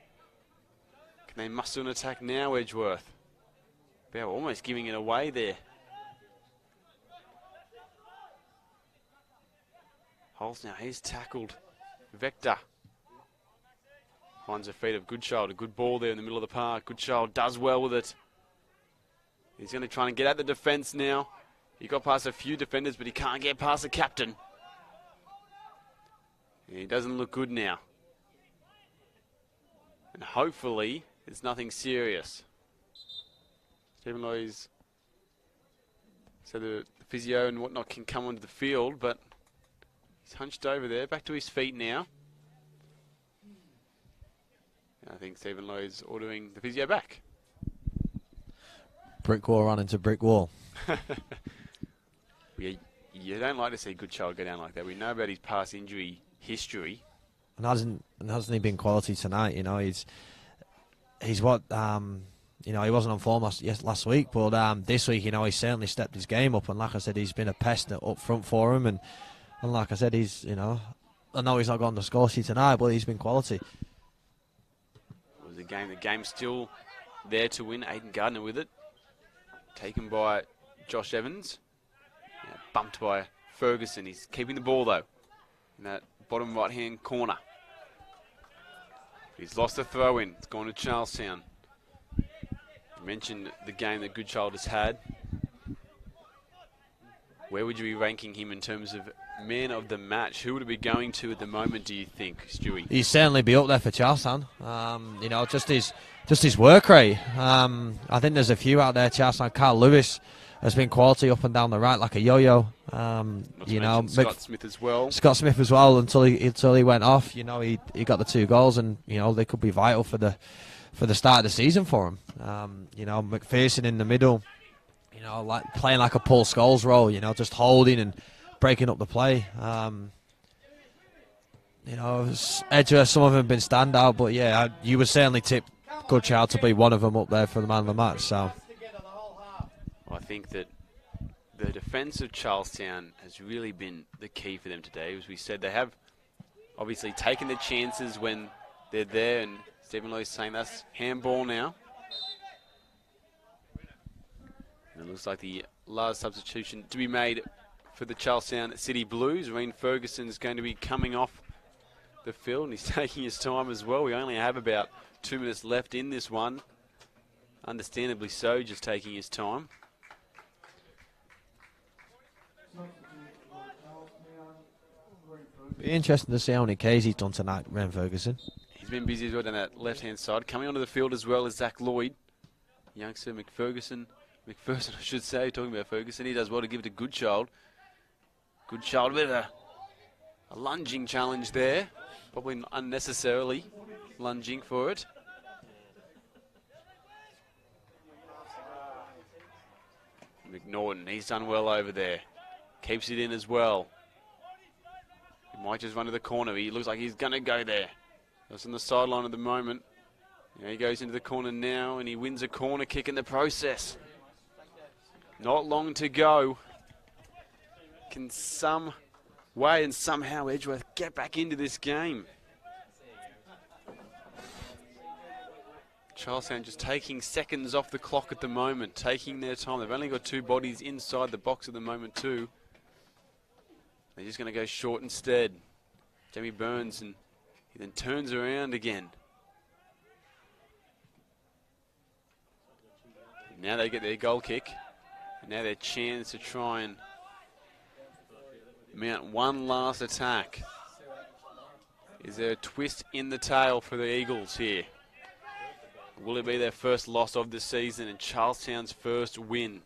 Can they muster an attack now, Edgeworth? They're almost giving it away there. Holes now, he's tackled. Vector finds the feet of Goodchild. A good ball there in the middle of the park. Goodchild does well with it. He's going to try and get at the defence now. He got past a few defenders, but he can't get past the captain. He doesn't look good now. And hopefully, it's nothing serious. Stephen Loy's said the physio and whatnot can come onto the field, but he's hunched over there. Back to his feet now. I think Stephen Loy's ordering the physio back. Brick wall run into brick wall. You don't like to see Goodchild go down like that. We know about his past injury history. And hasn't he been quality tonight? You know, he's what you know, he wasn't on form last week, but this week, you know, he certainly stepped his game up. And like I said, he's been a pest up front for him. And like I said, he's, you know, I know he's not got on the score sheet tonight, but he's been quality. It was a game. The game's still there to win. Aiden Gardner with it, taken by Josh Evans. Yeah, bumped by Ferguson. He's keeping the ball though in that bottom right-hand corner. He's lost a throw-in. It's gone to Charlestown. You mentioned the game that Goodchild has had. Where would you be ranking him in terms of man of the match? Who would it be going to at the moment, do you think, Stewie? He'd certainly be up there for Charlestown. You know, just his work rate. I think there's a few out there, Charlestown. Carl Lewis has been quality up and down the right like a yo-yo. You know, Scott Smith as well. Scott Smith as well until he went off. You know, he got the 2 goals, and you know they could be vital for the start of the season for him. You know, McPherson in the middle. You know, like playing like a Paul Scholes role. You know, just holding and breaking up the play. You know, Edgeworth, some of them have been standout, but yeah, you would certainly tip Goodchild to be one of them up there for the man of the match. So. I think that the defence of Charlestown has really been the key for them today. As we said, they have obviously taken their chances when they're there, and Stephen Lowe's saying that's handball now. And it looks like the last substitution to be made for the Charlestown City Blues. Reen Ferguson is going to be coming off the field, and he's taking his time as well. We only have about 2 minutes left in this one. Understandably so, just taking his time. Be interesting to see how many Ks he's done tonight, Reen Ferguson. He's been busy as well down that left-hand side. Coming onto the field as well as Zach Lloyd. Youngster McPherson, I should say, talking about Ferguson. He does well to give it to Goodchild. Goodchild, a bit of a lunging challenge there. Probably unnecessarily lunging for it. McNaughton, he's done well over there. Keeps it in as well. He might just run to the corner. He looks like he's going to go there. That's on the sideline at the moment. He goes into the corner now, and he wins a corner kick in the process. Not long to go. Can some way and somehow Edgeworth get back into this game? Charlestown just taking seconds off the clock at the moment, taking their time. They've only got 2 bodies inside the box at the moment too. They're just going to go short instead. Jamie Burns and He then turns around again. Now they get their goal kick. And now their chance to try and mount one last attack. Is there a twist in the tail for the Eagles here? Will it be their first loss of the season and Charlestown's first win?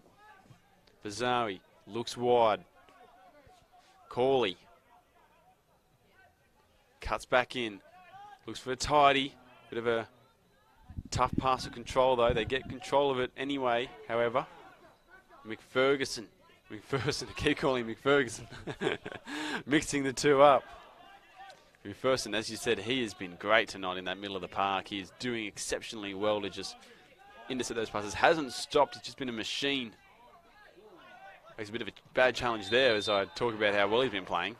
Bazari looks wide. Corley cuts back in. Looks for a tidy. Bit of a tough pass of control though. They get control of it anyway, however. McFerguson, I keep calling him McFerguson. Mixing the two up. McPherson, as you said, he has been great tonight in that middle of the park. He is doing exceptionally well to just intercept those passes. Hasn't stopped, it's just been a machine. Makes a bit of a bad challenge there as I talk about how well he's been playing.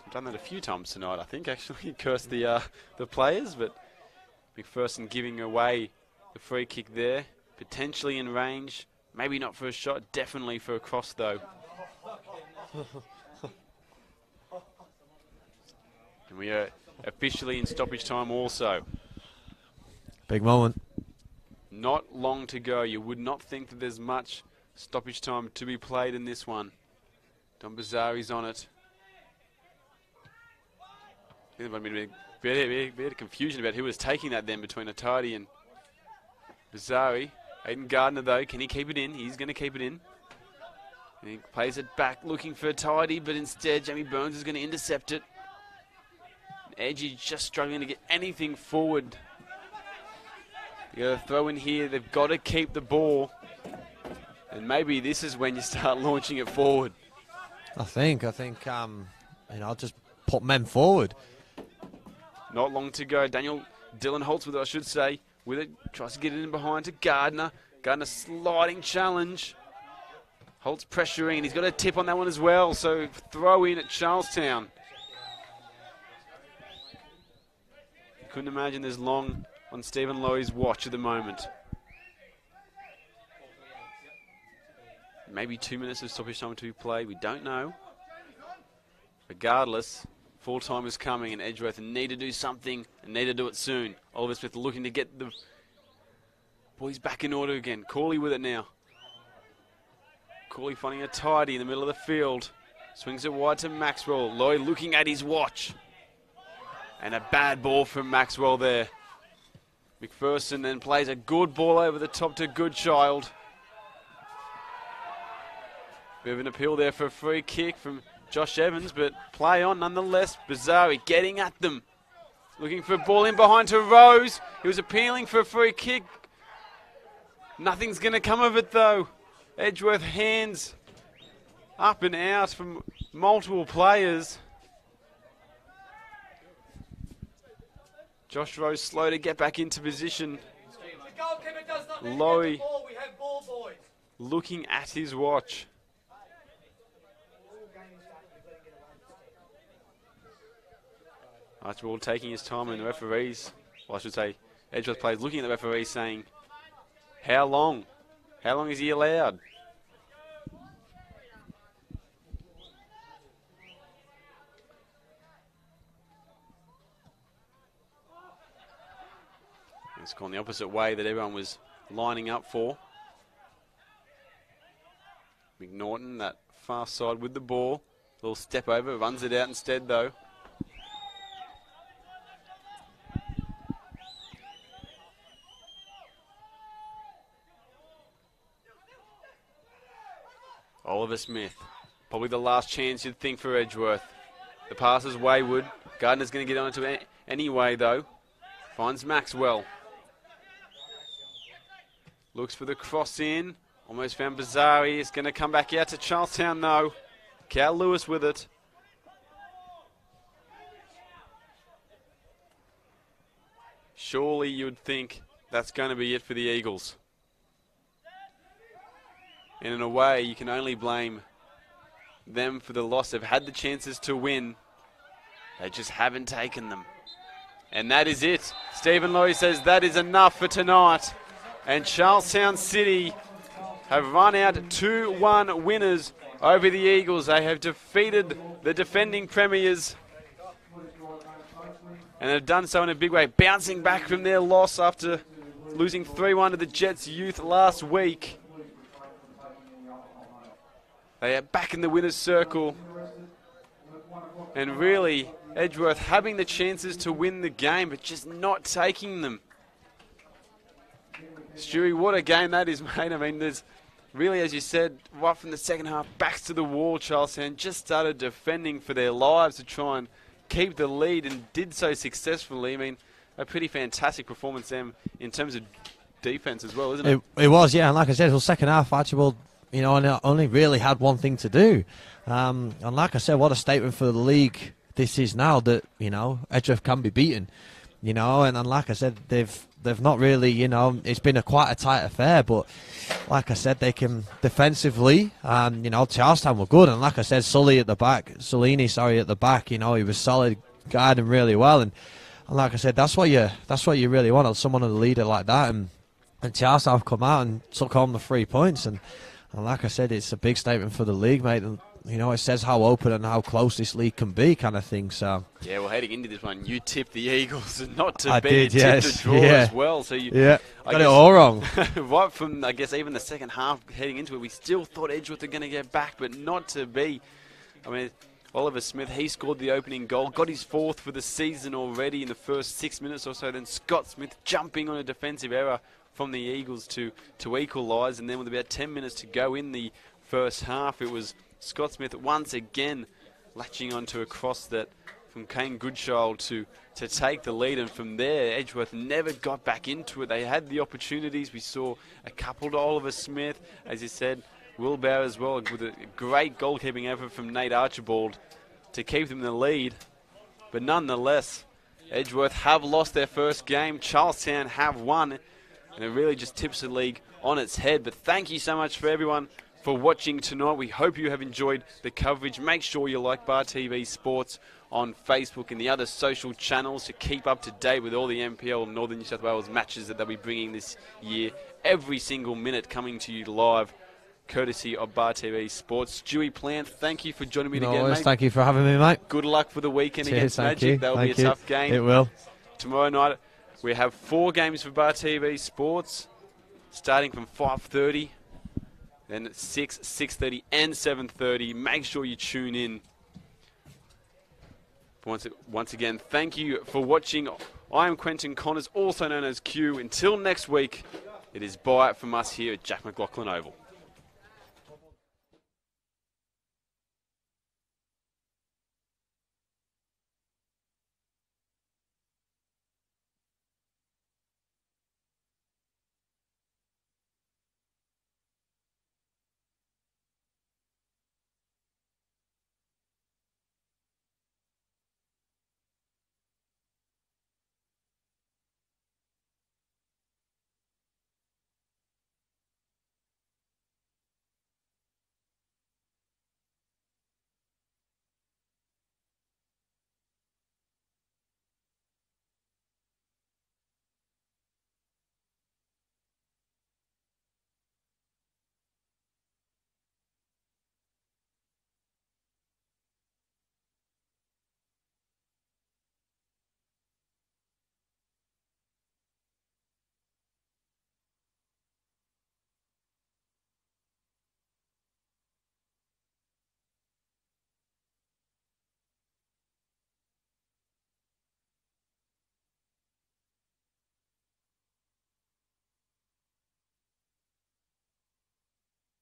I've done that a few times tonight, I think, actually. Cursed the players, but McPherson giving away the free kick there. Potentially in range. Maybe not for a shot, definitely for a cross though. And we are officially in stoppage time also. Big moment. Not long to go. You would not think that there's much stoppage time to be played in this one. Don Bazari's on it. There might be a bit of confusion about who was taking that then between Atadi and Bazari. Aiden Gardner though, can he keep it in? He's going to keep it in. And he plays it back looking for Atadi, but instead Jamie Burns is going to intercept it. Edgy just struggling to get anything forward. You got to throw in here. They've got to keep the ball. And maybe this is when you start launching it forward. I think, just put men forward. Not long to go. Dylan Holtz with it, I should say. With it, tries to get it in behind to Gardner. Gardner sliding challenge. Holtz pressuring, and he's got a tip on that one as well. So throw in at Charlestown. Couldn't imagine there's long on Stephen Lowe's watch at the moment. Maybe 2 minutes of stoppage time to be played. We don't know. Regardless, full time is coming and Edgeworth need to do something and need to do it soon. Oliver Smith looking to get the boys back in order again. Corley with it now. Corley finding a tidy in the middle of the field. Swings it wide to Maxwell. Lowe looking at his watch. And a bad ball from Maxwell there. McPherson then plays a good ball over the top to Goodchild. Bit of an appeal there for a free kick from Josh Evans, but play on nonetheless. Bazari getting at them. Looking for a ball in behind to Rose. He was appealing for a free kick. Nothing's going to come of it though. Edgeworth hands up and out from multiple players. Josh Rose slow to get back into position. Lowe looking at his watch. Archibald taking his time and the referees, well I should say Edgeworth players looking at the referees saying, how long? How long is he allowed? It's gone the opposite way that everyone was lining up for. McNaughton, that far side with the ball. Little step over, runs it out instead though. Oliver Smith, probably the last chance you'd think for Edgeworth. The pass is wayward. Gardner's going to get onto it anyway though. Finds Maxwell. Looks for the cross in. Almost found Bazari. It's going to come back out to Charlestown though. Cal Lewis with it. Surely you would think that's going to be it for the Eagles. And in a way, you can only blame them for the loss. They've had the chances to win. They just haven't taken them. And that is it. Stephen Lowe says that is enough for tonight. And Charlestown City have run out 2-1 winners over the Eagles. They have defeated the defending premiers And they've done so in a big way, bouncing back from their loss after losing 3-1 to the Jets Youth last week. They are back in the winner's circle. And really, Edgeworth having the chances to win the game, but just not taking them. Stewie, what a game that is, mate. I mean, there's really, as you said, right from the second half, backs to the wall, Charlestown just started defending for their lives to try and keep the lead and did so successfully. I mean, a pretty fantastic performance them in terms of defence as well, isn't it? It was, yeah. And like I said, the second half, Archibald, you know, and only really had one thing to do. And like I said, what a statement for the league this is now that, you know, Edgeworth can be beaten. You know, and like I said, they've not really, you know, it's been quite a tight affair, but like I said, they can defensively, you know, Charlestown were good, and like I said, Solini at the back, you know, he was solid, guiding really well, and like I said, that's what you really want, someone of a leader like that, and Charlestown have come out and took home the 3 points, and like I said, it's a big statement for the league, mate, and you know, it says how open and how close this league can be, kind of thing. So yeah, well, heading into this one, you tipped the Eagles not to I beat, did, you yes. tipped a draw as well. So you, got it all wrong. Right from, I guess, even the second half heading into it, we still thought Edgeworth were going to get back, but not to be. I mean, Oliver Smith, he scored the opening goal, got his 4th for the season already in the first 6 minutes or so. Then Scott Smith jumping on a defensive error from the Eagles to equalise, and then with about 10 minutes to go in the first half, it was Scott Smith once again latching onto a cross that from Kane Goodchild to take the lead, and from there Edgeworth never got back into it. They had the opportunities. We saw a couple to Oliver Smith, as you said, Will Bauer as well, with a great goalkeeping effort from Nate Archibald to keep them in the lead. But nonetheless, Edgeworth have lost their first game, Charlestown have won, and it really just tips the league on its head. But thank you so much for everyone for watching tonight. We hope you have enjoyed the coverage. Make sure you like Bar TV Sports on Facebook and the other social channels to keep up to date with all the NPL Northern New South Wales matches that they'll be bringing this year. Every single minute coming to you live, courtesy of Bar TV Sports. Stewie Plant, thank you for joining me again, mate. Thank you for having me, mate. Good luck for the weekend against Thank Magic. you. That'll be a tough game. It will. Tomorrow night we have 4 games for Bar TV Sports, starting from 5:30. Then 6, 6:30 and 7:30. Make sure you tune in. Once again, thank you for watching. I am Quentin Connors, also known as Q. Until next week, it is bye from us here at Jack McLaughlin Oval.